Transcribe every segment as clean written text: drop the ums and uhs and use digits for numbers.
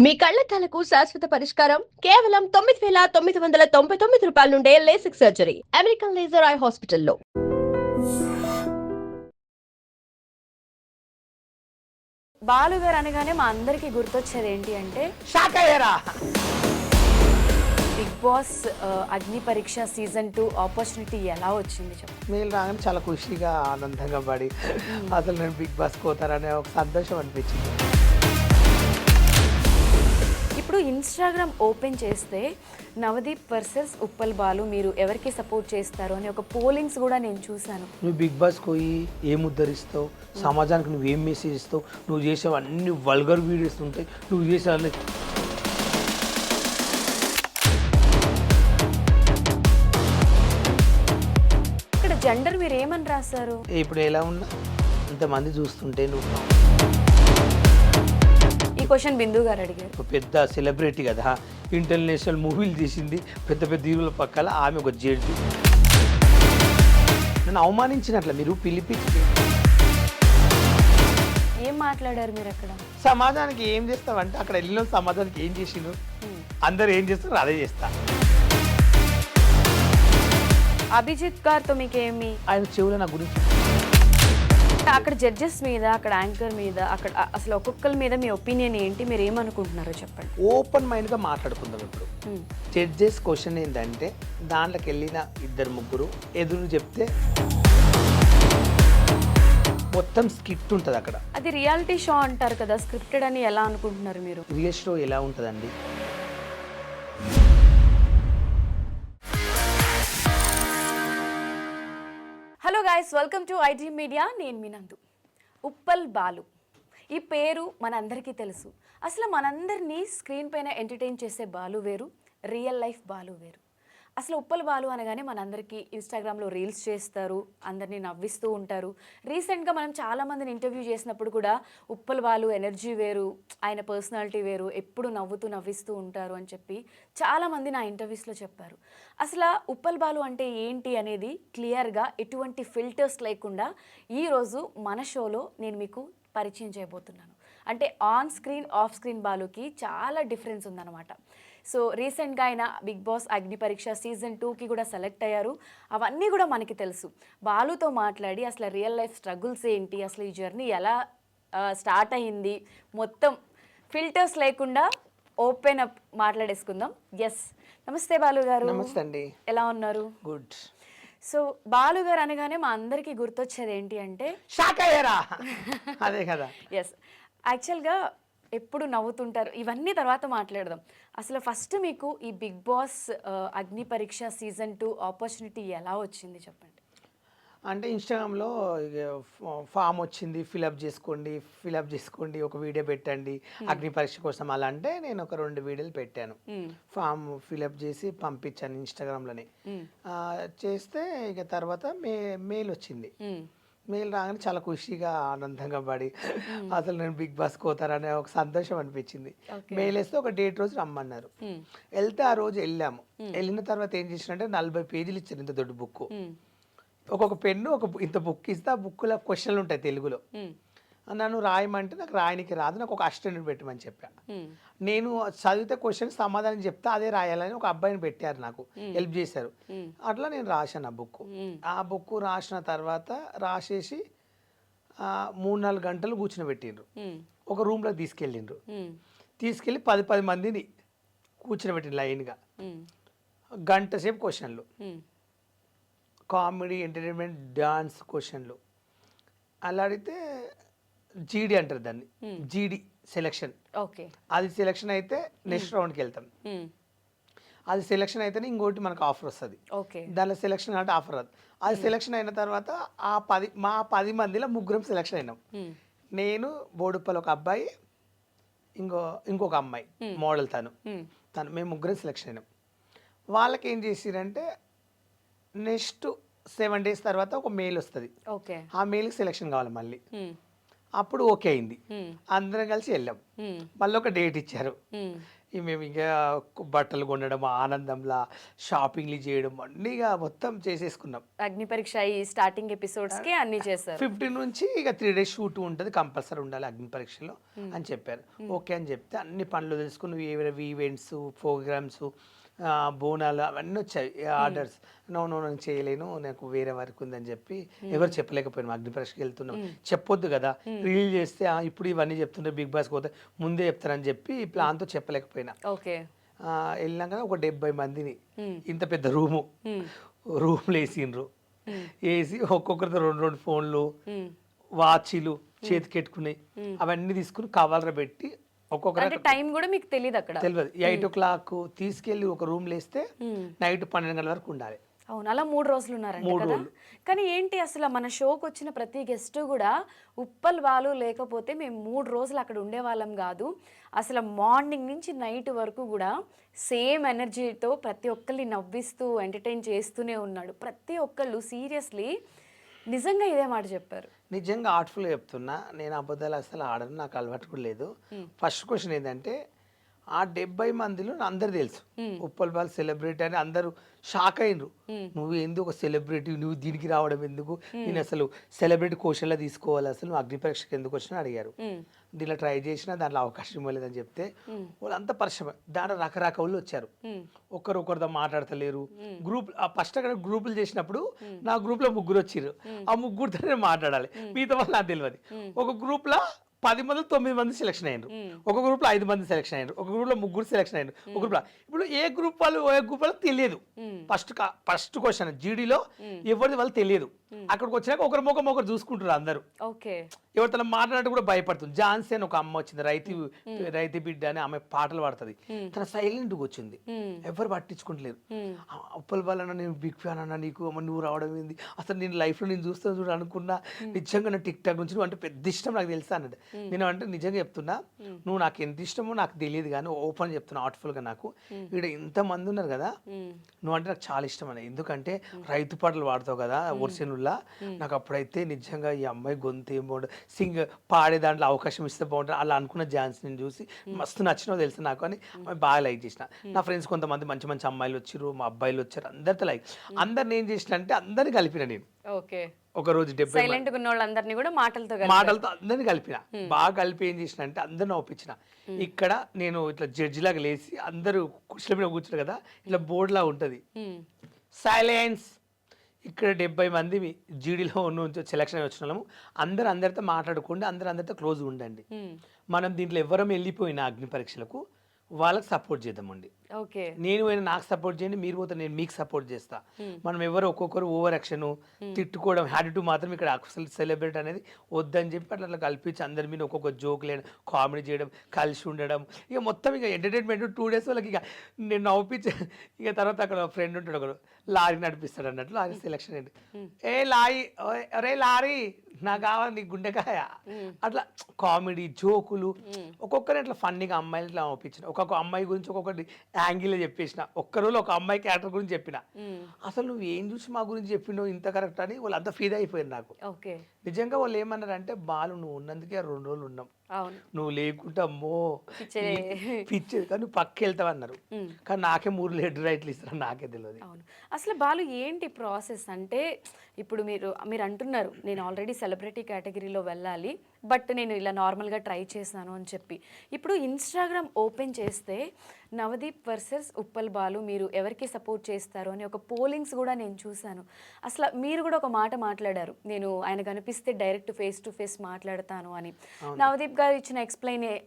మీ కళ్లద్దాలకు శాశ్వత పరిష్కారం కేవలం 9,999 రూపాయల నుండే LASIK surgery American laser eye హాస్పిటల్లో. బాలు గారు అనగానే మా అందరికి గుర్తొచ్చేది ఏంటి అంటే బిగ్ బాస్ అగ్ని పరీక్ష సీజన్ 2 ఆపర్చునిటీ ఎలా వచ్చింది చెప్పండి. మీరు రాగానే చాలా ఖుషిగా ఆనందంగా పడి అసలు నేను బిగ్ బాస్ పోతారనే ఒక సంతోషం అనిపించింది. ఇప్పుడు ఇన్స్టాగ్రామ్ ఓపెన్ చేస్తే నవదీప్ వర్సెస్ ఉప్పల్ బాలు మీరు ఎవరికి సపోర్ట్ చేస్తారు అని ఒక పోలింగ్స్ కూడా నేను చూశాను. నువ్వు బిగ్ బాస్కి పోయి ఏం ఉద్ధరిస్తావు, సమాజానికి నువ్వేం మెసేజ్ ఇస్తావు, నువ్వు చేసేవి అన్ని వల్గర్ వీడియోస్ ఉంటాయి, నువ్వు చేసేవన్నీ ఇక్కడ జెండర్ మీరు ఏమని రాశారు? ఇప్పుడు ఎలా ఉన్నా ఇంతమంది చూస్తుంటే నువ్వు ఈ క్వశ్చన్ బిందు గారు అడిగారు. ఒక పెద్ద సెలబ్రిటీ కదా, ఇంటర్నేషనల్ మూవీలు తీసింది, పెద్ద పెద్ద హీరోల పక్కల ఆమె ఒక జడ్జి. నన్ను అవమానించినట్ల మీరు పిలిపించి ఏం మాట్లాడారు మీరు అక్కడ? సమాజానికి ఏం చేస్తావంటే అక్కడ వెళ్ళిన సమాజానికి ఏం చేసిండ్రు, అందరు ఏం చేస్తారు అదే చేస్తా. అభిజిత్ గారితో మీకేమి? ఆయన చెవులు నా గురించి అక్కడ జడ్జెస్ మీద, అక్కడ యాంకర్ మీద, అక్కడ అసలు ఒక్కొక్కరి మీద మీ ఒపీనియన్ ఏంటి, మీరు ఏమనుకుంటున్నారో చెప్పండి. ఓపెన్ మైండ్గా మాట్లాడుకుందాం. ఇప్పుడు జడ్జెస్ క్వశ్చన్ ఏంటంటే దాంట్లోకి వెళ్ళిన ఇద్దరు ముగ్గురు ఎదురు చెప్తే మొత్తం స్కిట్ ఉంటుంది అక్కడ. అది రియాలిటీ షో అంటారు కదా, స్క్రిప్టెడ్ అని ఎలా అనుకుంటున్నారు మీరు? రియల్ షో ఎలా ఉంటుందండి? Hello guys, welcome to IT media. నేను మీ నందు. ఉప్పల్ బాలు ఈ పేరు మనందరికీ తెలుసు. అసలు మనందరినీ స్క్రీన్ పైన ఎంటర్టైన్ చేసే బాలు వేరు, రియల్ లైఫ్ బాలు వేరు. అసలు ఉప్పల్ బాలు అనగానే మనందరికీ ఇన్స్టాగ్రామ్లో రీల్స్ చేస్తారు, అందరినీ నవ్విస్తూ ఉంటారు. రీసెంట్గా మనం చాలామందిని ఇంటర్వ్యూ చేసినప్పుడు కూడా ఉప్పల్ బాలు ఎనర్జీ వేరు, ఆయన పర్సనాలిటీ వేరు, ఎప్పుడు నవ్విస్తూ ఉంటారు అని చెప్పి చాలామంది నా ఇంటర్వ్యూస్లో చెప్పారు. అసలు ఉప్పల్ బాలు అంటే ఏంటి అనేది క్లియర్గా ఎటువంటి ఫిల్టర్స్ లేకుండా ఈరోజు మన షోలో నేను మీకు పరిచయం చేయబోతున్నాను. అంటే ఆన్ స్క్రీన్, ఆఫ్ స్క్రీన్ బాలుకి చాలా డిఫరెన్స్ ఉందన్నమాట. సో రీసెంట్గా ఆయన బిగ్ బాస్ అగ్ని పరీక్ష సీజన్ 2కి కూడా సెలెక్ట్ అయ్యారు. అవన్నీ కూడా మనకి తెలుసు. బాలుతో మాట్లాడి అసలు రియల్ లైఫ్ స్ట్రగుల్స్ ఏంటి, అసలు ఈ జర్నీ ఎలా స్టార్ట్ అయ్యింది, మొత్తం ఫిల్టర్స్ లేకుండా ఓపెన్ అప్ మాట్లాడేసుకుందాం. ఎస్, నమస్తే బాలు గారు. నమస్తే అండి. ఎలా ఉన్నారు? గుడ్. సో బాలు గారు అనగానే మా అందరికీ గుర్తొచ్చేది ఏంటి అంటే షాక్ అయ్యారా? అదే కదా. ఎస్, యాక్చువల్గా ఎప్పుడు నవ్వుతుంటారు, ఇవన్నీ తర్వాత మాట్లాడదాం. అసలు ఫస్ట్ మీకు ఈ బిగ్ బాస్ అగ్ని పరీక్ష సీజన్ 2 ఆపర్చునిటీ ఎలా వచ్చింది చెప్పండి. అంటే ఇన్స్టాగ్రామ్లో ఫామ్ వచ్చింది, ఫిలప్ చేసుకోండి, ఒక వీడియో పెట్టండి అగ్ని పరీక్ష కోసం. అలా అంటే నేను ఒక 2 వీడియోలు పెట్టాను, ఫామ్ ఫిలప్ చేసి పంపించాను ఇన్స్టాగ్రామ్లోనే. చేస్తే ఇక తర్వాత మెయిల్ వచ్చింది. మెయిల్ రాగానే చాలా ఖుషిగా ఆనందంగా పడి అసలు నేను బిగ్ బాస్ పోతారనే ఒక సంతోషం అనిపించింది. మెయిల్ వేస్తే ఒక డేట్ రోజు రమ్మన్నారు. వెళ్తే ఆ రోజు వెళ్ళాము. వెళ్ళిన తర్వాత ఏం చేసినంటే 40 పేజీలు ఇచ్చారు, ఇంత దొడ్డు బుక్. ఒక్కొక్క పెన్ను ఇంత బుక్ ఇస్తే ఆ బుక్లో క్వశ్చన్లు ఉంటాయి తెలుగులో. నన్ను రాయమంటే నాకు రాయనికి రాదు, నాకు ఒక అసిస్టెంట్ పెట్టమని చెప్పా. నేను చదివితే క్వశ్చన్ సమాధానం చెప్తా అదే రాయాలని ఒక అబ్బాయిని పెట్టారు, నాకు హెల్ప్ చేశారు. అట్లా నేను రాశాను ఆ బుక్ రాసిన తర్వాత రాసేసి 3-4 గంటలు కూర్చునిపెట్టిండ్రు. ఒక రూమ్లో తీసుకెళ్ళి 10 మందిని కూర్చునిపెట్టిండ్రు లైన్గా. గంట సేపు క్వశ్చన్లు, కామెడీ, ఎంటర్టైన్మెంట్, డాన్స్ క్వశ్చన్లు. అలా అడిగితే జీడీ అంటారు దాన్ని, జీడీ సెలెక్షన్. ఓకే, అది సెలెక్షన్ అయితే నెక్స్ట్ రౌండ్కి వెళ్తాం. అది సెలెక్షన్ అయితేనే ఇంకోటి మనకు ఆఫర్ వస్తుంది. ఓకే, దానిలో సెలెక్షన్ అంటే ఆఫర్ రాదు. అది సెలెక్షన్ అయిన తర్వాత మా 10 మందిలో 3 సెలెక్షన్ అయినాం. నేను, బోడుప్పల్ ఒక అబ్బాయి, ఇంకొక అమ్మాయి మోడల్, తను మేము 3 సెలెక్షన్ అయినాం. వాళ్ళకి ఏం చేసిరంటే నెక్స్ట్ 7 days తర్వాత ఒక మెయిల్ వస్తుంది. ఆ మెయిల్కి సెలెక్షన్ కావాలి మళ్ళీ. అప్పుడు ఓకే అయింది, అందరం కలిసి వెళ్ళాం. మళ్ళీ ఒక డేట్ ఇచ్చారు. మేము ఇంకా బట్టలు కొనడం ఆనందంలా షాపింగ్లు చేయడం అన్నీ ఇక మొత్తం చేసేసుకున్నాం. అగ్ని పరీక్ష ఈ స్టార్టింగ్ ఎపిసోడ్స్ కి అన్ని చేశారు. 15 నుంచి ఇక 3 days షూట్ ఉంటుంది, కంపల్సరీ ఉండాలి అగ్ని పరీక్షలో అని చెప్పారు. ఓకే అని చెప్తే అన్ని పనులు తెలుసుకుని ఈవెంట్స్, ప్రోగ్రామ్స్, బోనాలు అవన్నీ వచ్చాయి ఆర్డర్స్. నో నేను చేయలేను, నాకు వేరే వర్క్ ఉందని చెప్పి ఎవరు చెప్పలేకపోయినాం. అగ్ని పరీక్షకి వెళ్తున్నాం, చెప్పొద్దు కదా, రిలీజ్ చేస్తే ఇప్పుడు ఇవన్నీ చెప్తుంటే బిగ్ బాస్ పోతే ముందే చెప్తారని చెప్పి ప్లాన్తో చెప్పలేకపోయినా. ఓకే. వెళ్ళినాక ఒక 70 మందిని ఇంత పెద్ద రూమ్లు వేసిండ్రు. వేసి ఒక్కొక్కరితో 2 ఫోన్లు, వాచీలు చేతికెట్టుకున్నాయి, అవన్నీ తీసుకుని కవర్లో పెట్టి ఒక్కొక్కరు. టైం కూడా మీకు తెలియదు అక్కడ? తెలియదు. 8 o'clock తీసుకెళ్లి ఒక రూమ్ లేస్తే నైట్ 12 గంటల వరకు ఉండాలి. అవును, అలా 3 రోజులు ఉన్నారంట కదా. కానీ ఏంటి అసలు మన షోకి వచ్చిన ప్రతి గెస్ట్ కూడా ఉప్పల్ బాలు లేకపోతే మేము 3 రోజులు అక్కడ ఉండేవాళ్ళం కాదు. అసలు మార్నింగ్ నుంచి నైట్ వరకు కూడా సేమ్ ఎనర్జీతో ప్రతి ఒక్కరిని నవ్విస్తూ ఎంటర్టైన్ చేస్తూనే ఉన్నాడు. ప్రతి ఒక్కళ్ళు సీరియస్లీ నిజంగా ఇదే మాట చెప్పారు. నిజంగా ఆర్ట్ఫుల్గా చెప్తున్నా, నేను అబద్ధాలు అసలు ఆడను, నాకు అలవాటు కూడా లేదు. ఫస్ట్ క్వశ్చన్ ఏంటంటే, ఆ 70 మందిలో అందరు తెలుసు ఉప్పల్ బాల్ సెలబ్రిటీ అని. అందరూ షాక్ అయినరు, నువ్వు ఎందుకు ఒక సెలబ్రిటీ, నువ్వు దీనికి రావడం ఎందుకు, నేను అసలు సెలబ్రిటీ క్వశ్చన్లో తీసుకోవాలి, అసలు నువ్వు అగ్ని పరీక్షకి ఎందుకు వచ్చినా అడిగారు. దీనిలో ట్రై చేసినా దాంట్లో అవకాశం ఇవ్వలేదని చెప్తే వాళ్ళంతా పరిశ్రమ. దాంట్లో రకరకాలు వచ్చారు, ఒకరితో మాట్లాడతలేరు. ఫస్ట్ అక్కడ గ్రూపులు చేసినప్పుడు నా గ్రూప్లో 3 వచ్చిర్రు, ఆ 3 నేను మాట్లాడాలి, మిగతా వాళ్ళు నాకు తెలియదు. ఒక గ్రూప్లో 10 మంది 9 మంది సెలెక్షన్ అయ్యారు, ఒక గ్రూప్ లో 5 మంది సెలెక్షన్ అయ్యారు, ఒక గ్రూప్ లో 3 సెలెక్షన్ అయ్యారు, ఒక గ్రూప్ లో. ఇప్పుడు ఏ గ్రూప్ వాళ్ళు తెలియదు. ఫస్ట్ క్వశ్చన్ జీడీలో ఎవరిది వాళ్ళు తెలియదు. అక్కడికి వచ్చినాక ఒకరి ముఖం ఒకరు చూసుకుంటారు అందరూ. ఎవరు తన మాట్లాడినట్టు కూడా భయపడుతుంది. ఝాన్సీ అని ఒక అమ్మ వచ్చింది, రైతు బిడ్డ అని ఆమె పాటలు పాడుతుంది. తన సైలెంట్ గా వచ్చింది, ఎవరు పట్టించుకుంటలేరు. ఉప్పల్ బాలన్న నేను బిగ్ ఫ్యాన్ అన్న, నీకు అమ్మ నువ్వు రావడం ఏంది, అసలు నేను లైఫ్ లో నేను చూస్తాను చూడ అనుకున్నా, నిజంగా నా టిక్ టాక్ నుంచి నువ్వు అంటే పెద్ద ఇష్టం నాకు తెలుసా అన్నది. నేను అంటే నిజంగా చెప్తున్నా, నువ్వు నాకు ఎంత ఇష్టమో నాకు తెలియదు కానీ ఓపెన్ చెప్తున్నా ఆర్ట్ఫుల్ గా, నాకు ఇక్కడ ఇంత మంది ఉన్నారు కదా, నువ్వు అంటే నాకు చాలా ఇష్టం అని. ఎందుకంటే రైతు పాటలు పాడతావు కదా ఒరిజినల్లా, నాకు అప్పుడైతే నిజంగా ఈ అమ్మాయి గొంతు ఏం బాగుంటుంది, పాడే దాంట్లో అవకాశం ఇస్తే బాగుంటుంది అలా అనుకున్న ఝాన్సీని చూసి మస్తు నచ్చినో తెలుసు నాకు అని బాగా లైక్ చేసిన. నా ఫ్రెండ్స్ కొంతమంది మంచి మంచి అమ్మాయిలు వచ్చారు, మా అబ్బాయిలు వచ్చారు, అందరితో లైక్. అందరిని ఏం చేసిన అంటే అందరిని కలిపిన నేను. ఒక రోజు 70 కూడా మాటలతో అందరిని కలిపిన, బాగా కలిపి ఏం చేసిన అంటే అందరిని ఒప్పించిన. ఇక్కడ నేను ఇట్లా జడ్జి లాగా లేచి అందరూ కుర్చీల మీద కూర్చున్నారు కదా, ఇట్లా బోర్డు లా ఉంటది, సైలెన్స్. ఇక్కడ 70 మంది జీడీలో నుంచి సెలక్షన్ వచ్చిన వాళ్ళము, అందరితో మాట్లాడుకోండి, అందరితో క్లోజ్ ఉండండి. మనం దీంట్లో ఎవరం వెళ్ళిపోయిన అగ్ని పరీక్షలకు వాళ్ళకి సపోర్ట్ చేద్దామండి. నేను పోయినా నాకు సపోర్ట్ చేయండి, మీరు పోతే నేను మీకు సపోర్ట్ చేస్తా. మనం ఎవరు ఒక్కొక్కరు ఓవర్ యాక్షన్ తిట్టుకోవడం హ్యాటిట్యూడ్ మాత్రం ఇక్కడ అసలు సెలబ్రేట్ అనేది వద్దని చెప్పి అట్లా కల్పించి అందరి మీద ఒక్కొక్క జోక్ లేడం, కామెడీ చేయడం, కలిసి ఉండడం, ఇక మొత్తం ఇక ఎంటర్టైన్మెంట్ 2 days వాళ్ళకి. ఇక నేను నవ్వుపించి ఇక తర్వాత అక్కడ ఫ్రెండ్ ఉంటాడు ఒకరు, లారీ నడిపిస్తాడు అన్నట్లు. లారీ సెలెక్షన్ ఏంటి, ఏ లారీ, అరే లారీ నాకు కావాలి నీ గుండెకాయ, అట్లా కామెడీ జోకులు ఒక్కొక్కరు అట్లా ఫన్నీగా అమ్మాయిలు ఇట్లా పంపించిన. ఒక్కొక్క అమ్మాయి గురించి ఒక్కొక్కటి యాంగిల్ చెప్పేసిన. ఒక్క రోజు ఒక అమ్మాయి క్యారెక్టర్ గురించి చెప్పిన, అసలు నువ్వు ఏం చూసి మా గురించి చెప్పినావు ఇంత కరెక్ట్ అని వాళ్ళంతా ఫీల్ అయిపోయారు నాకు. నిజంగా వాళ్ళు ఏమన్నారంటే, బాలు నువ్వు ఉన్నందుకే 2 రోజులు ఉన్నాం, నువ్వు లేకుంటే అమ్మో పిచ్చేది కానీ నువ్వు పక్క వెళ్తావు అన్నారు. కానీ నాకే 3 లెటర్ రైట్లు ఇస్తారు, నాకే తెలియదు. అవును, అసలు బాలు ఏంటి ప్రాసెస్ అంటే, ఇప్పుడు మీరు అంటున్నారు నేను ఆల్రెడీ సెలబ్రిటీ కేటగిరీలో వెళ్ళాలి, బట్ నేను ఇలా నార్మల్గా ట్రై చేశాను అని చెప్పి. ఇప్పుడు ఇన్స్టాగ్రామ్ ఓపెన్ చేస్తే నవదీప్ వర్సెస్ ఉప్పల్ బాలు, మీరు ఎవరికి సపోర్ట్ చేస్తారు అని ఒక పోలింగ్స్ కూడా నేను చూశాను. అసలు మీరు కూడా ఒక మాట మాట్లాడారు, నేను ఆయన కనిపిస్తే డైరెక్ట్ ఫేస్ టు ఫేస్ మాట్లాడతాను అని. నవదీప్ గారు ఇచ్చిన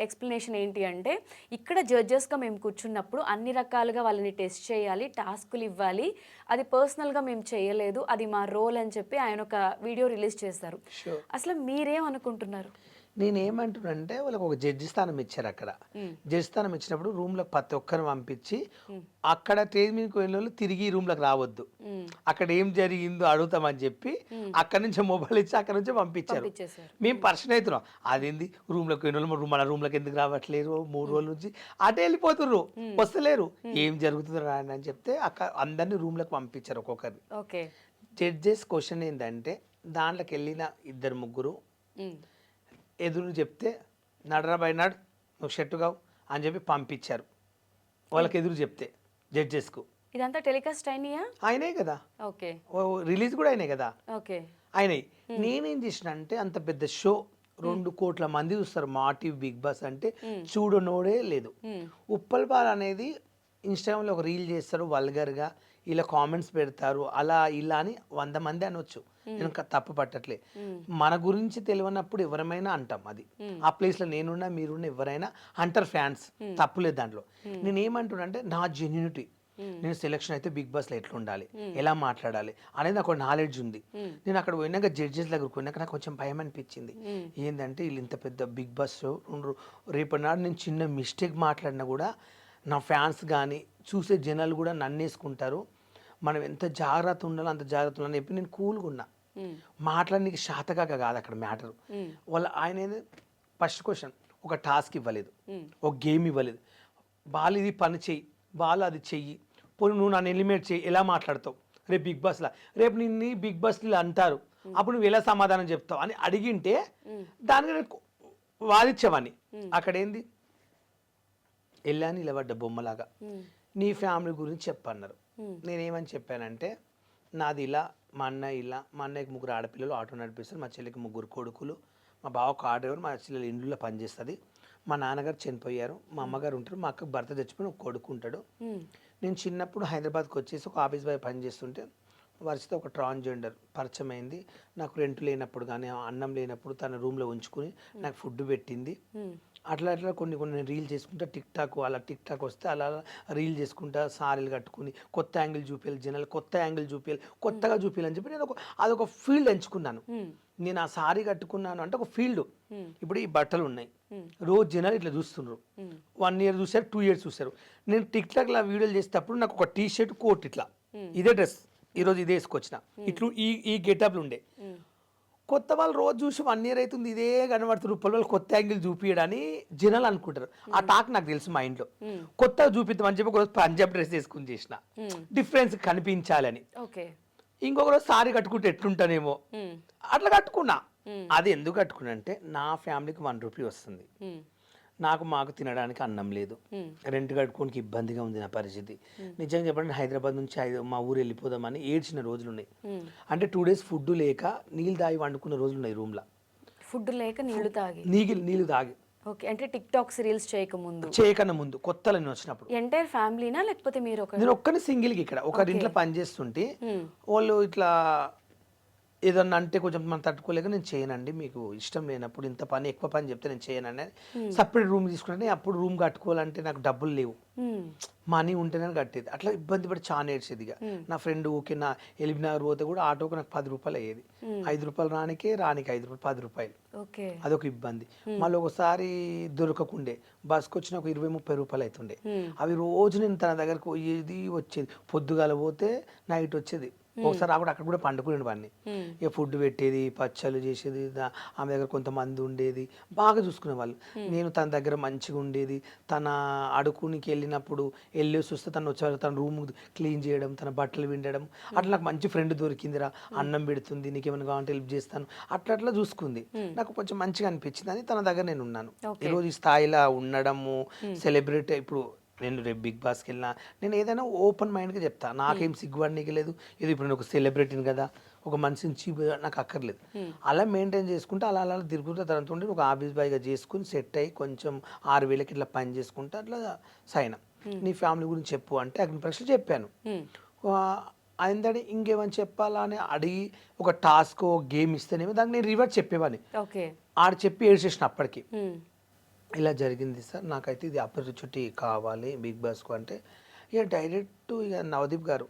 ఎక్స్ప్లెనేషన్ ఏంటి అంటే, ఇక్కడ జడ్జెస్గా మేము కూర్చున్నప్పుడు అన్ని రకాలుగా వాళ్ళని టెస్ట్ చేయాలి, టాస్కులు ఇవ్వాలి, అది పర్సనల్గా మేము చేయలేదు, అది మా రోల్ అని చెప్పి ఆయన ఒక వీడియో రిలీజ్ చేశారు. అసలు మీరేమనుకుంటున్నారు? నేనేమంటున్నానంటే, వాళ్ళకి ఒక జడ్జి స్థానం ఇచ్చారు. అక్కడ జడ్జి స్థానం ఇచ్చినప్పుడు రూమ్లోకి ప్రతి ఒక్కరిని పంపించి, అక్కడ స్టేజ్ మీదకి వెళ్ళిన వాళ్ళు తిరిగి రూమ్లోకి రావద్దు, అక్కడ ఏం జరిగిందో అడుగుతామని చెప్పి అక్కడి నుంచి మొబైల్ ఇచ్చి అక్కడ నుంచి పంపించారు. మేము పర్సన్ అవుతున్నాం, అదేంది రూమ్లోకి వెళ్ళిన వాళ్ళు మన రూమ్లోకి ఎందుకు రావట్లేరు, 3 రోజుల నుంచి అటే వెళ్ళిపోతుర్రు, వస్తలేరు, ఏం జరుగుతుందో అని చెప్తే అక్కడ అందరినీ రూమ్లోకి పంపించారు ఒక్కొక్కరిని. జడ్జెస్ క్వశ్చన్ ఏంటంటే, దాంట్లోకి వెళ్ళిన 2-3 ఎదురు చెప్తే నడరా బై నడు నువ్వు షెట్టుగావు అని చెప్పి పంపించారు. వాళ్ళకి ఎదురు చెప్తే జడ్జెస్కు. ఇదంతా టెలికాస్ట్ అయినాయా? ఆయనే కదా, ఓకే రిలీజ్ కూడా అయినాయి కదా ఓకే. అయినాయి. నేనేం చేసిన అంటే అంత పెద్ద షో 2 కోట్ల మంది చూస్తారు మా టీవీ బిగ్ బాస్ అంటే, చూడనోడే లేదు. ఉప్పల్ బాల్ అనేది ఇన్స్టాగ్రామ్లో ఒక రీల్ చేస్తారు వల్గర్గా, ఇలా కామెంట్స్ పెడతారు, అలా ఇలా అని 100 మంది అనొచ్చు. నేను తప్పు పట్టట్లే. మన గురించి తెలియనప్పుడు ఎవరమైనా అంటాం. అది ఆ ప్లేస్లో నేనున్నా మీరున్న ఎవరైనా అంటారు ఫ్యాన్స్, తప్పులేదు దాంట్లో. నేను ఏమంటున్నా అంటే నా జెన్యూనిటీ, నేను సెలెక్షన్ అయితే బిగ్ బాస్లో ఎట్లా ఉండాలి, ఎలా మాట్లాడాలి అనేది నాకు నాలెడ్జ్ ఉంది. నేను అక్కడ పోయినాక జడ్జెస్ దగ్గరకు పోయినాక నాకు కొంచెం భయం అనిపించింది. ఏంటంటే వీళ్ళు ఇంత పెద్ద బిగ్ బాస్ షో, రేపటి నాడు నేను చిన్న మిస్టేక్ మాట్లాడినా కూడా నా ఫ్యాన్స్ కానీ చూసే జనాలు కూడా నన్ను వేసుకుంటారు. మనం ఎంత జాగ్రత్త ఉండాలో అంత జాగ్రత్త ఉండాలని చెప్పి నేను కూల్గా ఉన్నా. మాట్లాడడానికి శాతకాక కాదు అక్కడ మ్యాటర్. వాళ్ళ ఆయన ఫస్ట్ క్వశ్చన్ ఒక టాస్క్ ఇవ్వలేదు, ఒక గేమ్ ఇవ్వలేదు. వాళ్ళు ఇది పని చెయ్యి, వాళ్ళు అది చెయ్యి, పోనీ నువ్వు నన్ను ఎలిమినేట్ చేయి, ఎలా మాట్లాడతావు రేపు బిగ్ బాస్లో, రేపు నిన్ను బిగ్ బాస్లో అంటారు, అప్పుడు నువ్వు ఎలా సమాధానం చెప్తావు అని అడిగింటే దానికి నేను వాదించేవాడిని. అక్కడ ఏంది వెళ్ళాను నిలబడ్డ బొమ్మలాగా, నీ ఫ్యామిలీ గురించి చెప్పన్నారు. నేనేమని చెప్పానంటే నాది ఇలా, మా అన్న ఇలా, మా అన్నయ్యకి 3 ఆడపిల్లలు, ఆటో నడిపిస్తారు, మా చెల్లికి 3 కొడుకులు, మా బావ కార్ డ్రైవర్, మా చెల్లెలు ఇండ్లలో పనిచేస్తుంది, మా నాన్నగారు చనిపోయారు, మా అమ్మగారు ఉంటారు, మా అక్కకు భర్త చచ్చిపోయిన ఒక కొడుకు ఉంటాడు. నేను చిన్నప్పుడు హైదరాబాద్కి వచ్చేసి ఒక ఆఫీస్ బాయ్ పనిచేస్తుంటే వరుసతో ఒక ట్రాన్స్జెండర్ పరిచయం అయింది. నాకు రెంట్ లేనప్పుడు కానీ అన్నం లేనప్పుడు తన రూమ్లో ఉంచుకుని నాకు ఫుడ్ పెట్టింది. అట్లా అట్లా కొన్ని నేను రీల్ చేసుకుంటా, టిక్ టాక్ వస్తే అలా రీల్ చేసుకుంటా, సారీలు కట్టుకుని కొత్త యాంగిల్ చూపించాలి, జనాలు కొత్త యాంగిల్ చూపించాలి, కొత్తగా చూపించాలని చెప్పి నేను అదొక ఫీల్డ్ ఎంచుకున్నాను. నేను ఆ సారీ కట్టుకున్నాను అంటే ఒక ఫీల్డ్. ఇప్పుడు ఈ బట్టలు ఉన్నాయి, రోజు జనాలు ఇట్లా చూస్తున్నారు, 1 year చూసారు, 2 years చూసారు. నేను టిక్ టాక్లో వీడియోలు చేసేటప్పుడు నాకు ఒక టీ షర్ట్, కోట్ ఇట్లా ఇదే డ్రెస్ ఈరోజు ఇదే వేసుకొచ్చిన, ఇట్లు ఈ గెటప్లు ఉండే. కొత్త వాళ్ళు రోజు చూసి 1 year అవుతుంది ఇదే కనబడుతున్నారు, వాళ్ళు కొత్త యాంగిల్ చూపించడని జనాలు అనుకుంటారు. ఆ టాక్ నాకు తెలుసు మైండ్లో. కొత్తగా చూపిద్దామని చెప్పి ఒకరోజు పంజాబ్ డ్రెస్ వేసుకుని చేసిన, డిఫరెన్స్ కనిపించాలని. ఇంకొక రోజు సారీ కట్టుకుంటే ఎట్లుంటానేమో అట్లా కట్టుకున్నా. అది ఎందుకు కట్టుకున్నా అంటే నా ఫ్యామిలీకి 1 రూపీ వస్తుంది, మాకు తినడానికి అన్నం లేదు, రెంట్ కట్టుకోనికి ఇబ్బందిగా ఉంది నా పరిస్థితి. నిజంగా చెప్పండి హైదరాబాద్ నుంచి మా ఊరు వెళ్ళిపోదామని ఏడ్చిన రోజులు ఉన్నాయి. అంటే 2 days ఫుడ్ లేక నీళ్ళు తాగి వండుకున్న రోజులు ఉన్నాయి రూమ్లో. ఫుడ్ లేక నీళ్లు తాగి నీళ్ళు తాగి. ఓకే, అంటే టిక్ టాక్స్ రీల్స్ చేయకన్నా ముందు కొత్తలో నేను వచ్చినప్పుడు. ఎంటైర్ ఫ్యామిలీనా లేకపోతే మీరు నేను ఒక్కనే సింగిల్కి ఇక్కడ ఒకరింట్లో పని చేస్తుంటే వాళ్ళు ఇట్లా ఏదన్నా అంటే కొంచెం మనం తట్టుకోలేక నేను చేయనండి, మీకు ఇష్టం లేనప్పుడు ఇంత పని ఎక్కువ పని చెప్తే నేను చేయనండి. సపరేట్ రూమ్ తీసుకుంటే అప్పుడు రూమ్ కట్టుకోవాలంటే నాకు డబ్బులు లేవు, మనీ ఉంటేనే కట్టేది. అట్లా ఇబ్బంది పడి చాలా ఏడ్చేది. ఇక నా ఫ్రెండ్ ఊకే నా ఎలిబినగర్ పోతే కూడా ఆటోకి నాకు 10 రూపాయలు అయ్యేది. 5 రూపాయలు రానికి 5 రూపాయలు, 10 రూపాయలు. అదొక ఇబ్బంది. మళ్ళీ ఒకసారి దొరకకుండే బస్కి వచ్చిన ఒక 20-30 రూపాయలు అవుతుండే. అవి రోజు నేను తన దగ్గరకు పోయేది వచ్చేది. పొద్దుగాల పోతే నైట్ వచ్చేది. ఒకసారి రాకుండా అక్కడ కూడా పండుకునే వాడిని. ఇక ఫుడ్ పెట్టేది, పచ్చళ్ళు చేసేది, ఆమె దగ్గర కొంతమంది ఉండేది, బాగా చూసుకునే వాళ్ళు. నేను తన దగ్గర మంచిగా ఉండేది. తన అడుకునికి వెళ్ళినప్పుడు వెళ్ళేసి వస్తే తను వచ్చేవాళ్ళు, తన రూమ్ క్లీన్ చేయడం, తన బట్టలు విండడం. అట్లా నాకు మంచి ఫ్రెండ్ దొరికిందిరా, అన్నం పెడుతుంది, నీకేమైనా కావాలంటే హెల్ప్ చేస్తాను, అట్లా అట్లా చూసుకుంది. నాకు కొంచెం మంచిగా అనిపించింది అని తన దగ్గర నేను ఉన్నాను. ఈరోజు ఈ స్థాయిలో ఉండడము, సెలబ్రిటీ. ఇప్పుడు నేను రేపు బిగ్ బాస్కి వెళ్ళినా నేను ఏదైనా ఓపెన్ మైండ్గా చెప్తా, నాకేం సిగ్గుపడనీకి లేదు. ఇది ఇప్పుడు నేను ఒక సెలబ్రిటీని కదా, ఒక మనిషిని చీప్ నాకు అక్కర్లేదు. అలా మెయింటైన్ చేసుకుంటే అలా అలా తిరుగుతుంటే తనతో ఉండి ఒక ఆఫీస్ బాయ్గా చేసుకుని సెట్ అయ్యి కొంచెం 6,000కి ఇట్లా పని చేసుకుంటే అట్లా సైన్. నీ ఫ్యామిలీ గురించి చెప్పు అంటే అగ్ని పరీక్షలు చెప్పాను. అయిందని ఇంకేమని చెప్పాలా అని అడిగి ఒక టాస్క్ గేమ్ ఇస్తేనేమో దానికి నేను రివర్స్ చెప్పేవాడిని. ఆడ చెప్పి ఏడ్చేసిన అప్పటికి, ఇలా జరిగింది సార్, నాకైతే ఇది ఆపర్చునిటీ కావాలి బిగ్ బాస్కు అంటే. ఇక డైరెక్ట్ ఇక నవదీప్ గారు,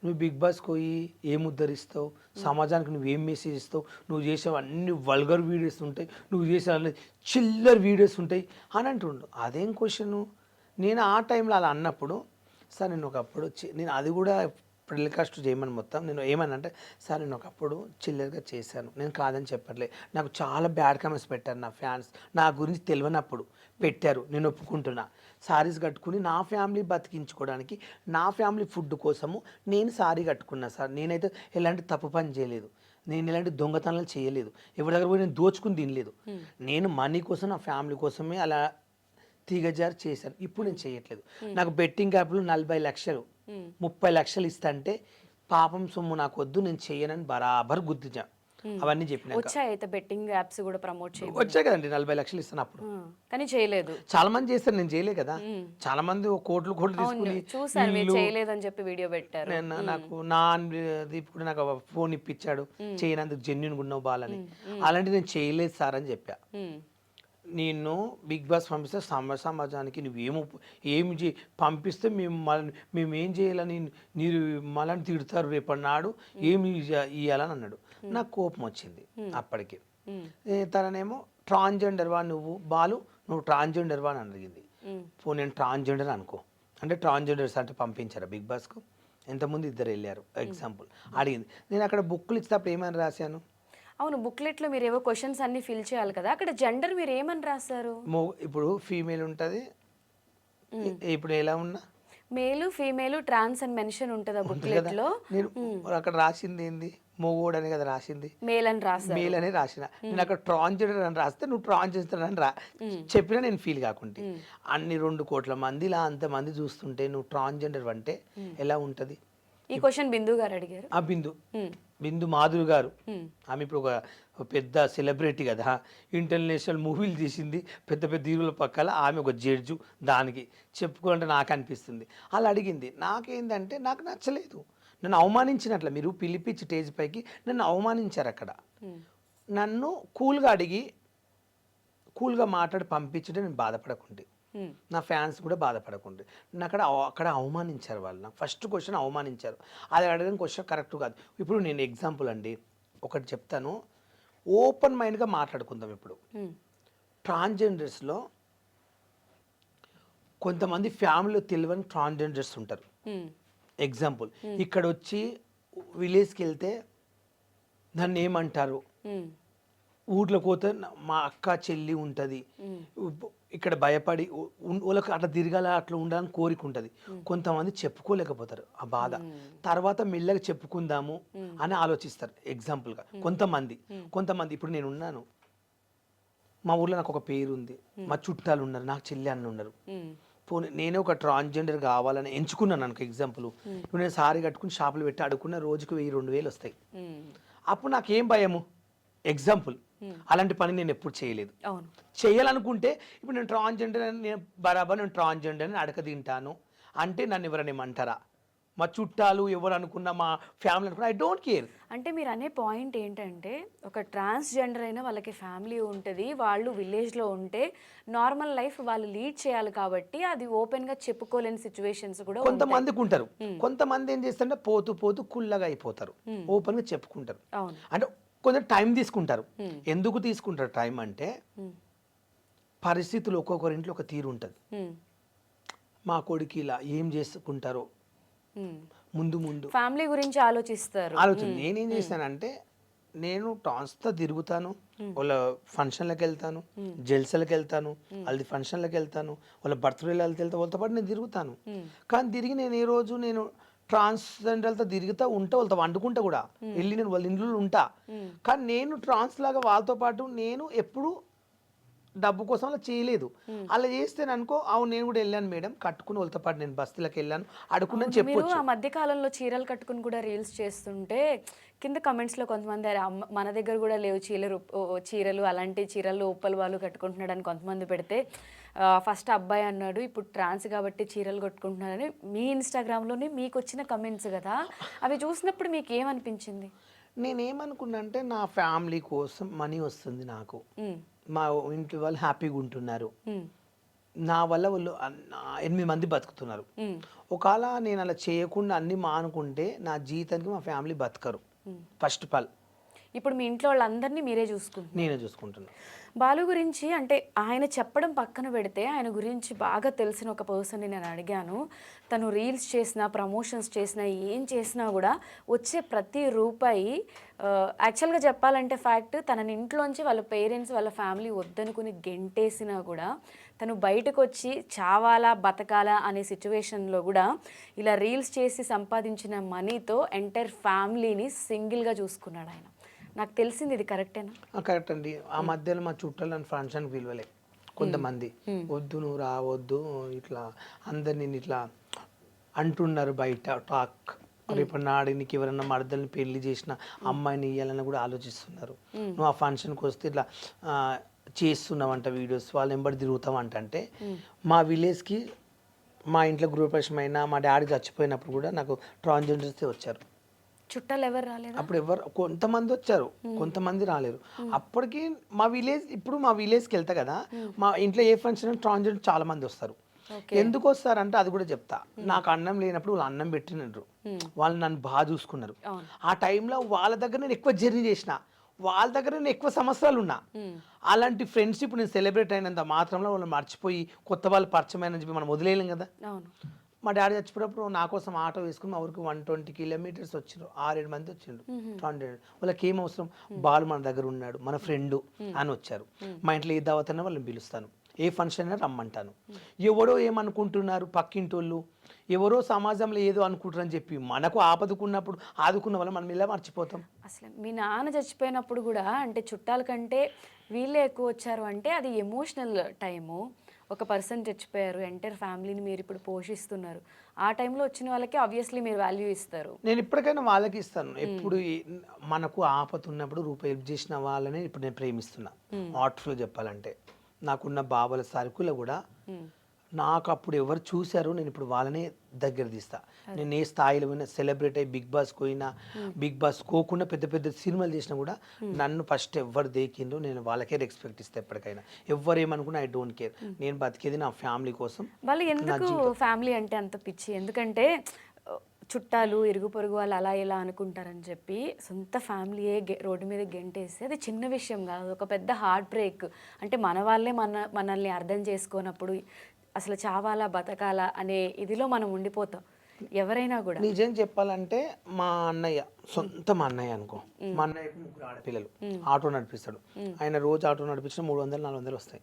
నువ్వు బిగ్ బాస్కి పోయి ఏం ఉద్ధరిస్తావు, సమాజానికి నువ్వేం మెసేజ్ ఇస్తావు, నువ్వు చేసేవి అన్ని వల్గర్ వీడియోస్ ఉంటాయి, నువ్వు చేసే అన్ని చిల్లర్ వీడియోస్ ఉంటాయి అని అంటుండు. అదేం క్వశ్చను? నేను ఆ టైంలో అలా అన్నప్పుడు సార్ నేను ఒకప్పుడు నేను అది కూడా టెలికాస్ట్ చేయమని మొత్తం నేను ఏమన్నా అంటే సార్ నేను ఒకప్పుడు చిల్లర్గా చేశాను, నేను కాదని చెప్పట్లే, నాకు చాలా బ్యాడ్ కామెంట్స్ పెట్టారు నా ఫ్యాన్స్, నా గురించి తెలియనప్పుడు పెట్టారు, నేను ఒప్పుకుంటున్నా. సారీస్ కట్టుకుని నా ఫ్యామిలీ బతికించుకోవడానికి, నా ఫ్యామిలీ ఫుడ్ కోసము నేను సారీ కట్టుకున్నా సార్. నేనైతే ఎలాంటి తప్పు పని చేయలేదు, నేను ఎలాంటి దొంగతనాలు చేయలేదు, ఎవరి దగ్గర పోయి నేను దోచుకుని తినలేదు. నేను మనీ కోసం, నా ఫ్యామిలీ కోసమే అలా తీగజారు చేశాను. ఇప్పుడు నేను చేయట్లేదు. నాకు బెట్టింగ్ యాప్లు 40 లక్షలు 30 లక్షలు ఇస్తా అంటే పాపం సొమ్ము నాకు వద్దు, నేను చేయనని బరాబర్ గుర్తించా. అవన్నీ చెప్పినాక వచ్చాయి అయితే బెట్టింగ్ యాప్స్ కూడా ప్రమోట్ చేయ వచ్చాయి కదండి 40 లక్షలు ఇస్తాను అప్పుడు. కానీ చేయలేదు. చాలా మంది చేస్తారు, నేను చేయలే కదా. చాలా మంది కోట్లు తీసుకుని చూసాను మీరు చేయలేదని చెప్పి వీడియో పెట్టారు. నాకు దీప్ కూడా నాకు ఫోన్ ఇప్పించాడు, చేయనందుకు జెన్యున్ ఉన్నావు బాలని. అలాంటి నేను చేయలేదు సార్ అని చెప్పా. నేను బిగ్ బాస్ పంపిస్తే సమాజానికి ఏమి పంపిస్తే మేము ఏం చేయాలని మీరు మళ్ళీ తిడతారు రేపటి నాడు, ఏమి ఇవ్వాలని అన్నాడు. నాకు కోపం వచ్చింది అప్పటికి. తననేమో ట్రాన్స్జెండర్ వా నువ్వు బాలు, నువ్వు ట్రాన్స్జెండర్ వా అని అడిగింది. నేను ట్రాన్స్జెండర్ అనుకో అంటే ట్రాన్స్జెండర్స్ అంటే పంపించారా బిగ్ బాస్కు? ఎంతమంది ఇద్దరు వెళ్ళారు ఎగ్జాంపుల్ అడిగింది. నేను అక్కడ బుక్లు ఇచ్చినప్పుడు ఏమని రాశాను? అవును, బుక్లెట్లో మీరు ఏవో క్వశ్చన్స్ అన్ని ఫిల్ చేయాలి కదా, అక్కడ జెండర్ మీరు ఏమని రాశారు? ఇప్పుడు ఫీమేల్ ఉంటుంది, ఇప్పుడు ఎలా ఉన్నా మేలు ఫీమేల్ ట్రాన్స్ అని మెన్షన్ ఉంటుంది ఆ బుక్లెట్ లో. నేను అక్కడ రాసింది ఏంది? మొగోడు అని కదా రాసింది, మేల్ అని రాశారు. మేల్ అని రాసిన. నేను అక్కడ ట్రాన్స్జెండర్ అని రాస్తే నువ్వు ట్రాన్స్జెండర్ అని చెప్పినా నేను ఫీల్ కాకుంటే. అన్ని 2 కోట్ల మందిలా అంతమంది చూస్తుంటే నువ్వు ట్రాన్స్జెండర్ అంటే ఎలా ఉంటది? ఈ క్వశ్చన్ బిందు గారు అడిగారు. ఆ బిందు మాధురి గారు, ఆమె ఇప్పుడు ఒక పెద్ద సెలబ్రిటీ కదా, ఇంటర్నేషనల్ మూవీలు తీసింది, పెద్ద పెద్ద హీరోల పక్కల ఆమె ఒక జడ్జు. దానికి చెప్పుకోవాలంటే నాకు అనిపిస్తుంది. అలా అడిగింది. నాకేందంటే నాకు నచ్చలేదు, నన్ను అవమానించినట్ల. మీరు పిలిపించి స్టేజ్ పైకి నన్ను అవమానించారు. అక్కడ నన్ను కూల్గా అడిగి కూల్గా మాట్లాడి పంపించడం నేను బాధపడకుంటే, నా ఫ్యాన్స్ కూడా బాధపడకుండే. నన్ను అక్కడ అవమానించారు వాళ్ళు. నాకు ఫస్ట్ క్వశ్చన్ అవమానించారు. అది అడగడం క్వశ్చన్ కరెక్ట్ కాదు. ఇప్పుడు నేను ఎగ్జాంపుల్ అండి ఒకటి చెప్తాను, ఓపెన్ మైండ్గా మాట్లాడుకుందాం. ఇప్పుడు ట్రాన్స్జెండర్స్లో కొంతమంది ఫ్యామిలీలో తెలియని ట్రాన్స్జెండర్స్ ఉంటారు. ఎగ్జాంపుల్ ఇక్కడ వచ్చి విలేజ్కి వెళ్తే నన్ను ఏమంటారు, ఊర్లో పోతే మా అక్క చెల్లి ఉంటుంది, ఇక్కడ భయపడి వాళ్ళకి అట్లా తిరగాల అట్లా ఉండాలని కోరిక ఉంటుంది. కొంతమంది చెప్పుకోలేకపోతారు ఆ బాధ, తర్వాత మెల్లగా చెప్పుకుందాము అని ఆలోచిస్తారు. ఎగ్జాంపుల్గా కొంతమంది ఇప్పుడు నేను ఉన్నాను, మా ఊర్లో నాకు ఒక పేరు ఉంది, మా చుట్టాలు ఉన్నారు, నాకు చెల్లి అన్న ఉన్నారు. పోనీ నేనే ఒక ట్రాన్స్జెండర్ కావాలని ఎంచుకున్నాను అనుకో. ఎగ్జాంపుల్ ఇప్పుడు నేను సారీ కట్టుకుని షాపులు పెట్టి అడుక్కున్న రోజుకు 1000-2000 వస్తాయి. అప్పుడు నాకేం భయము? ఎగ్జాంపుల్ అలాంటి పని నేను ఎప్పుడు చేయలేదు. చేయాలనుకుంటే ఇప్పుడు నేను ట్రాన్స్జెండర్ అని నేను ట్రాన్స్జెండర్ అని అడక తింటాను అంటే నన్ను ఎవరైనా ఏమంటారా? మా చుట్టాలు ఎవరు అనుకున్నా, మా ఫ్యామిలీ అనుకున్నా, ఐ డోంట్ కేర్. అంటే మీరు అనే పాయింట్ ఏంటంటే ఒక ట్రాన్స్జెండర్ అయినా వాళ్ళకి ఫ్యామిలీ ఉంటుంది, వాళ్ళు విలేజ్లో ఉంటే నార్మల్ లైఫ్ వాళ్ళు లీడ్ చేయాలి కాబట్టి అది ఓపెన్గా చెప్పుకోలేని సిచ్యువేషన్స్ కూడా కొంతమందికి ఉంటారు. కొంతమంది ఏం చేస్తారంటే పోతూ కుల్లగా అయిపోతారు, ఓపెన్గా చెప్పుకుంటారు. అంటే కొంచెం టైం తీసుకుంటారు. ఎందుకు తీసుకుంటారు టైం అంటే పరిస్థితులు ఒక్కొక్కరింట్లో ఒక తీరు ఉంటుంది. మా కొడుకు ఇలా ఏం చేసుకుంటారో ముందు ఫ్యామిలీ గురించి ఆలోచిస్తారు. నేనేం చేశానంటే నేను ట్రాన్స్తో తిరుగుతాను, వాళ్ళ ఫంక్షన్లకు వెళ్తాను, జల్సలకు వెళ్తాను, వాళ్ళది ఫంక్షన్లకు వెళ్తాను, వాళ్ళ బర్త్డేలు వెళ్తే వాళ్ళతో పాటు నేను తిరుగుతాను. కానీ తిరిగి నేను ఏ రోజు నేను ట్రాన్స్జెండర్లతో తిరుగుతూ ఉంటా, వాళ్ళతో వండుకుంటా కూడా వెళ్ళి నేను వాళ్ళ ఇంట్లో ఉంటా. కానీ నేను ట్రాన్స్ లాగా వాళ్ళతో పాటు నేను ఎప్పుడు డబ్బు కోసం అలా చేయలేదు. అలా చేస్తే అనుకో, అవును నేను కూడా వెళ్ళాను మేడం, కట్టుకుని వాళ్ళతో పాటు నేను బస్తీలకు వెళ్ళాను అడుకున్నాను చెప్పొచ్చు. ఆ మధ్య కాలంలో చీరలు కట్టుకుని కూడా రీల్స్ చేస్తుంటే కింద కమెంట్స్లో కొంతమంది మన దగ్గర కూడా లేవు చీరలు అలాంటి చీరలు ఉప్పల్ వాళ్ళు కట్టుకుంటున్నాడు అని కొంతమంది పెడితే, ఫస్ట్ అబ్బాయి అన్నాడు ఇప్పుడు ట్రాన్స్ కాబట్టి చీరలు కట్టుకుంటున్నాడని మీ ఇన్స్టాగ్రామ్లోనే మీకు వచ్చిన కమెంట్స్ కదా, అవి చూసినప్పుడు మీకు ఏమనిపించింది? నేనేమనుకున్నా అంటే నా ఫ్యామిలీ కోసం మనీ వస్తుంది నాకు, మా ఇంటి వాళ్ళు హ్యాపీగా ఉంటున్నారు, నా వల్ల వాళ్ళు 8 మంది బతుకుతున్నారు. ఒకవేళ నేను అలా చేయకుండా అన్ని మానుకుంటే నా జీవితానికి మా ఫ్యామిలీ బతకరు. ఫస్ట్ ఆఫ్ ఆల్ ఇప్పుడు మీ ఇంట్లో వాళ్ళందరినీ మీరే చూసుకుంటున్నారు? నేనే చూసుకుంటున్నాను. బాలు గురించి అంటే ఆయన చెప్పడం పక్కన పెడితే ఆయన గురించి బాగా తెలిసిన ఒక పర్సన్ని నేను అడిగాను. తను రీల్స్ చేసినా ప్రమోషన్స్ చేసినా ఏం చేసినా కూడా వచ్చే ప్రతి రూపాయి యాక్చువల్గా చెప్పాలంటే ఫ్యాక్ట్, తన ఇంట్లోంచి వాళ్ళ పేరెంట్స్ వాళ్ళ ఫ్యామిలీ వద్దనుకుని గెంటేసినా కూడా తను బయటకు వచ్చి చావాలా బతకాలా అనే సిచ్యువేషన్లో కూడా ఇలా రీల్స్ చేసి సంపాదించిన మనీతో ఎంటైర్ ఫ్యామిలీని సింగిల్గా చూసుకున్నాడు ఆయన. నాకు తెలిసింది ఇది కరెక్టేనా? కరెక్ట్ అండి. ఆ మధ్యలో మా చుట్టాలను ఫంక్షన్కి పిలవలే, కొంతమంది వద్దు నువ్వు రావద్దు ఇట్లా అందరు నేను ఇట్లా అంటున్నారు బయట టాక్ రేపు నాడు నీకు ఎవరన్నా మరదల్ని పెళ్లి చేసిన అమ్మాయిని ఇవ్వాలని కూడా ఆలోచిస్తున్నారు. నువ్వు ఆ ఫంక్షన్కి వస్తే ఇట్లా చేస్తున్నావంట వీడియోస్ వాళ్ళు ఎంబడి తిరుగుతావంట అంటే మా విలేజ్కి మా ఇంట్లో గృహప్రవేశం అయినా మా డాడీ చచ్చిపోయినప్పుడు కూడా నాకు ట్రాన్స్జెండర్సే వచ్చారు. చుట్టాలు ఎవరు రాలేదు? అప్పుడు ఎవరు కొంతమంది వచ్చారు, కొంతమంది రాలేరు. అప్పటికి మా విలేజ్ ఇప్పుడు మా విలేజ్కి వెళ్తా కదా, మా ఇంట్లో ఏ ఫంక్షన్ ట్రాన్స్జెండర్ చాలా మంది వస్తారు. ఎందుకు వస్తారంటే అది కూడా చెప్తా. నాకు అన్నం లేనప్పుడు వాళ్ళు అన్నం పెట్టినారు, వాళ్ళు నన్ను బాగా చూసుకున్నారు. ఆ టైంలో వాళ్ళ దగ్గర నేను ఎక్కువ జర్నీ చేసిన, వాళ్ళ దగ్గర నేను ఎక్కువ సంవత్సరాలు ఉన్నా. అలాంటి ఫ్రెండ్షిప్ నేను సెలబ్రేట్ అయినంత మాత్రంలో వాళ్ళు మర్చిపోయి కొత్త వాళ్ళు పరిచయం అని చెప్పి మనం వదిలేయలేం కదా. మా డాడీ చచ్చిపోయినప్పుడు నా కోసం ఆటో వేసుకుని మా ఊరికి 120 కిలోమీటర్స్ వచ్చిండ్రు, 6-7 మంది వచ్చిండ్రు. వాళ్ళకి ఏం అవసరం, బాలు మన దగ్గర ఉన్నాడు, మన ఫ్రెండ్ అని వచ్చారు. మా ఇంట్లో ఏ దావత్ అయినా వాళ్ళని పిలుస్తాను, ఏ ఫంక్షన్ అయినా రమ్మంటాను. ఎవరో ఏమనుకుంటున్నారు పక్కింటోళ్ళు, ఎవరో సమాజంలో ఏదో అనుకుంటారని చెప్పి మనకు ఆపదుకున్నప్పుడు ఆదుకున్న వాళ్ళు మనం ఇలా మర్చిపోతాం. అసలు మీ నాన్న చచ్చిపోయినప్పుడు కూడా అంటే చుట్టాల కంటే వీళ్ళే ఎక్కువ వచ్చారు అంటే అది ఎమోషనల్ టైము. ఒక పర్సన్ చచ్చిపోయారు, ఎంటైర్ ఫ్యామిలీని మీరు ఇప్పుడు పోషిస్తున్నారు. ఆ టైంలో వచ్చిన వాళ్ళకి ఆబ్వియస్లీ మీరు వాల్యూ ఇస్తారు. నేను ఇప్పటికైనా వాళ్ళకి ఇస్తాను. ఎప్పుడు మనకు ఆపద ఉన్నప్పుడు రూపాయి హెల్ప్ చేసిన వాళ్ళని ఇప్పుడు నేను ప్రేమిస్తున్నా. హార్ట్ఫుల్ చెప్పాలంటే నాకున్న బావల సరుకులు కూడా నాకు అప్పుడు ఎవరు చూశారో నేను ఇప్పుడు వాళ్ళనే దగ్గర తీస్తా. నేను ఏ స్థాయిలో పోయినా సెలబ్రేట్ అయ్యి బిగ్ బాస్ పోయినా, బిగ్ బాస్ కోకుండా పెద్ద పెద్ద సినిమాలు చేసినా కూడా నన్ను ఫస్ట్ ఎవరు దేకిందో నేను వాళ్ళకే రెస్పెక్ట్ ఇస్తా. ఎప్పటికైనా ఎవరు ఏమనుకున్నా ఐ డోంట్ కేర్. నేను బతికేది నా ఫ్యామిలీ కోసం. వాళ్ళు ఎందుకు ఫ్యామిలీ అంటే అంత పిచ్చి? ఎందుకంటే చుట్టాలు ఇరుగు పొరుగు వాళ్ళు అలా ఇలా అనుకుంటారని చెప్పి సొంత ఫ్యామిలీయే రోడ్డు మీద గెంటేస్తే అది చిన్న విషయం కాదు, ఒక పెద్ద హార్ట్ బ్రేక్. అంటే మన వాళ్ళే మనల్ని అర్థం చేసుకోనప్పుడు అసలు చావాలా బతకాలా అనే ఇదిలో మనం ఉండిపోతాం ఎవరైనా కూడా. నిజం చెప్పాలంటే మా అన్నయ్య, సొంత మా అన్నయ్య అనుకో, మా అన్నయ్యకు 3 ఆడపిల్లలు, ఆటో నడిపిస్తాడు. ఆయన రోజు ఆటో నడిపించిన 300-400 వస్తాయి.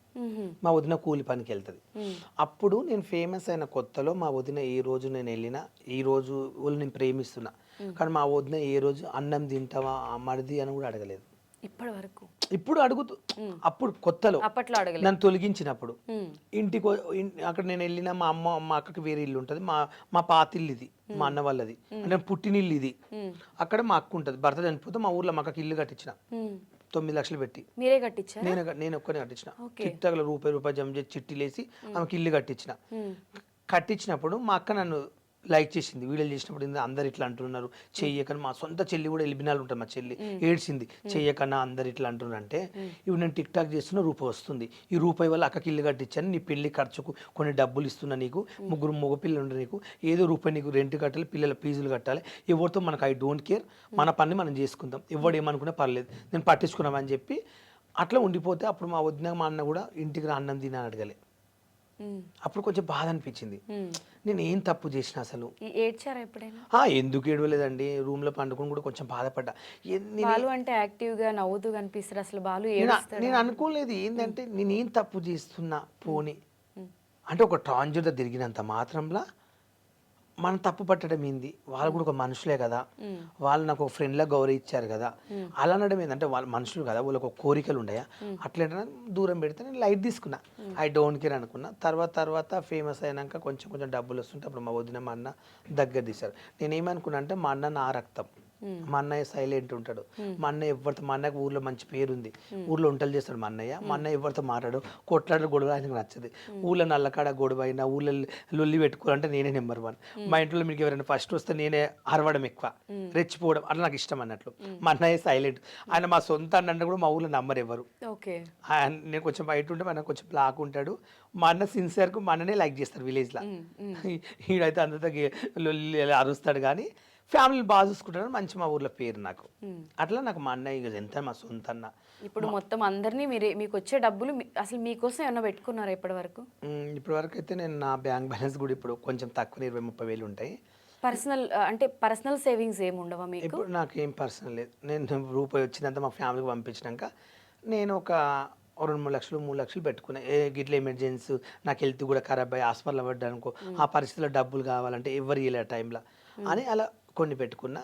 మా వదిన కూలి పనికి వెళ్తుంది. అప్పుడు నేను ఫేమస్ అయిన కొత్తలో మా వదిన ఏ రోజు నేను వెళ్ళినా, ఈ రోజు వాళ్ళు నేను ప్రేమిస్తున్నా కానీ మా వదిన ఏ రోజు అన్నం తింటావా మరిది అని కూడా అడగలేదు ఇప్పటి వరకు. ఇప్పుడు అడుగుతూ, అప్పుడు కొత్తలో అప్పట్లో అడగలేదు. నన్ను తొలగించినప్పుడు ఇంటికి అక్కడ నేను వెళ్ళిన మా అక్కకి వేరే ఇల్లు ఉంటుంది, మా పాతిల్లు ఇది, మా అన్న వాళ్ళది, అంటే పుట్టినిల్లు ఇది. అక్కడ మా అక్క ఉంటుంది, భర్త చనిపోతే మా ఊర్లో మా అక్కకి ఇల్లు కట్టించిన 9 లక్షలు పెట్టి. మీరే కట్టించారు? నేను ఒక్కనే కట్టించిన. చిట్టగల రూపాయి జమ చేసి చిట్టీలేసి ఆమెకి ఇల్లు కట్టించిన. కట్టించినప్పుడు మా అక్క నన్ను లైక్ చేసింది, వీడియోలు చేసినప్పుడు అందరు ఇట్లా అంటున్నారు చెయ్యకని. మా సొంత చెల్లి కూడా ఎలిబినాలు ఉంటుంది, మా చెల్లి ఏడ్చింది చెయ్యకన్నా అందరు ఇట్లా అంటున్నారు అంటే. ఇప్పుడు నేను టిక్ టాక్ చేస్తున్న రూపాయి వస్తుంది, ఈ రూపాయి వల్ల అక్కకి ఇల్లు కట్టించాను, నీ పెళ్లి ఖర్చుకు కొన్ని డబ్బులు ఇస్తున్నా, నీకు 3 మగపిల్లలు ఉండే, నీకు ఏదో రూపాయి నీకు రెంట్ కట్టాలి, పిల్లల ఫీజులు కట్టాలి, ఎవరితో మనకు ఐ డోంట్ కేర్, మన పని మనం చేసుకుందాం, ఎవడు ఏమనుకున్నా పర్లేదు, నేను పట్టించుకున్నామని చెప్పి అట్లా ఉండిపోతే అప్పుడు మా వదిన మా అన్న కూడా ఇంటికి రా అన్నం తిని అడగలే. అప్పుడు కొంచెం బాధ అనిపించింది, నేను ఏం తప్పు చేసిన అసలు. ఏడ్చారా ఎప్పుడైనా? ఎందుకు ఏడవలేదండి, రూమ్ లో పండుకొని కూడా కొంచెం బాధపడ్డా. బాలు అంటే యాక్టివ్ గా నవ్వుతూ కనిపిస్తారు, అసలు బాలు నేను అనుకోలేదు ఏంటంటే నేనేం తప్పు చేస్తున్నా పోనీ అంటే ఒక ట్రాన్స్జెండర్ తిరిగినంత మాత్రంలో మనం తప్పు పట్టడం ఏంది, వాళ్ళు కూడా ఒక మనుషులే కదా, వాళ్ళు నాకు ఒక ఫ్రెండ్లా గౌరవించారు కదా, అలా అనడం ఏంటంటే వాళ్ళు మనుషులు కదా, వాళ్ళకి ఒక కోరికలు ఉన్నాయా, అట్లా దూరం పెడితే నేను లైట్ తీసుకున్నా, ఐ డోంట్ కేర్ అనుకున్నా. తర్వాత ఫేమస్ అయినాక కొంచెం డబ్బులు వస్తుంటే అప్పుడు మా వదిన మా అన్న దగ్గర తీశారు. నేనేమనుకున్నా అంటే మా అన్న నా రక్తం, మా అన్నయ్య సైలెంట్ ఉంటాడు, మా అన్నయ్య ఎవరితో, మా అన్నయ్యకు ఊర్లో మంచి పేరు ఉంది, ఊర్లో వంటలు చేస్తాడు మా అన్నయ్య ఎవరితో మాట్లాడు, కొట్లాడు గొడవ ఆయనకు నచ్చదు. ఊళ్ళో నల్లకాడ గొడవ అయినా ఊళ్ళో లొల్లి పెట్టుకోవాలంటే నేనే నెంబర్ 1. మా ఇంట్లో మీకు ఎవరైనా ఫస్ట్ వస్తే నేనే అరవడం ఎక్కువ, రెచ్చిపోవడం అట్లా నాకు ఇష్టం అన్నట్లు. మా అన్నయ్య సైలెంట్, ఆయన మా సొంత అన్న కూడా మా ఊళ్ళో నమ్మరు ఎవరు. నేను కొంచెం బయట ఉంటే మన కొంచెం బ్లాక్ ఉంటాడు, మా అన్న సిన్సియర్కు మా అన్ననే లైక్ చేస్తారు విలేజ్లో. ఈడైతే అందరితో లొల్లి అరుస్తాడు కానీ ఫ్యామిలీ బాగా చూసుకుంటారు, మంచి మా ఊర్లో పేరు నాకు. అట్లా నాకు మా అన్నయ్య ఎంత మా సొంత అన్న. ఇప్పుడు మొత్తం అందరినీ మీకు వచ్చే డబ్బులు అసలు మీకోసం ఏమన్నా పెట్టుకున్నారా ఇప్పటి వరకు? ఇప్పటి వరకు అయితే నేను నా బ్యాంక్ బ్యాలెన్స్ కూడా ఇప్పుడు కొంచెం తక్కువ 20-30 వేలు ఉంటాయి. పర్సనల్ సేవింగ్స్ ఏమి ఉండవా మీకు? ఇప్పుడు నాకు ఏం పర్సనల్ లేదు, నేను రూపాయి వచ్చినంత మా ఫ్యామిలీకి పంపించినాక నేను ఒక 2-3 లక్షలు 3 లక్షలు పెట్టుకున్నా. గిట్ల ఎమర్జెన్సీ నాకు హెల్త్ కూడా ఖరాబ్ అయ్యి హాస్పిటల్ పడ్డా అనుకో, ఆ పరిస్థితిలో డబ్బులు కావాలంటే ఎవరు ఇవ్వలే టైంలో అని అలా కొన్ని పెట్టుకున్నా,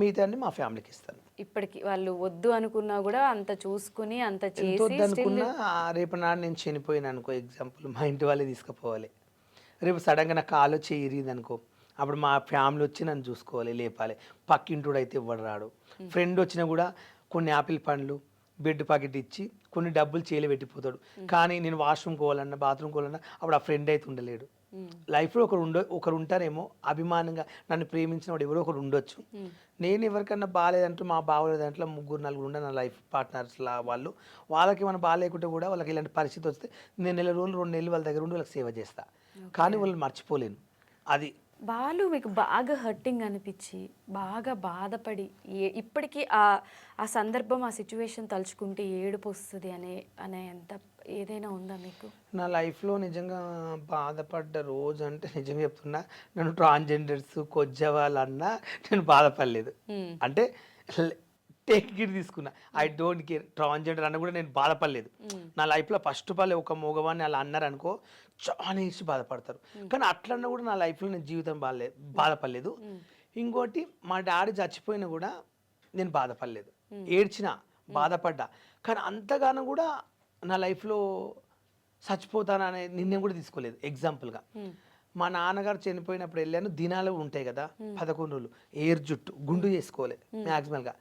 మిగతా మా ఫ్యామిలీకి ఇస్తాను. ఇప్పటికి వాళ్ళు వద్దు అనుకున్నా కూడా అంత చూసుకుని అంత ఎంత చేసి వద్దనుకున్నా రేపు నాడు నేను చనిపోయినా అనుకో, ఎగ్జాంపుల్ మా ఇంటి వాళ్ళే తీసుకుపోవాలి. రేపు సడన్గా నాకు కాలు వచ్చి ఇరిగింది అనుకో, అప్పుడు మా ఫ్యామిలీ వచ్చి నన్ను చూసుకోవాలి, లేపాలి. పక్కింటోడు అయితే ఇవ్వడు రాడు. ఫ్రెండ్ వచ్చినా కూడా కొన్ని యాపిల్ పండ్లు, బెడ్ ప్యాకెట్ ఇచ్చి కొన్ని డబ్బులు చేయలే పెట్టిపోతాడు. కానీ నేను వాష్రూమ్ పోవాలన్నా, బాత్రూమ్ పోవాలన్నా అప్పుడు ఆ ఫ్రెండ్ అయితే ఉండలేడు. లైఫ్లో ఒకరు ఉంటారేమో అభిమానంగా నన్ను ప్రేమించిన వాడు ఎవరో ఒకరు ఉండొచ్చు. నేను ఎవరికన్నా బాగాలేదంటూ మా బాగోలేదంటే 3-4 ఉండే నా లైఫ్ పార్ట్నర్స్లా వాళ్ళకి ఏమైనా బాగాలేకుంటే కూడా వాళ్ళకి ఇలాంటి పరిస్థితి వస్తే నేను 1 నెల రోజులు 2 నెలలు వాళ్ళ దగ్గర ఉండి వాళ్ళకి సేవ చేస్తా. కానీ వాళ్ళని మర్చిపోలేను. అది బాలు మీకు బాగా హర్టింగ్ అనిపించి బాగా బాధపడి ఇప్పటికీ ఆ సందర్భం ఆ సిచ్యువేషన్ తలుచుకుంటే ఏడుపు వస్తుంది అనే అంత ఏదైనా ఉందా మీకు? నా లైఫ్లో నిజంగా బాధపడ్డ రోజు అంటే నిజంగా చెప్తున్నా, నన్ను ట్రాన్స్జెండర్స్ కొజ్జవాళ్ళన్నా నేను బాధపడలేదు. అంటే టేక్ గిట్ తీసుకున్నా, ఐ డోంట్ కేర్. ట్రాన్స్జెండర్ అన్న కూడా నేను బాధపడలేదు. నా లైఫ్లో ఫస్ట్ ఆఫ్ ఆల్ ఒక మగవాడిని అలా అన్నారు అనుకో చాలా ఇచ్చి బాధపడతారు. కానీ అట్లన్నా కూడా నా లైఫ్లో నేను జీవితం బాధపడలేదు. ఇంకోటి మా డాడీ చచ్చిపోయినా కూడా నేను బాధపడలేదు. ఏడ్చిన, బాధపడ్డా. కానీ అంతగానో కూడా నా లైఫ్లో చచ్చిపోతాననే నిర్ణయం కూడా తీసుకోలేదు. ఎగ్జాంపుల్గా మా నాన్నగారు చనిపోయినప్పుడు వెళ్ళాను, దినాలు ఉంటాయి కదా 11 రోజులు, ఎయిర్ జుట్టు గుండు చేసుకోవాలి మ్యాక్సిమల్గా.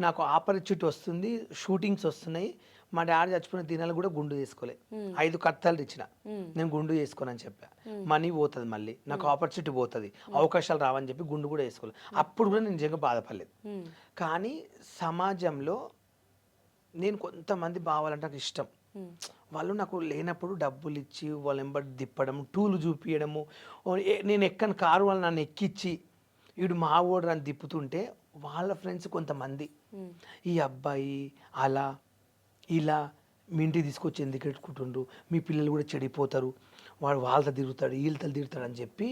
నాకు ఆపర్చునిటీ వస్తుంది, షూటింగ్స్ వస్తున్నాయి. మా డాడీ చచ్చిపోయిన దినాలు కూడా గుండు చేసుకోలే. 5 కత్తాలు ఇచ్చిన, నేను గుండు చేసుకోనని చెప్పా. మనీ పోతుంది, మళ్ళీ నాకు ఆపర్చునిటీ పోతుంది, అవకాశాలు రావని చెప్పి గుండు కూడా వేసుకోలేదు. అప్పుడు కూడా నేను నిజంగా బాధపడలేదు. కానీ సమాజంలో నేను కొంతమంది బావాలంటే నాకు ఇష్టం. వాళ్ళు నాకు లేనప్పుడు డబ్బులు ఇచ్చి వాళ్ళ వెంబడి తిప్పడం, టూలు చూపించడము. నేను ఎక్కని కారు వాళ్ళు నన్ను ఎక్కించి వీడు మా ఓడు అని తిప్పుతుంటే వాళ్ళ ఫ్రెండ్స్ కొంతమంది ఈ అబ్బాయి అలా ఇలా మీ ఇంటికి తీసుకొచ్చి ఎందుకు ఎట్టుకుంటుండ్రు, మీ పిల్లలు కూడా చెడిపోతారు, వాడు వాళ్ళతో తిరుగుతాడు వీళ్ళతో తిరుగుతాడు అని చెప్పి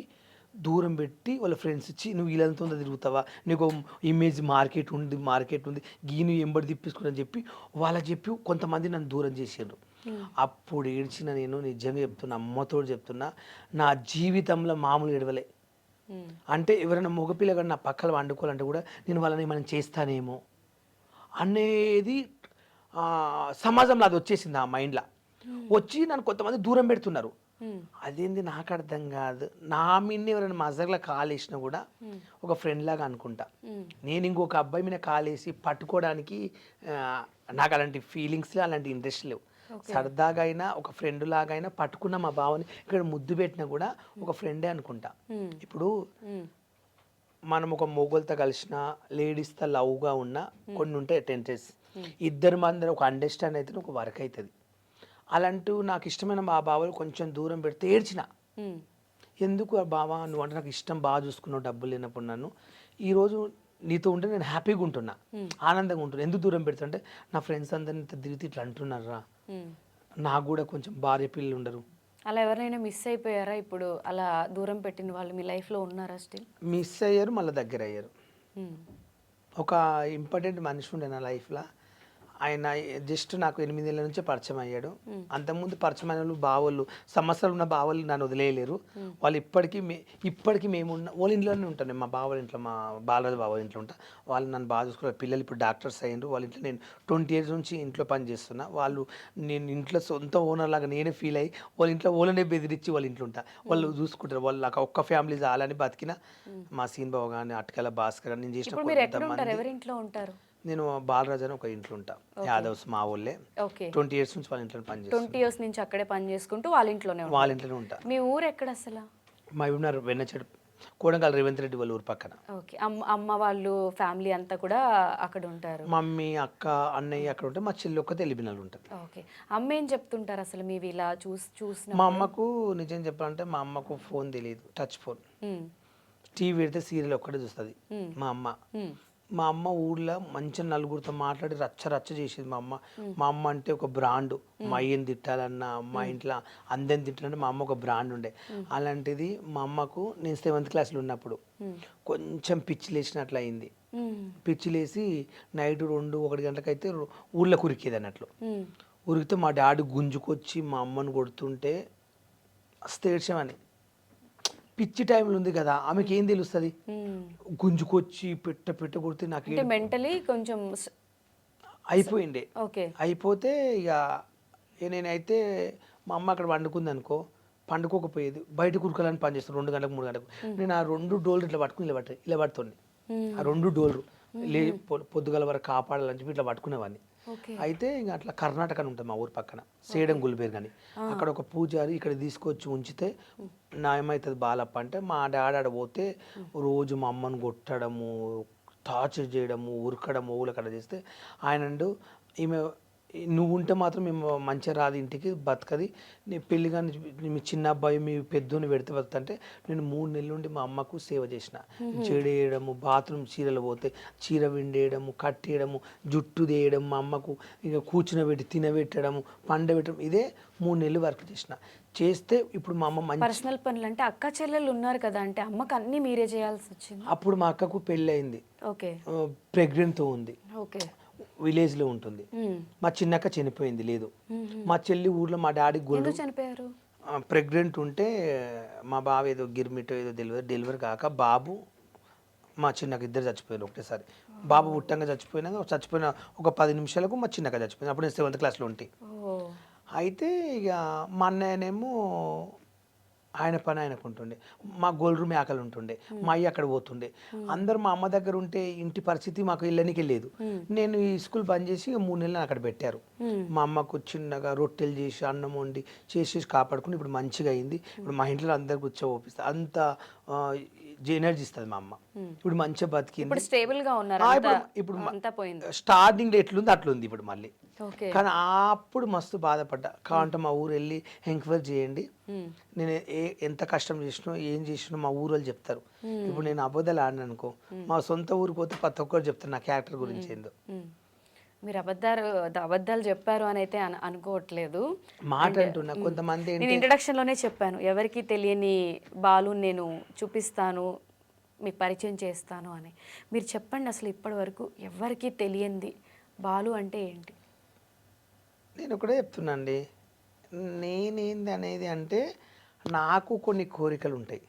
దూరం పెట్టి వాళ్ళ ఫ్రెండ్స్ ఇచ్చి నువ్వు వీళ్ళతో తిరుగుతావా, నీకు ఇమేజ్ మార్కెట్ ఉంది గీను ఎంబడి తిప్పించుకుని చెప్పి వాళ్ళకి చెప్పి కొంతమంది నన్ను దూరం చేసారు. అప్పుడు ఏడ్చిన నేను నిజంగా చెప్తున్నా, అమ్మతో చెప్తున్నా, నా జీవితంలో మామూలు ఏడవలే. అంటే ఎవరైనా మగపిల్లగా నా పక్కన వండుకోవాలంటే కూడా నేను వాళ్ళని మనం చేస్తానేమో అనేది సమాజంలో అది వచ్చేసింది ఆ మైండ్లో. వచ్చి నన్ను కొంతమంది దూరం పెడుతున్నారు. అదేంది నాకు అర్థం కాదు. నా మీద ఎవరైనా మజర్లో కాలేసినా కూడా ఒక ఫ్రెండ్ లాగా అనుకుంటా. నేను ఇంకొక అబ్బాయి మీద కాలేసి పట్టుకోవడానికి నాకు అలాంటి ఫీలింగ్స్ అలాంటి ఇంట్రెస్ట్ లేవు. సరదాగా అయినా ఒక ఫ్రెండ్ లాగా అయినా పట్టుకున్న మా బావని ఇక్కడ ముద్దు పెట్టినా కూడా ఒక ఫ్రెండే అనుకుంటా. ఇప్పుడు మనం ఒక మొగోళ్ళతో కలిసిన లేడీస్తో లవ్గా ఉన్న కొన్ని ఉంటాయి టెంటెస్, ఇద్దరు మంది ఒక అండర్స్టాండ్ అయితే ఒక వర్క్ అవుతుంది. అలాంటి నాకు ఇష్టమైన మా బావలు కొంచెం దూరం పెడితే ఏడ్చిన. ఎందుకు ఆ బావ నువ్వు అంటే నాకు ఇష్టం, బాగా చూసుకున్నావు డబ్బులు లేనప్పుడు నన్ను, ఈరోజు నీతో ఉంటే నేను హ్యాపీగా ఉంటున్నా, ఆనందంగా ఉంటున్నా. ఎందుకు దూరం పెడతా అంటే నా ఫ్రెండ్స్ అందరిని తిరిగి ఇట్లా అంటున్నారా, నాకు కూడా కొంచెం భార్య పిల్లలు ఉండరు. అలా ఎవరైనా మిస్ అయిపోయారా ఇప్పుడు? అలా దూరం పెట్టిన వాళ్ళు మీ లైఫ్లో ఉన్నారా స్టిల్? మిస్ అయ్యారు, మళ్ళీ దగ్గర అయ్యారు. ఒక ఇంపార్టెంట్ మనిషి ఉండే నా లైఫ్లో, ఆయన జస్ట్ నాకు 8 ఏళ్ళ నుంచే పరిచయం అయ్యాడు. అంతకుముందు పరిచయం అయిన వాళ్ళు బావోళ్ళు, సమస్యలు ఉన్న బావోళ్ళు నన్ను వదిలేయలేరు. వాళ్ళు ఇప్పటికీ మేము వాళ్ళ ఇంట్లోనే ఉంటాను. మా బావల ఇంట్లో, మా బాలరాజు బావ ఇంట్లో ఉంటా. వాళ్ళు నన్ను బాగా చూసుకున్నారు. పిల్లలు ఇప్పుడు డాక్టర్స్ అయ్యారు. వాళ్ళ ఇంట్లో నేను 20 years నుంచి ఇంట్లో పని చేస్తున్నా. వాళ్ళు నేను ఇంట్లో సొంత ఓనర్ లాగా నేనే ఫీల్ అయ్యి వాళ్ళ ఇంట్లో ఓలనే బెదిరించి వాళ్ళ ఇంట్లో ఉంటా. వాళ్ళు చూసుకుంటారు. వాళ్ళు నాకు ఒక్క ఫ్యామిలీ చాలని బతికిన మా సీన్ బావ కానీ, అటకల భాస్కర్ కానీ, నేను చేసిన ఎవరింట్లో ఉంటారు? నేను బాలరాజు అని ఒక ఇంట్లో ఉంటా, యాదవ్స్ మా ఊళ్ళే. 20 years నుంచి వాళ్ళ ఇంట్లో పని చేస్తాను. 20 years నుంచి అక్కడే పని చేసుకుంటూ వాళ్ళ ఇంట్లోనే ఉంటా. మీ ఊరు ఎక్కడ అసలు? మా ఊరు వెన్నచెడు, కోడంగల్ రేవంత్ రెడ్డి వాళ్ళ ఊరు పక్కన. ఓకే. అమ్మ వాళ్ళు ఫ్యామిలీ అంతా కూడా అక్కడ ఉంటారు? మమ్మీ, అక్క, అన్నయ్య అక్కడ ఉంటే, మా చెల్లి ఒక్కతే ఎలిబినాలు ఉంటుంది. ఓకే. అమ్మ ఏం చెప్తుంటారు అసలు మీవి ఇలా చూసిన? మా అమ్మకు నిజం చెప్పాలంటే మా అమ్మకు ఫోన్ తెలియదు, టచ్ ఫోన్. టీవీ పెడితే సీరియల్ ఒక్కటే చూస్తుంది మా అమ్మ. మా అమ్మ ఊళ్ళో మంచిగా నలుగురితో మాట్లాడి రచ్చ చేసేది మా అమ్మ. మా అమ్మ అంటే ఒక బ్రాండ్. మా అయ్యని తిట్టాలన్నా, మా ఇంట్లో అందరిని తిట్టాలంటే మా అమ్మ ఒక బ్రాండ్ ఉండే. అలాంటిది మా అమ్మకు నేను 7th classలో ఉన్నప్పుడు కొంచెం పిచ్చి లేచినట్లు అయింది. పిచ్చి లేచి నైట్ 2-1 గంటలకైతే ఊళ్ళో కురికేది అన్నట్లు. ఉరికితే మా డాడీ గుంజుకొచ్చి మా అమ్మను కొడుతుంటే మస్తు ఏడ్చామని. పిచ్చి టైంలో ఉంది కదా, ఆమెకి ఏం తెలుస్తుంది? మ్మ్. గుంజుకొచ్చి పెట్ట కొడితే నాకు అంటే మెంటలీ కొంచెం అయిపోయిండే. ఓకే. అయిపోతే ఇక నేనైతే మా అమ్మ అక్కడ వండుకుంది అనుకో, పండుకోకపోయేది, బయట కురకాలని పని చేస్తాను 2 గంటలకు 3 గంటలకు. నేను ఆ 2 డోర్లు ఇట్లా పట్టుకుని ఇలా పడుతుంది. ఆ 2 డోర్లు పొద్దుగల వరకు కాపాడాలని చెప్పి ఇట్లా పట్టుకునేవాడిని. ఓకే. అయితే ఇంకా అట్లా కర్ణాటక అని ఉంటుంది మా ఊరు పక్కన, సేడం గుల్బేర్ కానీ, అక్కడ ఒక పూజారి ఇక్కడ తీసుకొచ్చి ఉంచితే ఏమవుతుంది బాలప్ప అంటే, మా డాడీ ఆడ పోతే రోజు మా అమ్మను కొట్టడము, టార్చర్ చేయడము, ఉరకడము, ఊళ్ళకడ చేస్తే ఆయనండు ఈమె నువ్వు ఉంటే మాత్రం మేము మంచిగా రాదు ఇంటికి, బతకది, నీ పెళ్లి కానీ మీ చిన్న అబ్బాయి మీ పెద్దోని పెడితే బతుకంటే నేను 3 నెలల నుండి మా అమ్మకు సేవ చేసిన. జడేయడము, బాత్రూమ్ చీరలు పోతే చీర విండేయడము, కట్టేయడము, జుట్టు తీయడం, మా అమ్మకు ఇక కూర్చునబెట్టి తినబెట్టడము, పండబెట్టడం, ఇదే 3 నెలలు వర్క్ చేసిన. చేస్తే ఇప్పుడు మా అమ్మ మంచి పర్సనల్ పనులు అంటే అక్క చెల్లెలు ఉన్నారు కదా, అంటే అమ్మకి అన్ని మీరే చేయాల్సి వచ్చింది. అప్పుడు మా అక్కకు పెళ్ళి అయింది, ఓకే. ప్రెగ్నెంట్తో ఉంది, ఓకే. విలేజ్లో ఉంటుంది. మా చిన్నక్క చనిపోయింది లేదు. మా చెల్లి ఊర్లో మా డాడీ ఎందుకు చనిపోయారు? ప్రెగ్నెంట్ ఉంటే మా బావ ఏదో గిర్మిటో ఏదో డెలివరీ కాక బాబు మా చిన్నక్క ఇద్దరు చచ్చిపోయారు ఒకటేసారి. బాబు పుట్టంగా చచ్చిపోయిన ఒక 10 నిమిషాలకు మా చిన్నక్క చచ్చిపోయింది. అప్పుడు నేను 7th క్లాస్లో ఉంటే. అయితే ఇక మా అన్నయ్యనేమో ఆయన పని ఆయనకు ఉంటుండే, మా గోల్రూమ్ మేకలు ఉంటుండే, మా అయ్య అక్కడ పోతుండే. అందరు మా అమ్మ దగ్గర ఉంటే ఇంటి పరిస్థితి మాకు ఇళ్ళనికి లేదు. నేను ఈ స్కూల్ బంద్ చేసి 3 నెలలు అక్కడ పెట్టారు. మా అమ్మకు చిన్నగా రొట్టెలు చేసి అన్నం వండి చేసి కాపాడుకుని ఇప్పుడు మంచిగా అయింది. ఇప్పుడు మా ఇంట్లో అందరు కూర్చోపిస్తా, అంత ఎనర్జీ ఇస్తుంది మా అమ్మ. ఇప్పుడు మంచిగా బతికింది, ఇప్పుడు స్టేబుల్ గా ఉన్నారు. ఇప్పుడు అంతా పోయింది. స్టార్టింగ్ ఎట్లుంది అట్లుంది ఇప్పుడు మళ్ళీ. ఓకే. కానీ అప్పుడు మస్తు బాధపడ్డా. కావంటే మా ఊరు వెళ్ళి ఎంక్వైరీ చేయండి, నేను ఎంత కష్టం చేసినో ఏం చేసినో మా ఊరు వాళ్ళు చెప్తారు. ఇప్పుడు నేను అబద్ధాలు ఆడిన అనుకో, మా సొంత ఊరికి పోతే ప్రతి ఒక్కరు చెప్తారు నా క్యారెక్టర్ గురించి ఏందో. మీరు అబద్ధాలు చెప్పారు అని అయితే అనుకోవట్లేదు, మాట అంటున్నా. కొంతమంది నేను ఇంట్రడక్షన్ లోనే చెప్పాను, ఎవరికి తెలియని బాలు నేను చూపిస్తాను, మీకు పరిచయం చేస్తాను అని. మీరు చెప్పండి అసలు ఇప్పటి వరకు ఎవరికి తెలియంది బాలు అంటే ఏంటి? నేను ఒకటే చెప్తున్నాండి, నేనేంది అనేది అంటే నాకు కొన్ని కోరికలు ఉంటాయి,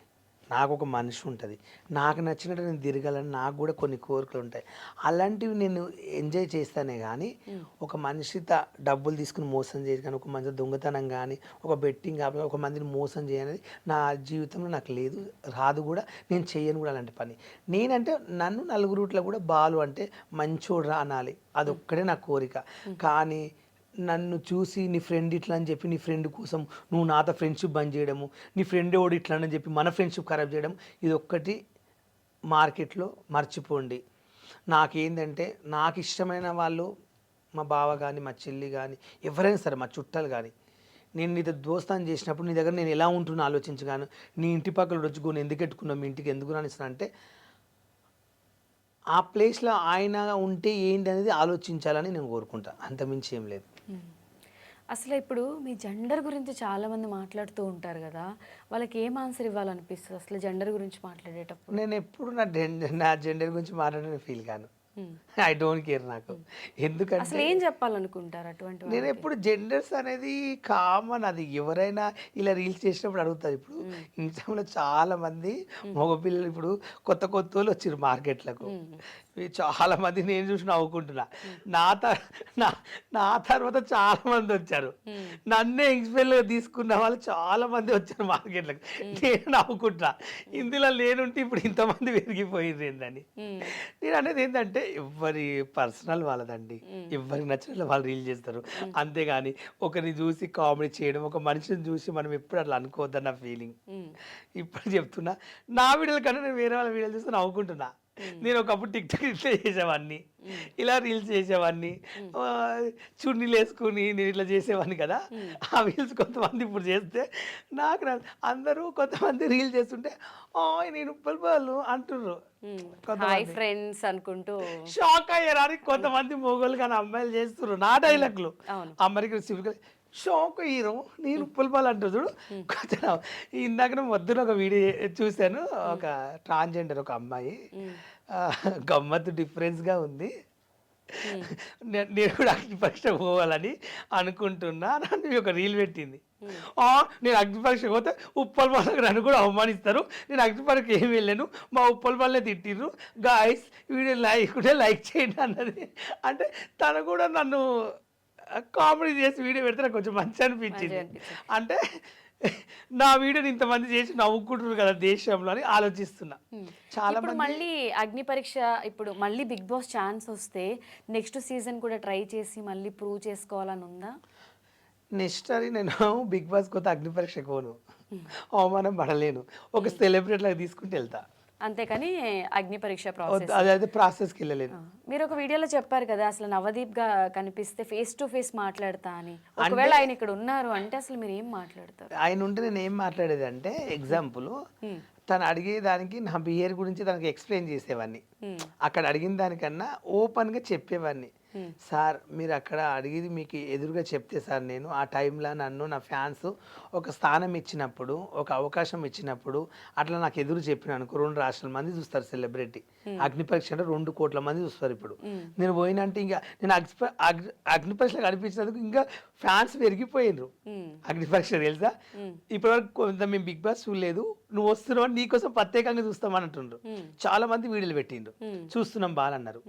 నాకు ఒక మనిషి ఉంటుంది, నాకు నచ్చినట్టు నేను తిరగాలని నాకు కూడా కొన్ని కోరికలు ఉంటాయి. అలాంటివి నేను ఎంజాయ్ చేస్తానే కానీ ఒక మనిషి డబ్బులు తీసుకుని మోసం చేసి కానీ, ఒక మంచి దొంగతనం కానీ, ఒక బెట్టింగ్ కానీ, ఒక మందిని మోసం చేయనేది నా జీవితంలో నాకు లేదు, రాదు కూడా, నేను చేయను కూడా అలాంటి పని. నేనంటే నన్ను నలుగురుట్లో కూడా బాలు అంటే మంచోడు రా అనాలి, అదొక్కడే నా కోరిక. కానీ నన్ను చూసి నీ ఫ్రెండ్ ఇట్లా అని చెప్పి నీ ఫ్రెండ్ కోసం నువ్వు నాతో ఫ్రెండ్షిప్ బంద్ చేయడము, నీ ఫ్రెండ్ ఓడి ఇట్లా అని చెప్పి మన ఫ్రెండ్షిప్ ఖరాబ్ చేయడం, ఇది ఒక్కటి మార్కెట్లో మర్చిపోండి. నాకేంటంటే నాకు ఇష్టమైన వాళ్ళు, మా బావ కానీ మా చెల్లి కానీ ఎవరైనా సరే, మా చుట్టాలు కానీ, నేను నీతో దోస్తాను చేసినప్పుడు నీ దగ్గర నేను ఎలా ఉంటున్నా ఆలోచించగాను, నీ ఇంటి పక్కన వచ్చుకొని ఎందుకు పెట్టుకున్నావు, మీ ఇంటికి ఎందుకు రానిస్తున్నా అంటే ఆ ప్లేస్లో ఆయన ఉంటే ఏంటి అనేది ఆలోచించాలని నేను కోరుకుంటా, అంతమించి ఏం లేదు. అసలు ఇప్పుడు మీ జెండర్ గురించి చాలా మంది మాట్లాడుతూ ఉంటారు కదా, వాళ్ళకి ఏం ఆన్సర్ ఇవ్వాలనిపిస్తుంది అసలు జెండర్ గురించి మాట్లాడేటప్పుడు? నేను ఎప్పుడు నా జెండర్ గురించి మాట్లాడిన ఫీల్ కాను, ఐ డోంట్ కేర్. నాకు ఎందుకంటే అసలు ఏం చెప్పాలనుకుంటారు అటువంటి? నేను ఎప్పుడు జెండర్స్ అనేది కామన్, అది ఎవరైనా ఇలా రీల్స్ చేసినప్పుడు అడుగుతారు. ఇప్పుడు ఇన్స్టాగ్రామ్లో చాలా మంది మగపిల్లలు ఇప్పుడు కొత్త వాళ్ళు వచ్చారు మార్కెట్లకు, చాలా మంది నేను చూసి నవ్వుకుంటున్నా. నా తర్వాత చాలా మంది వచ్చారు, నన్నే ఎక్స్పెల్ తీసుకున్న వాళ్ళు చాలా మంది వచ్చారు మార్కెట్లకు, నేను నవ్వుకుంటున్నా. ఇందులో నేనుంటే ఇప్పుడు ఇంతమంది పెరిగిపోయింది ఏందని. నేను అనేది ఏంటంటే ఎవరి పర్సనల్ వాళ్ళదండి, ఎవరికి నచ్చినట్లు వాళ్ళు రీల్ చేస్తారు, అంతేగాని ఒకరిని చూసి కామెడీ చేయడం, ఒక మనిషిని చూసి మనం ఎప్పుడు అట్లా అనుకోవద్దన్న ఫీలింగ్. ఇప్పుడు చెప్తున్నా, నా వీడియోల కన్నా నేను వేరే వాళ్ళ వీడియోలు చూస్తే నవ్వుకుంటున్నా. నేను ఒకప్పుడు టిక్టాక్ ఇట్లా చేసేవాడిని, ఇలా రీల్స్ చేసేవాడిని, చున్నీలు వేసుకుని నేను ఇట్లా చేసేవాడిని కదా. ఆ రీల్స్ కొంతమంది ఇప్పుడు చేస్తే నాకు అందరూ కొంతమంది రీల్ చేస్తుంటే నేను వాళ్ళు అంటుర్రు, ఫ్రెండ్స్ అనుకుంటూ షాక్ అయ్యారు. అని కొంతమంది మొగోళ్ళు కానీ అమ్మాయిలు చేస్తున్నారు నా డైలాగ్లు, అమెరికా సివిల్ షాక్ హీరో నేను ఉప్పలపాలు అంటారు చూడు. కొంచెం ఇందాక వద్దున ఒక వీడియో చూశాను, ఒక ట్రాన్స్జెండర్ ఒక అమ్మాయి, గమ్మత్తు డిఫరెన్స్గా ఉంది, నేను కూడా పరీక్ష పోవాలని అనుకుంటున్నా అని ఒక రీల్ పెట్టింది. నేను అగ్ని పరీక్ష పోతే ఉప్పల్ వాళ్ళకి నన్ను కూడా అవమానిస్తారు, నేను అగ్ని పరీక్ష ఏమి వెళ్ళాను, మా ఉప్పల్ వాళ్ళే తిట్టిర్రు, గాయస్ వీడియో లైక్ చేయండి అన్నది. అంటే తను కూడా నన్ను కామెడీ చేసి వీడియో పెడితే నాకు కొంచెం మంచి అనిపించింది. అంటే నా వీడియోని ఇంతమంది చేసి నవ్వుకుంటున్నారు కదా దేశంలో అని ఆలోచిస్తున్నా. చాలా ఇప్పుడు మళ్ళీ అగ్ని పరీక్ష, ఇప్పుడు మళ్ళీ బిగ్ బాస్ ఛాన్స్ వస్తే నెక్స్ట్ సీజన్ కూడా ట్రై చేసి మళ్ళీ ప్రూవ్ చేసుకోవాలని ఉందా? నెక్స్ట్ అది నేను బిగ్ బాస్ కొత్త అగ్ని పరీక్ష పోను, అవమానం పడలేను, ఒక సెలబ్రిటీ లాగా తీసుకుంటూ వెళ్తా, అంతేకాని అగ్ని పరీక్ష ప్రాసెస్ అదే ప్రాసెస్కి వెళ్ళలేను. మీరు ఒక వీడియోలో చెప్పారు కదా, అసలు నవదీప్ గా కనిపిస్తే ఫేస్ టు ఫేస్ మాట్లాడతా అని. ఒకవేళ ఆయన ఇక్కడ ఉన్నారు అంటే అసలు మీరు ఏం మాట్లాడతారు? ఆయన ఉంటే నేను ఏం మాట్లాడేది అంటే, ఎగ్జాంపుల్ తను అడిగేదానికి నా బిహేవియర్ గురించి తనకి ఎక్స్ప్లెయిన్ చేసేవాడిని. అక్కడ అడిగిన దానికన్నా ఓపెన్గా చెప్పేవాడిని. సార్ మీరు అక్కడ అడిగేది మీకు ఎదురుగా చెప్తే సార్, నేను ఆ టైంలో నన్ను నా ఫ్యాన్స్ ఒక స్థానం ఇచ్చినప్పుడు, ఒక అవకాశం ఇచ్చినప్పుడు అట్లా నాకు ఎదురు చెప్పిన అనుకో, 2 రాష్ట్రాల మంది చూస్తారు సెలబ్రిటీ. అగ్ని పరీక్ష అంటే 2 కోట్ల మంది చూస్తారు. ఇప్పుడు నేను పోయినంటే ఇంకా నేను అగ్ని పరీక్షలు కనిపించినందుకు ఇంకా ఫ్యాన్స్ పెరిగిపోయినరు. అగ్ని పరీక్ష తెలుసా, ఇప్పటివరకు కొంత మేము బిగ్ బాస్ చూడలేదు, నువ్వు వస్తున్నావు నీకోసం ప్రత్యేకంగా చూస్తామని అంటుండ్రు. చాలా మంది వీడియోలు పెట్టిండ్రు, చూస్తున్నాం బాలన్నారు.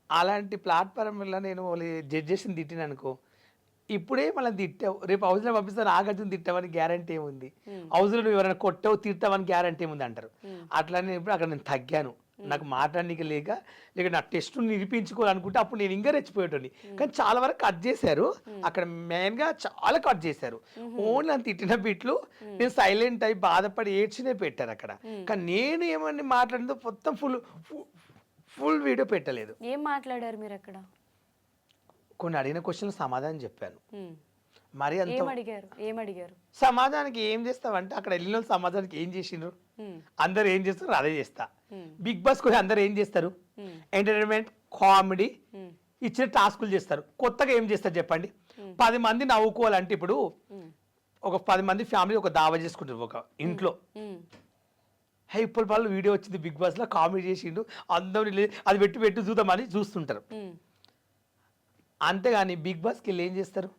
అలాంటి ప్లాట్ఫామ్లో నేను జడ్జెస్ని తిట్టిన అనుకో, ఇప్పుడే మళ్ళీ తిట్టావు, రేపు హౌస్లో పంపిస్తాను నాగార్జున తిట్టావని గ్యారంటీ ఏముంది, హౌస్లో నువ్వు ఎవరైనా కొట్టావు తిట్టావని గ్యారంటీ ఏముంది అంటారు. అట్లా నేను ఇప్పుడు అక్కడ నేను తగ్గాను, నాకు మాట్లాడడానికి లేక నా టెస్ట్ నిరూపించుకోవాలనుకుంటే అప్పుడు నేను ఇంకా రెచ్చిపోయేటోని. కానీ చాలా వరకు కట్ చేశారు అక్కడ, మెయిన్గా చాలా కట్ చేశారు. ఓన్లీ నన్ను తిట్టిన బిట్లు నేను సైలెంట్ అయి బాధపడి ఏడ్చినే పెట్టారు అక్కడ. కానీ నేను ఏమని మాట్లాడిందో మొత్తం ఫుల్ వీడియో పెట్టలేదు. ఏం మాట్లాడారు మీరు అక్కడ? కొన్ని అడిగిన క్వశ్చన్ సమాధానం చెప్పాను. మరి అంత ఏమడిగారు? సమాధానానికి ఏం చేస్తావంటే, అక్కడ వెళ్ళిన సమాధానానికి ఏం చేసిండ్రు, అందరు ఏం చేస్తారు అదే చేస్తా. బిగ్ బాస్ కూడా అందరు ఏం చేస్తారు, ఎంటర్టైన్మెంట్, కామెడీ, ఇచ్చిన టాస్కులు చేస్తారు. కొత్తగా ఏం చేస్తారు చెప్పండి? 10 మంది నవ్వుకోవాలంటే ఇప్పుడు ఒక 10 మంది ఫ్యామిలీ ఒక దావా చేసుకుంటారు ఒక ఇంట్లో. ఇప్పుడు వాళ్ళు వీడియో వచ్చింది బిగ్ బాస్లో, కామెడీ చేసిండు, అందరూ అది పెట్టి చూద్దామని చూస్తుంటారు. అంతేగాని బిగ్ బాస్కి వెళ్ళి ఏం చేస్తారు?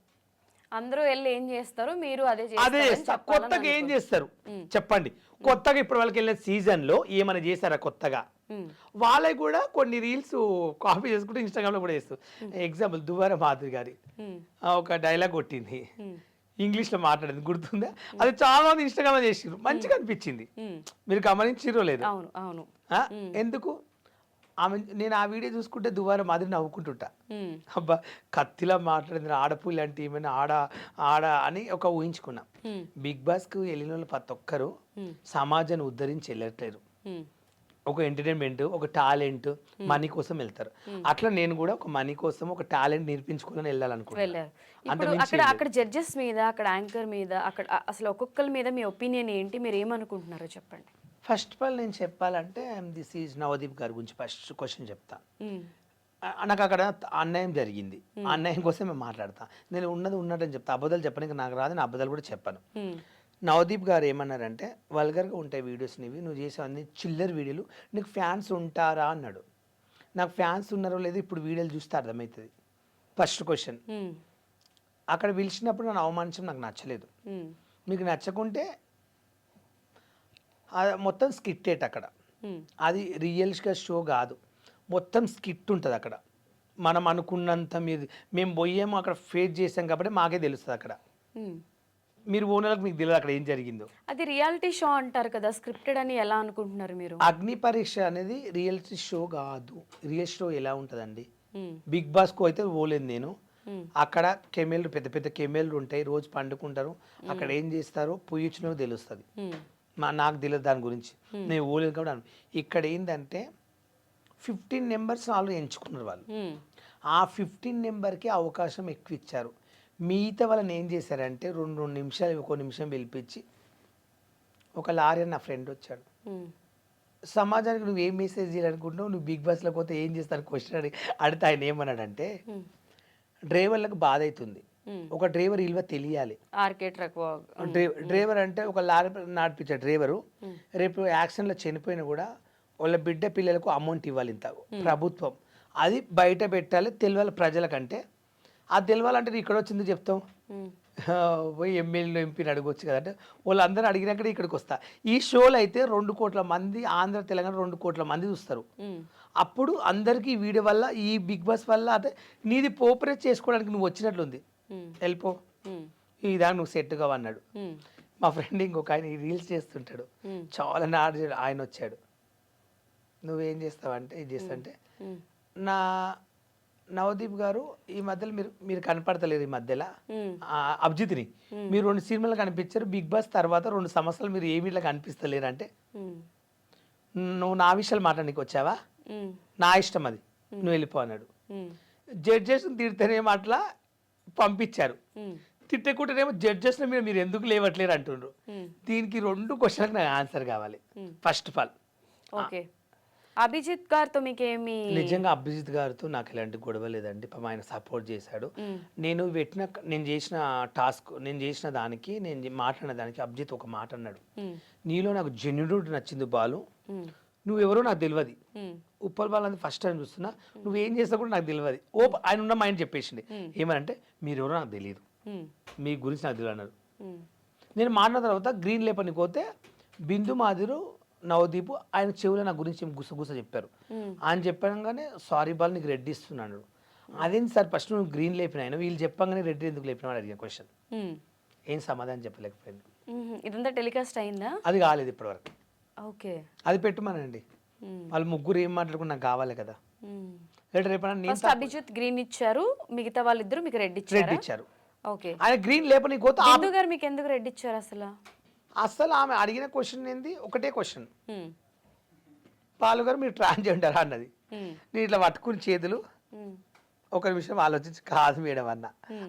అందరూ వెళ్ళి ఏం చేస్తారు, మీరు అదే చేస్తారు. కొత్తగా ఏం చేస్తారు చెప్పండి? కొత్తగా ఇప్పుడు వాళ్ళకి వెళ్ళిన సీజన్లో ఏమైనా చేశారా కొత్తగా? వాళ్ళకి కూడా కొన్ని రీల్స్ కాపీ చేసుకుంటే ఇన్స్టాగ్రామ్లో కూడా చేస్తారు. ఎగ్జాంపుల్ దువ్వార మాధురి గారి ఒక డైలాగ్ కొట్టింది, ఇంగ్లీష్లో మాట్లాడింది, గుర్తుందా? అది చాలా మంది ఇన్స్టాగ్రామ్ చేసిర్రు, మంచిగా అనిపించింది. మీరు గమనించిరో లేదు? అవును. ఎందుకు ఆమె, నేను ఆ వీడియో చూసుకుంటే దువార మాదిరి నవ్వుకుంటుంటా. అబ్బా కత్తిలా మాట్లాడింది, ఆడపుల్లి అంటే ఏమైనా ఆడ అని ఒక ఊహించుకున్నా. బిగ్ బాస్కి వెళ్ళిన వాళ్ళు ప్రతి ఒక్కరు సమాజాన్ని ఉద్ధరించి వెళ్ళట్లేరు. ఒక ఎంటర్టైన్మెంట్, ఒక టాలెంట్, మనీ కోసం వెళ్తారు. అట్లా నేను కూడా ఒక మనీ కోసం ఒక టాలెంట్ నేర్పించుకోవాలని వెళ్ళాలనుకుంటున్నాను. అక్కడ జడ్జెస్ మీద, అక్కడ యాంకర్ మీద, అక్కడ అసలు ఒక్కొక్కరి మీద మీ ఒపీనియన్ ఏంటి, మీరు ఏమనుకుంటున్నారో చెప్పండి. ఫస్ట్ ఆఫ్ ఆల్ నేను చెప్పాలంటే, దిస్ ఈజ్ నవదీప్ గారి గురించి ఫస్ట్ క్వశ్చన్ చెప్తా. నాకు అక్కడ అన్యాయం జరిగింది, అన్యాయం కోసం మేము మాట్లాడతా. నేను ఉన్నదని చెప్తా, అబద్ధాలు చెప్పడానికి నాకు రాదు, నేను అబద్ధాలు కూడా చెప్పాను. నవదీప్ గారు ఏమన్నారంటే, వల్గర్గా ఉంటాయి వీడియోస్ నీవి, నువ్వు చేసేవన్నీ చిల్లర్ వీడియోలు, నీకు ఫ్యాన్స్ ఉంటారా అన్నాడు. నాకు ఫ్యాన్స్ ఉన్నారో లేదో ఇప్పుడు వీడియోలు చూస్తే అర్థమవుతుంది. First question. అక్కడ పిలిచినప్పుడు నన్ను అవమానించడం నాకు నచ్చలేదు. మీకు నచ్చకుంటే మొత్తం స్కిట్టేట్ అక్కడ, అది రియల్గా షో కాదు, మొత్తం స్కిట్ ఉంటుంది అక్కడ. మనం అనుకున్నంత మేము పోయాము అక్కడ ఫేస్ చేసాం కాబట్టి మాకే తెలుస్తుంది అక్కడ. మీరు ఓనర్లకు మీకు తెలియదు అక్కడ ఏం జరిగిందో. అది రియాలిటీ షో అంటారు కదా, స్క్రిప్టెడ్ అని ఎలా అనుకుంటున్నారు మీరు? అగ్ని పరీక్ష అనేది రియాలిటీ షో కాదు. రియల్ షో ఎలా ఉంటుందండి? బిగ్ బాస్కు అయితే పోలేదు నేను. అక్కడ కెమెల్లు, పెద్ద పెద్ద కెమెల్లు ఉంటాయి, రోజు పండుకుంటారు, అక్కడ ఏం చేస్తారో పొయ్యిచ్చినో తెలుస్తుంది. నాకు తెలియదు దాని గురించి, నేను పోలేదు కాబట్టి. ఇక్కడ ఏంటంటే 15 నెంబర్స్ వాళ్ళు ఎంచుకున్నారు వాళ్ళు. ఆ 15 నెంబర్కి అవకాశం ఎక్కువ ఇచ్చారు. మిగతా వాళ్ళని ఏం చేశారంటే 2 నిమిషాలు, 1 నిమిషం పిలిపించి, ఒక లారీ నా ఫ్రెండ్ వచ్చాడు, సమాజానికి నువ్వు ఏం మెసేజ్ చేయాలనుకుంటున్నావు, నువ్వు బిగ్ బాస్లో పోతే ఏం చేస్తాను క్వశ్చన్ అడిగితే ఆయన ఏమన్నాడంటే, డ్రైవర్లకు బాధ అవుతుంది, ఒక డ్రైవర్ విలువ తెలియాలి. డ్రైవర్ అంటే ఒక లారీ నడిపించే డ్రైవరు రేపు యాక్సిడెంట్లో చనిపోయినా కూడా వాళ్ళ బిడ్డ పిల్లలకు అమౌంట్ ఇవ్వాలి ఇంత ప్రభుత్వం, అది బయట పెట్టాలి, తెలియాలి ప్రజలకంటే. అది తెలియాలంటే ఇక్కడ వచ్చింది చెప్తాం, పోయి ఎమ్మెల్యేలు ఎంపీని అడగొచ్చు కదంటే వాళ్ళందరూ అడిగినాక ఇక్కడికి వస్తా. ఈ షోలో అయితే 2 కోట్ల మంది, ఆంధ్ర తెలంగాణ 2 కోట్ల మంది చూస్తారు. అప్పుడు అందరికీ ఈ వీడియో వల్ల, ఈ బిగ్ బాస్ వల్ల అంటే నీది పోపరేట్ చేసుకోవడానికి నువ్వు వచ్చినట్లుంది, వెళ్ళిపో ఈ దాకా నువ్వు సెట్ కావన్నాడు. మా ఫ్రెండ్ ఇంకొక ఆయన రీల్స్ చేస్తుంటాడు, చాలా నాడు ఆయన వచ్చాడు, నువ్వేం చేస్తావంటే ఇది చేస్తావంటే, నా నవదీప్ గారు ఈ మధ్యలో మీరు కనపడతలేరు, ఈ మధ్యలో అభిజిత్ని మీరు 2 సినిమాలు కనిపించారు, బిగ్ బాస్ తర్వాత 2 సంవత్సరాలు మీరు ఏమి ఇట్లా కనిపిస్తలేరు అంటే, నువ్వు నా విషయాలు మాట్లాడడానికి వచ్చావా, నా ఇష్టం అది, నువ్వు వెళ్ళిపో అన్నాడు. జడ్జెస్ తిడితేనేమో అట్లా పంపించారు, తిట్టకుంటేనేమో జడ్జెస్ మీరు ఎందుకు లేవట్లేరు అంటుండ్రు. దీనికి 2 క్వశ్చన్లకు నాకు ఆన్సర్ కావాలి. First of all okay, Abhijit గారితో మీకేమి? నిజంగా అభిజిత్ గారితో నాకు ఎలాంటి గొడవ లేదండి. పాపం ఆయన సపోర్ట్ చేశాడు. నేను చేసిన టాస్క్, నేను చేసిన దానికి, నేను మాట్లాడిన దానికి అభిజిత్ ఒక మాట అన్నాడు, నీలో నాకు జెన్యునిటీ నచ్చింది బాలు, నువ్వెవరో నాకు తెలియదు, ఉప్పల్ బాల్ అనేది ఫస్ట్ టైం చూస్తున్నా, నువ్వేం చేస్తా కూడా నాకు తెలియదు. ఆయన ఉన్న మైండ్ చెప్పేసింది, ఏమనంటే మీరెవరో నాకు తెలియదు, మీ గురించి నాకు తెలియదు అన్నారు. నేను మాట్లాడిన తర్వాత గ్రీన్ లేపనికి పోతే బిందు మాదిరు నవదీప్ ఆయన చెవులో నా గురించి గుసగుస చెప్పారు. ఆయన చెప్పగానే సారీ బాల్ నీకు రెడ్ ఇస్తున్నాడు. అదేంటి సార్ ఫస్ట్ నువ్వు గ్రీన్ లేపిన ఆయన, వీళ్ళు చెప్పగానే రెడ్ ఎందుకు లేపిన అడిగిన క్వశ్చన్, ఏం సమాధానం చెప్పలేకపోయింది. ఇదంతా టెలికాస్ట్ అయిందా? అది కాలేదు ఇప్పటివరకు. ఓకే, అది పెట్టుమానండి, వాళ్ళు ముగ్గురు ఏం మాట్లాడుకుని నాకు కావాలి కదా. ఫస్ట్ అభిజిత్ గ్రీన్ ఇచ్చారు, మిగతా వాళ్ళిద్దరు మీకు రెడ్ ఇచ్చారు. ఓకే, ఆయన గ్రీన్ లేపని పోతే బిందు గారు మీకు ఎందుకు రెడ్ ఇచ్చారు అసలు? అసలు ఆమె అడిగిన క్వశ్చన్ ఏంది, ఒకటే క్వశ్చన్, పాలు గారు మీరు ట్రాన్స్జెండర్ అన్నది. నేను ఇట్లా పట్టుకుని చేతులు ఒక నిమిషం ఆలోచించి కాదు మేడం అన్న.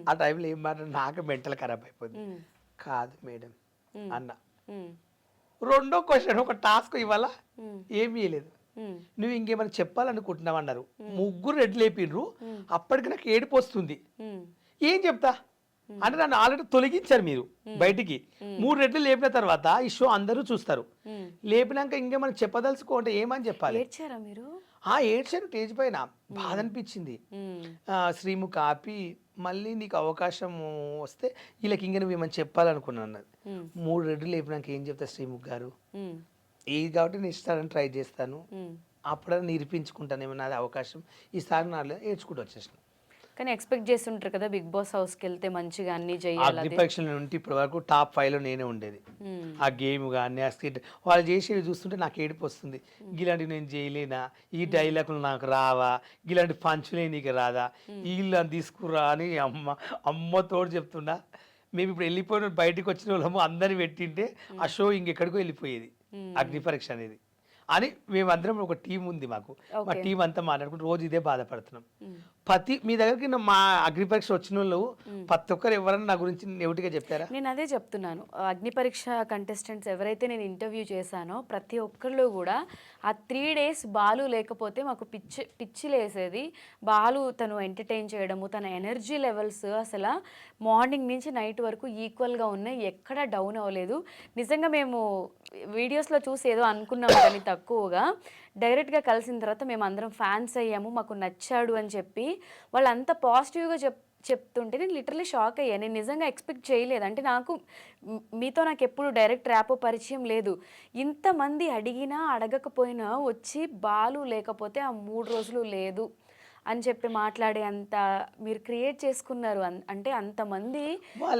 ఆ టైంలో ఏం మాట నాకు మెంటల్ ఖరాబ్ అయిపోయింది, కాదు మేడం అన్న. 2వ క్వశ్చన్ ఒక టాస్క్ ఇవాళ ఏమీ ఇవ్వలేదు, నువ్వు ఇంకేమైనా చెప్పాలనుకుంటున్నావు అన్నారు. ముగ్గురు రెడ్ లేపిండ్రు, అప్పటికి నాకు ఏడుపు వస్తుంది, ఏం చెప్తా అంటే నన్ను ఆల్రెడీ తొలగించారు మీరు బయటికి. 3 రెడ్లు లేపిన తర్వాత ఈ షో అందరూ చూస్తారు, లేపినాక ఇంకేమైనా చెప్పదలుచుకోంటే ఏమని చెప్పాలి? ఏడ్చారా మీరు? ఏడ్చాను స్టేజ్ పైన, బాధ అనిపించింది. శ్రీముఖ్ ఆపి మళ్ళీ నీకు అవకాశం వస్తే వీళ్ళకి ఇంకా నువ్వు ఏమని చెప్పాలనుకున్నాను. 3 రెడ్లు లేపినాక ఏం చెప్తా శ్రీముఖ్ గారు, ఇది కాబట్టి నేను ఇస్తానని ట్రై చేస్తాను, అప్పుడైనా నిరూపించుకుంటాను ఏమన్నా అది అవకాశం, ఈసారి నాలో ఏడ్చుకుంటూ వచ్చేసిన. కానీ ఎక్స్పెక్ట్ చేస్తుంటారు కదా బిగ్ బాస్ హౌస్కి వెళ్తే మంచిగా అన్ని చేయాలి. అగ్ని పరీక్షల నుండి ఇప్పటి వరకు టాప్ 5లో నేనే ఉండేది. ఆ గేమ్ కానీ ఆ స్కిట్ వాళ్ళు చేసేవి చూస్తుంటే నాకు ఏడుపు వస్తుంది. ఇలాంటివి నేను చేయలేనా, ఈ డైలాగులు నాకు రావా, ఇలాంటి పంచులే నీకు రాదా, వీళ్ళు తీసుకురా అని అమ్మతోడు చెప్తున్నా. మేము ఇప్పుడు వెళ్ళిపోయిన బయటకు వచ్చిన వాళ్ళము అందరిని పెట్టింటే ఆ షో ఇంకెక్కడికో వెళ్ళిపోయేది అగ్ని పరీక్ష అనేది అని. మేమందరం ఒక టీం ఉంది మాకు, మా టీం అంతా మాట్లాడుకుంటూ రోజు ఇదే బాధపడుతున్నాం. మీ దగ్గరికి మా అగ్ని పరీక్ష వచ్చిన వాళ్ళు ప్రతి ఒక్కరు ఎవరన్నా నా గురించి నెగిటివ్గా చెప్పారా? నేను అదే చెప్తున్నాను, అగ్ని పరీక్ష కంటెస్టెంట్స్ ఎవరైతే నేను ఇంటర్వ్యూ చేశానో ప్రతి ఒక్కళ్ళు కూడా ఆ 3 days బాలు లేకపోతే మాకు పిచ్చి లేసేది. బాలు తను ఎంటర్టైన్ చేయడము, తన ఎనర్జీ లెవెల్స్ అసలు మార్నింగ్ నుంచి నైట్ వరకు ఈక్వల్గా ఉన్నాయి, ఎక్కడ డౌన్ అవ్వలేదు. నిజంగా మేము వీడియోస్లో చూసి ఏదో అనుకున్నాము కానీ తక్కువగా, డైరెక్ట్గా కలిసిన తర్వాత మేము అందరం ఫ్యాన్స్ అయ్యాము, మాకు నచ్చాడు అని చెప్పి వాళ్ళంతా పాజిటివ్గా చెప్తుంటే నేను లిటరలీ షాక్ అయ్యాను. నేను నిజంగా ఎక్స్పెక్ట్ చేయలేదు. అంటే మీతో నాకు ఎప్పుడు డైరెక్ట్ ర్యాపో పరిచయం లేదు. ఇంతమంది అడిగినా అడగకపోయినా వచ్చి బాలు లేకపోతే ఆ 3 రోజులు లేదు అని చెప్పి మాట్లాడే అంత మీరు క్రియేట్ చేసుకున్నారు. అంటే అంతమంది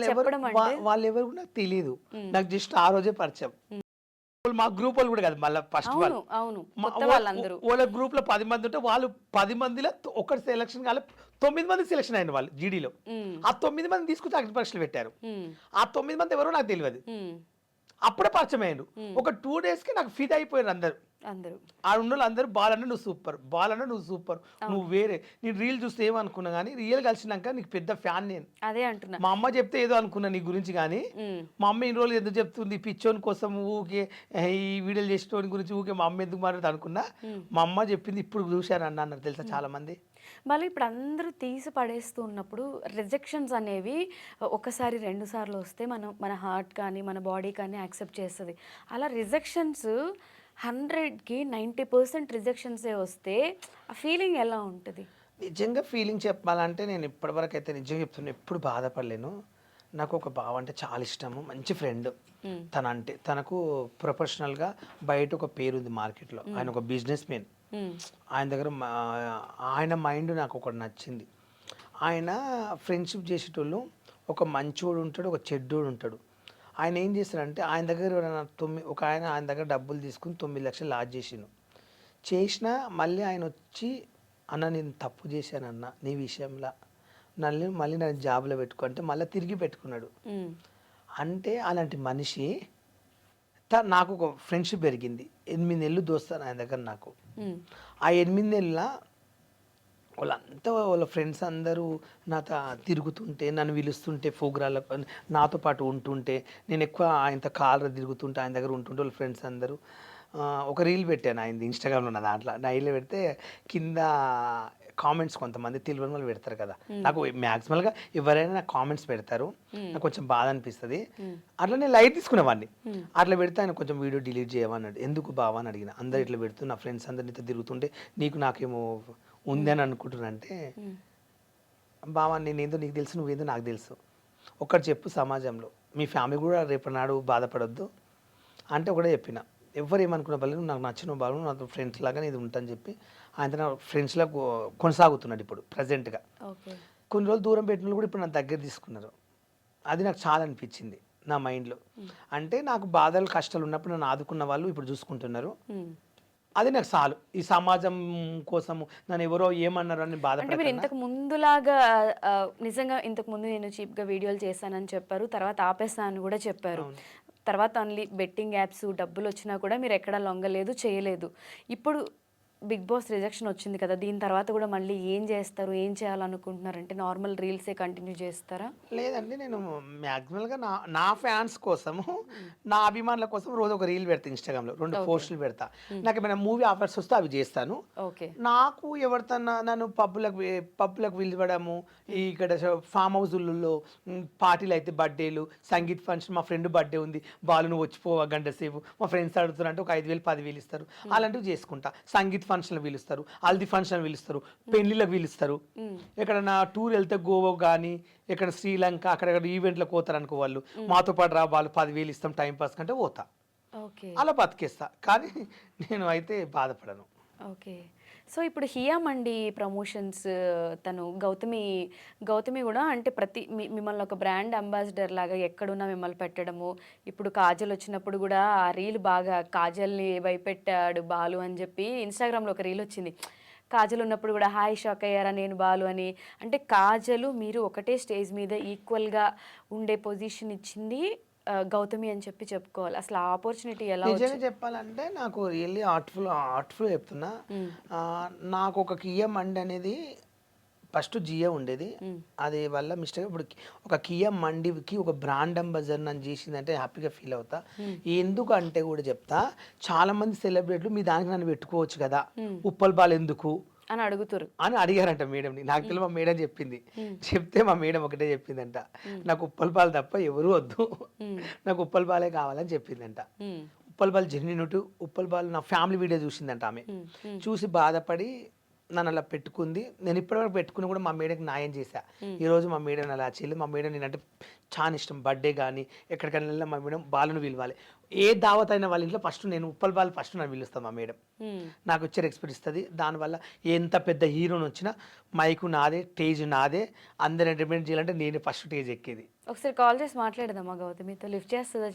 చెప్పడం అంటే వాళ్ళు ఎవరు నాకు తెలియదు, నాకు జస్ట్ ఆ రోజే పరిచయం. మా గ్రూప్ వాళ్ళు కూడా కాదు, మళ్ళీ ఫస్ట్ వాళ్ళ గ్రూప్ లో 10 మంది ఉంటే వాళ్ళు 10 మందిలో ఒకటి సెలక్షన్ కాలే, 9 మంది సెలక్షన్ అయిన వాళ్ళు జీడీలో. ఆ 9 మంది తీసుకొచ్చి అగ్ని పరీక్షలు పెట్టారు. ఆ 9 మంది ఎవరో నాకు తెలియదు, అప్పుడే పరిచయం అయ్యారు. ఒక 2 days కి నాకు ఫిదా అయిపోయారు అందరు. ఆ ఉన్న అందరూ బాలన్న నువ్వు సూపర్, బాలన్న నువ్వు సూపర్, నువ్వు వేరే. నేను రీల్ చూస్తే ఏమనుకున్నా కానీ రియల్ కలిసినాక నీకు పెద్ద ఫ్యాన్ నేను. అదే అంటున్నా, మా అమ్మ చెప్తే ఏదో అనుకున్నా నీ గురించి, కానీ మా అమ్మ ఇన్ని రోజులు ఎందుకు చెప్తుంది పిచ్చోని కోసం ఊకే ఈ వీడియోలు చేసేటోని గురించి ఊకే మా అమ్మ ఎందుకు మాట్లాడుతూ అనుకున్నా. మా అమ్మ చెప్పింది ఇప్పుడు చూశాను అన్నారు తెలుసా చాలా మంది. మళ్ళీ ఇప్పుడు అందరూ తీసి పడేస్తూ ఉన్నప్పుడు రిజెక్షన్స్ అనేవి ఒకసారి 2 సార్లు వస్తే మన హార్ట్ కానీ మన బాడీ కానీ యాక్సెప్ట్ చేస్తుంది. అలా రిజెక్షన్స్ 100కి 90% రిజెక్షన్సే వస్తే ఆ ఫీలింగ్ ఎలా ఉంటుంది? నిజంగా ఫీలింగ్ చెప్పాలంటే నేను ఇప్పటివరకు అయితే నిజంగా చెప్తున్నా, ఎప్పుడు బాధపడలేను. నాకు ఒక బావ అంటే చాలా ఇష్టము, మంచి ఫ్రెండ్. తన అంటే తనకు ప్రొఫెషనల్గా బయట ఒక పేరు ఉంది మార్కెట్లో. ఆయన ఒక బిజినెస్ మ్యాన్. ఆయన దగ్గర ఆయన మైండ్ నాకు ఒకటి నచ్చింది. ఆయన ఫ్రెండ్షిప్ చేసేటోళ్ళు ఒక మంచోడు ఉంటాడు, ఒక చెడ్డోడు ఉంటాడు. ఆయన ఏం చేస్తారంటే ఆయన దగ్గర ఎవరైనా ఒక ఆయన దగ్గర డబ్బులు తీసుకుని 9 లక్షలు లాస్ చేసినా మళ్ళీ ఆయన వచ్చి అన్న నేను తప్పు చేశానన్న నీ విషయంలో మళ్ళీ నన్ను జాబ్లో పెట్టుకో అంటే మళ్ళీ తిరిగి పెట్టుకున్నాడు. అంటే అలాంటి మనిషి నాకు ఒక ఫ్రెండ్షిప్ పెరిగింది. 8 నెలలు దోస్తాను ఆయన దగ్గర నాకు. ఆ 8 నెలల వాళ్ళంతా వాళ్ళ ఫ్రెండ్స్ అందరూ నాతో తిరుగుతుంటే, నన్ను పిలుస్తుంటే ప్రోగ్రాంలకు నాతో పాటు ఉంటుంటే, నేను ఎక్కువ ఆయనతో కాలర తిరుగుతుంటే ఆయన దగ్గర ఉంటుంటే వాళ్ళ ఫ్రెండ్స్ అందరూ ఒక రీల్ పెట్టాను ఆయనది ఇన్స్టాగ్రామ్లో. నా దాంట్లో నా రీల్ పెడితే కింద కామెంట్స్ కొంతమంది తెలియని వాళ్ళు పెడతారు కదా, నాకు మ్యాక్సిమల్గా ఎవరైనా నాకు కామెంట్స్ పెడతారు, నాకు కొంచెం బాధ అనిపిస్తుంది. అట్లా నేను లైట్ తీసుకునేవాడిని. అట్లా పెడితే ఆయన కొంచెం వీడియో డిలీట్ చేయమన్నాడు. ఎందుకు బావా అని అడిగిన. అందరు ఇట్లా పెడుతూ నా ఫ్రెండ్స్ అందరు నీతో తిరుగుతుంటే నాకేమో ఉంది అని అనుకుంటున్నానంటే, బావా నేనేందో నీకు తెలుసు, నువ్వేందో నాకు తెలుసు, ఒక్కటి చెప్పు సమాజంలో మీ ఫ్యామిలీ కూడా రేపు నాడు బాధపడొద్దు అంటే ఒకటే చెప్పిన. ఎవరు ఏమనుకున్న వాళ్ళు నాకు నచ్చిన వాళ్ళు నాతో ఫ్రెండ్స్ లాగా ఇది ఉంటాను చెప్పి ఆయన నా ఫ్రెండ్స్లా కొనసాగుతున్నాడు ఇప్పుడు ప్రజెంట్గా. కొన్ని రోజులు దూరం పెట్టిన వాళ్ళు కూడా ఇప్పుడు నా దగ్గర తీసుకున్నారు. అది నాకు చాలా అనిపించింది నా మైండ్లో. అంటే నాకు బాధలు కష్టాలు ఉన్నప్పుడు నన్ను ఆదుకున్న వాళ్ళు ఇప్పుడు చూసుకుంటున్నారు. అది నాకు చాలు. ఈ సమాజం కోసము నన్ను ఎవరో ఏమన్నారు అని బాధపడతాను. మీరు ఇంతకు ముందులాగా నిజంగా ఇంతకు ముందు నేను చీప్గా వీడియోలు చేశానని చెప్పారు, తర్వాత ఆపేస్తానని కూడా చెప్పారు. తర్వాత ఓన్లీ బెట్టింగ్ యాప్స్ డబ్బులు వచ్చినా కూడా మీరు ఎక్కడ లొంగలేదు, చేయలేదు. ఇప్పుడు బిగ్ బాస్ రిజెక్షన్ వచ్చింది కదా, దీని తర్వాత కూడా మళ్ళీ ఏం చేస్తారు, ఏం చేయాలనుకుంటున్నారంటే నార్మల్ రీల్సే కంటిన్యూ చేస్తారా? లేదండి, నేను మ్యాక్సిమల్గా నా ఫ్యాన్స్ కోసము, నా అభిమానుల కోసం రోజు ఒక రీల్ పెడతా ఇన్స్టాగ్రామ్లో, 2 పోస్టులు పెడతా. నాకు ఏమైనా మూవీ ఆఫర్స్ వస్తే అవి చేస్తాను. నాకు ఎవరితోన్నా నన్ను పబ్బులకు పిలవడము, ఇక్కడ ఫామ్ హౌస్లలో పార్టీలు అయితే బర్త్డేలు, సంగీత్ ఫంక్షన్, మా ఫ్రెండ్ బర్త్డే ఉంది బాలు నువ్వు వచ్చిపోవా గంట సేపు, మా ఫ్రెండ్స్ అడుగుతున్నారంటే ఒక 5,000 10,000 ఇస్తారు, అలాంటివి చేసుకుంటా. సంగీత్ ఫంక్షన్లు పిలుస్తారు, హల్దీ ఫంక్షన్ పిలుస్తారు, పెళ్లిళ్ళకి పిలుస్తారు. ఎక్కడన్నా టూర్ వెళ్తే గోవా కానీ ఎక్కడ శ్రీలంక అక్కడెక్కడ ఈవెంట్లకు పోతారు అనుకో, వాళ్ళు మాతో పాటు రా, వాళ్ళు 10,000 ఇస్తాం టైం పాస్ కంటే పోతా, అలా బతికేస్తా. కానీ నేను అయితే బాధపడను. ఓకే. సో ఇప్పుడు హియా మండి ప్రమోషన్స్ తను గౌతమి కూడా అంటే మిమ్మల్ని ఒక బ్రాండ్ అంబాసిడర్ లాగా ఎక్కడున్నా మిమ్మల్ని పెట్టడము. ఇప్పుడు కాజల్ వచ్చినప్పుడు కూడా ఆ రీల్ బాగా కాజల్ని భయపెట్టాడు బాలు అని చెప్పి ఇన్స్టాగ్రామ్లో ఒక రీల్ వచ్చింది. కాజల్ ఉన్నప్పుడు కూడా హాయ్ షాక్ అయ్యారా నేను బాలు అని. అంటే కాజలు మీరు ఒకటే స్టేజ్ మీద ఈక్వల్గా ఉండే పొజిషన్ ఇచ్చింది గౌతమి అని చెప్పుకోవాలి. అసలు ఆ ఆపర్చునిటీ ఎలా? నిజంగా చెప్పాలంటే నాకు రియల్లీ ఆర్ట్ఫుల్ చెప్తున్నా. నాకు ఒక కియా మండి అనేది ఫస్ట్ జియో ఉండేది, అది వల్ల మిస్టేక్ ఇప్పుడు ఒక కియా మండికి ఒక బ్రాండ్ అంబాసిడర్ నన్ను చేసిందంటే హ్యాపీగా ఫీల్ అవుతా. ఎందుకు అంటే కూడా చెప్తా, చాలా మంది సెలబ్రిటీలు మీ దానికి నన్ను పెట్టుకోవచ్చు కదా, ఉప్పల్ బాల్ ఎందుకు అని అడిగారంట మేడంని. నాకు తెలియదు, మా మేడం చెప్పింది. చెప్తే మా మేడం ఒకటే చెప్పిందంట, నాకు ఉప్పల్ బాల్ తప్ప ఎవరు వద్దు, నాకు ఉప్పల్ బాలే కావాలని చెప్పిందంట. ఉప్పల్ బాల్ జెన్యూనిటీ, ఉప్పల్ బాల్ నా ఫ్యామిలీ వీడియో చూసిందంట ఆమె. చూసి బాధపడి నన్ను అలా పెట్టుకుంది. నేను ఇప్పటివరకు పెట్టుకుని కూడా మా మేడంకి న్యాయం చేశా. ఈరోజు మా మేడం అలా చేయలేదు. మా మేడం నేనంటే చాలా ఇష్టం. బర్త్డే కానీ ఎక్కడికైనా వెళ్ళినా మా మేడం బాలును పిలవాలి. ఏ దావత్ అయినా వాళ్ళ ఇంట్లో ఫస్ట్ నేను ఉప్పల్ బాల్ ఫస్ట్ నన్ను పిలుస్తాను. మా మేడం నాకు వచ్చే రెస్పెక్ట్ ఇస్తుంది. దానివల్ల ఎంత పెద్ద హీరోని వచ్చినా మైకు నాదే, స్టేజ్ నాదే, అందరు ఎంటర్టైన్మెంట్ చేయాలంటే నేను ఫస్ట్ స్టేజ్ ఎక్కేది. ఒకసారి కాల్ చేసి మాట్లాడదామా గౌతమితో? లిఫ్ట్ చేస్తుందా?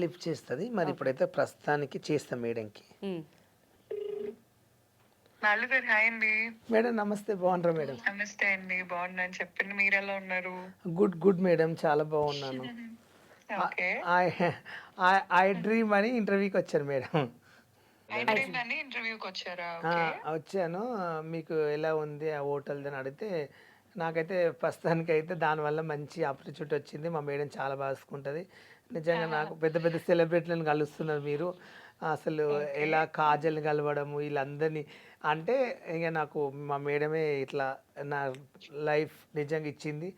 లిఫ్ట్ చేస్తుంది. మరి ఇప్పుడైతే ప్రస్తుతానికి చేస్తాం మేడంకి. హాయ్ అండి మేడం. నమస్తే, బాగున్నారా మేడం? నమస్తే అండి, బాగున్నాను. చెప్పండి, మీరు ఎలా ఉన్నారు? గుడ్ మేడం, చాలా బాగున్నాను. ఐ డ్రీమ్ అని ఇంటర్వ్యూకి వచ్చాను మేడం. ఇంటర్వ్యూకి వచ్చారా? వచ్చాను. మీకు ఎలా ఉంది ఆ హోటల్ అని అడిగితే, నాకైతే ప్రస్తుతానికి అయితే దానివల్ల మంచి ఆపర్చునిటీ వచ్చింది. మా మేడం చాలా బాగా చూసుకుంటుంది. నిజంగా నాకు పెద్ద పెద్ద సెలబ్రిటీలను కలుస్తున్నారు మీరు. అసలు ఎలా కాజల్ని కలవడము వీళ్ళందరినీ అంటే ఇక నాకు మా మేడమే ఇట్లా నా లైఫ్ నిజంగా ఇచ్చింది.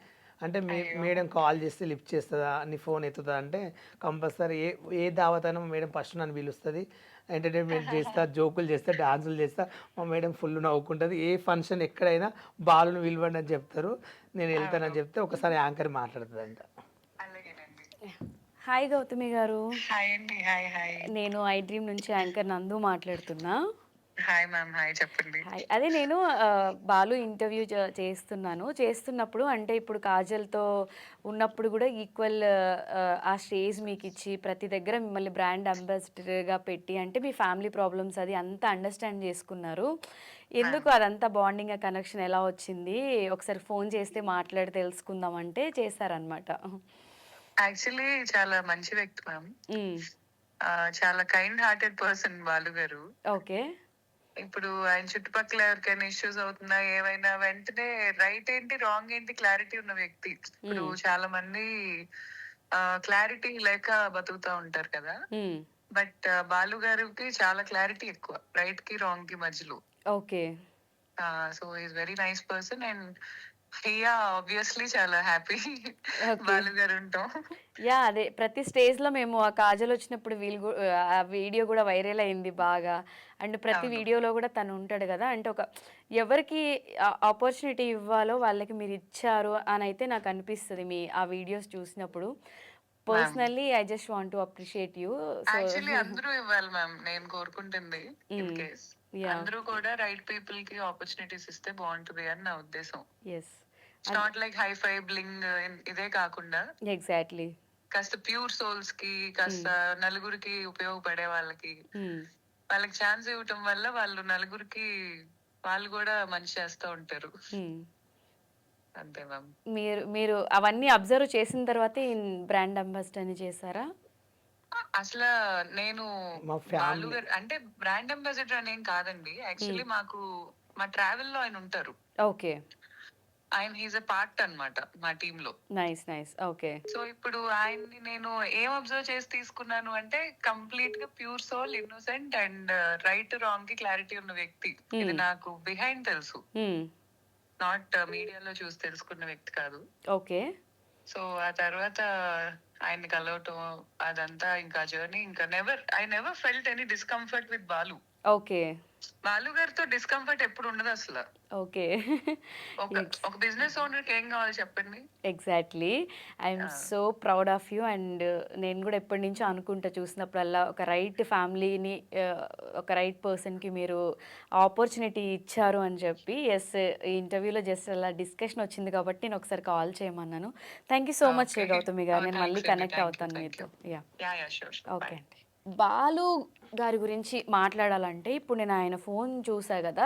అంటే మేడం కాల్ చేస్తే లిఫ్ట్ చేస్తుందా, నీ ఫోన్ ఎత్తుతుందా అంటే కంపల్సరీ ఏ దావతైనా మేడం ఫస్ట్ నన్ను పిలుస్తుంది, ఎంటర్టైన్మెంట్ చేస్తా, జోకులు చేస్తా, డాన్సులు చేస్తా, మా మేడం ఫుల్ నవ్వుకుంటుంది. ఏ ఫంక్షన్ ఎక్కడైనా బాలును పిలవండి అని చెప్తారు, నేను వెళ్తానని చెప్తే ఒకసారి యాంకర్ మాట్లాడుతుందంట. అలాగేనండి. హాయ్ గౌతమి గారు, హాయ్ అండి. Hi hi. నేను ఐ డ్రీమ్ నుంచి యాంకర్ నందు మాట్లాడుతున్నా. Hi ma'am. హాయ్ చెప్పండి. హాయ్, అదే నేను బాలు ఇంటర్వ్యూ చేస్తున్నప్పుడు అంటే ఇప్పుడు కాజల్తో ఉన్నప్పుడు కూడా ఈక్వల్ ఆ స్టేజ్ మీకు ఇచ్చి ప్రతి దగ్గర మిమ్మల్ని బ్రాండ్ అంబాసిడర్గా పెట్టి అంటే మీ ఫ్యామిలీ ప్రాబ్లమ్స్ అది అంతా అండర్స్టాండ్ చేసుకున్నారు. ఎందుకు అదంతా బాండింగ్ కనెక్షన్ ఎలా వచ్చింది, ఒకసారి ఫోన్ చేస్తే మాట్లాడి తెలుసుకుందాం అంటే చేశారనమాట. యాక్చువల్లీ చాలా మంచి వ్యక్తి మ్యామ్. చాలా కైండ్ హార్టెడ్ పర్సన్ బాలు గారు. ఓకే. ఇప్పుడు ఆయన చుట్టుపక్కల ఎవరికైనా ఇష్యూస్ అవుతున్నా ఏమైనా వెంటనే రైట్ ఏంటి రాంగ్ ఏంటి క్లారిటీ ఉన్న వ్యక్తి. ఇప్పుడు చాలా మంది క్లారిటీ లేక బతుకుతా ఉంటారు కదా, బట్ బాలు గారికి చాలా క్లారిటీ ఎక్కువ రైట్ కి రాంగ్ కి మధ్యలో. Okay. So is very nice person and obviously చాలా హ్యాపీ బాలు గారు ఉంటాం. యా, అదే ప్రతి స్టేజ్లో మేము ఆ కాజల్ వచ్చినప్పుడు ఆ వీడియో కూడా వైరల్ అయింది బాగా. అండ్ ప్రతి వీడియోలో కూడా తను ఉంటాడు కదా, అంటే ఒక ఎవరికి ఆపర్చునిటీ ఇవ్వాలో వాళ్ళకి మీరు ఇచ్చారు అని అయితే నాకు అనిపిస్తుంది మీ ఆ వీడియోస్ చూసినప్పుడు. Personally I just want to appreciate you. Actually అందరూ ఇవ్వాలి మ్యామ్, నేను కోరుకుంటుంది. ఇన్ కేస్ అందరూ కూడా రైట్ పీపుల్ కి ఆపర్చునిటీస్ ఇస్తే బాగుంటుంది అని నా ఉద్దేశం. Yes, not like hi fi bling ఇదే కాకుండా ఎగ్జాక్ట్లీ కాస్త ప్యూర్ సోల్స్ కి, కాస్త నలుగురికి ఉపయోగపడే వాళ్ళకి వాళ్ళకి ఛాన్స్ ఇవ్వటం వల్ల వాళ్ళు నలుగురికి వాళ్ళు కూడా మంచి చేస్తూ ఉంటారు. అంతే మ్యామ్. మీరు అవన్నీ అబ్జర్వ్ చేసిన తర్వాత బ్రాండ్ అంబాసిడర్ అని చేశారా? అసలు నేను బాలు గారు అంటే బ్రాండ్ అంబాసిడర్ అనేం కాదండి. యాక్చువల్లీ మాకు మా ట్రావెల్ లో ఆయన ఉంటారు. ఓకే. ఆయన హీజ్ ఎ పార్ట్ అన్నమాట మా టీమ్ లో. Nice nice. ఓకే. సో ఇప్పుడు ఆయన్ని నేను ఏం అబ్జర్వ్ చేసి తీసుకున్నాను అంటే కంప్లీట్ గా pure soul, innocent and right wrong కి క్లారిటీ ఉన్న వ్యక్తి. ఇది నాకు బిహైండ్ తెలుసు, నాట్ మీడియాలో చూసి తెలుసుకున్న వ్యక్తి కాదు. ఓకే. సో ఆ తర్వాత ఆయన్ని కలవటం అదంతా ఇంకా జర్నీ ఇంకా I never felt any discomfort with Balu. Okay. Balu గారితో డిస్కంఫర్ట్ ఎప్పుడు ఉండదు అసలు. ఓకే. ఒక బిజినెస్ ఓనర్ కి ఏం కావాలి చెప్పండి. Exactly. I'm so proud of you. And నేను కూడా ఎప్పటి నుంచో అనుకుంటా చూసినప్పుడల్లా ఒక రైట్ ఫ్యామిలీని ఒక రైట్ పర్సన్కి మీరు ఆపర్చునిటీ ఇచ్చారు అని చెప్పి. ఎస్, ఈ ఇంటర్వ్యూలో జస్ట్ అలా డిస్కషన్ వచ్చింది కాబట్టి నేను ఒకసారి కాల్ చేయమన్నాను. Thank you so much Gautami garu. నేను మళ్ళీ కనెక్ట్ అవుతాను మీతో. ఓకే అండి. బాలు గారి గురించి మాట్లాడాలంటే ఇప్పుడు నేను ఆయన ఫోన్ చూసా కదా,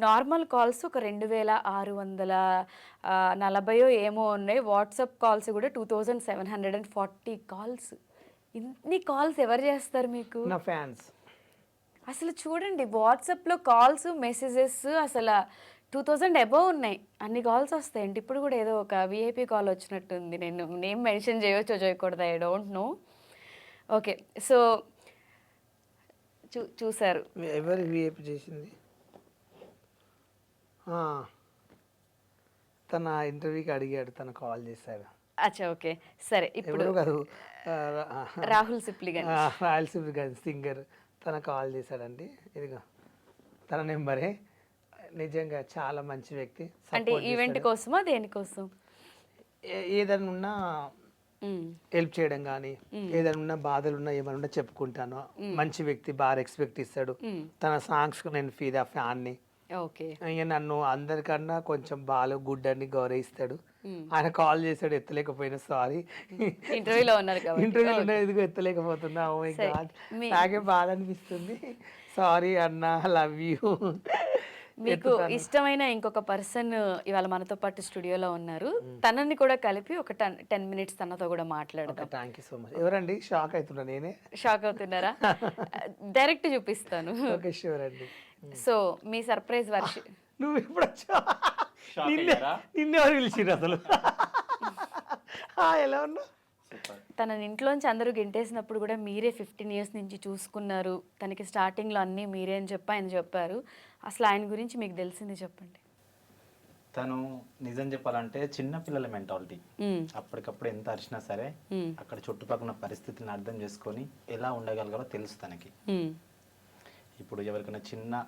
నార్మల్ కాల్స్ ఒక 2640 ఏమో ఉన్నాయి. వాట్సాప్ కాల్స్ కూడా 2740 కాల్స్. ఇన్ని కాల్స్ ఎవరు చేస్తారు మీకు? నా ఫ్యాన్స్. అసలు చూడండి, వాట్సాప్లో కాల్స్ మెసేజెస్ అసలు 2000 అబవ్ ఉన్నాయి. అన్ని కాల్స్ వస్తాయండి. ఇప్పుడు కూడా ఏదో ఒక విఐపి కాల్ వచ్చినట్టుంది. నేను నేమ్ మెన్షన్ చేయవచ్చో చేయకూడదు, I don't know. Okay. So చూసారు. ఎవరు విఐపి చేసింది? తన ఇంటర్వ్యూకి అడిగాడు, తన కాల్ చేశాడు. అచ్చా, ఓకే, సరే. ఇప్పుడు కాదు, రాహుల్ సిప్లిగంజ్, రాయల్ సిప్లిగంజ్ సింగర్ తన కాల్ చేశాడండి. ఇదిగో తన నెంబరే. నిజంగా చాలా మంచి వ్యక్తి. అంటే ఈవెంట్ కోసమా దేనికోసం? ఏదైనా ఉన్నా హెల్ప్ చేయడం కానీ, ఏదైనా ఉన్నా బాధలు ఉన్నా ఏమైనా ఉన్నా చెప్పుకుంటాను. మంచి వ్యక్తి, బాగా రెస్పెక్ట్ ఇస్తాడు. తన సాంగ్స్ నేను ఫీదా ఫ్యాన్ని. ఓకే. ఇక నన్ను అందరికన్నా కొంచెం బాగా గుడ్ అని గౌరవిస్తాడు. ఆయన కాల్ చేశాడు, ఎత్తలేకపోయినా సారీ. ఇంటర్వ్యూలో ఉన్నారు కాబట్టి. ఇంటర్వ్యూలో ఎదుగు ఎత్తలేకపోతున్నా. ఓ మై గాడ్, నాకే బాధ అనిపిస్తుంది. సారీ అన్న, లవ్ యూ. మీకు ఇష్టమైన ఇంకొక పర్సన్ ఇవాళ మనతో పాటు స్టూడియోలో ఉన్నారు. తనని కూడా కలిపి ఒక 10 minutes తనతో కూడా మాట్లాడదాం. Thank you so much. ఎవరండి? షాక్ అవుతున్నా నేనే. షాక్ అవుతున్నారా? డైరెక్ట్ చూపిస్తాను. ఓకే, షూర్ అండి. సో మీ సర్ప్రైజ్ వర్షి. నువ్వు ఎప్పుడు వచ్చావు? నిన్నెవరు పిలిచిరు అసలు? ఎలా ఉన్నా? తన ఇంట్లోంచి అందరూ గెంటేసినప్పుడు కూడా మీరే 15 years నుంచి చూసుకున్నారు. తనకి స్టార్టింగ్లో అన్నీ మీరే అని చెప్పి ఆయన చెప్పారు. అసలు ఆయన గురించి మీకు తెలిసింది చెప్పండి. తను నిజం చెప్పాలంటే చిన్న పిల్లల మెంటాలిటీ. మ్మ్. అప్పటికప్పుడు ఎంత అరిచినా సరే మ్మ్. అక్కడ చుట్టుపక్కల పరిస్థితిని అర్థం చేసుకొని ఎలా ఉండగలగాలో తెలుసు తనకి. మ్మ్. ఇప్పుడు ఎవరికైనా చిన్న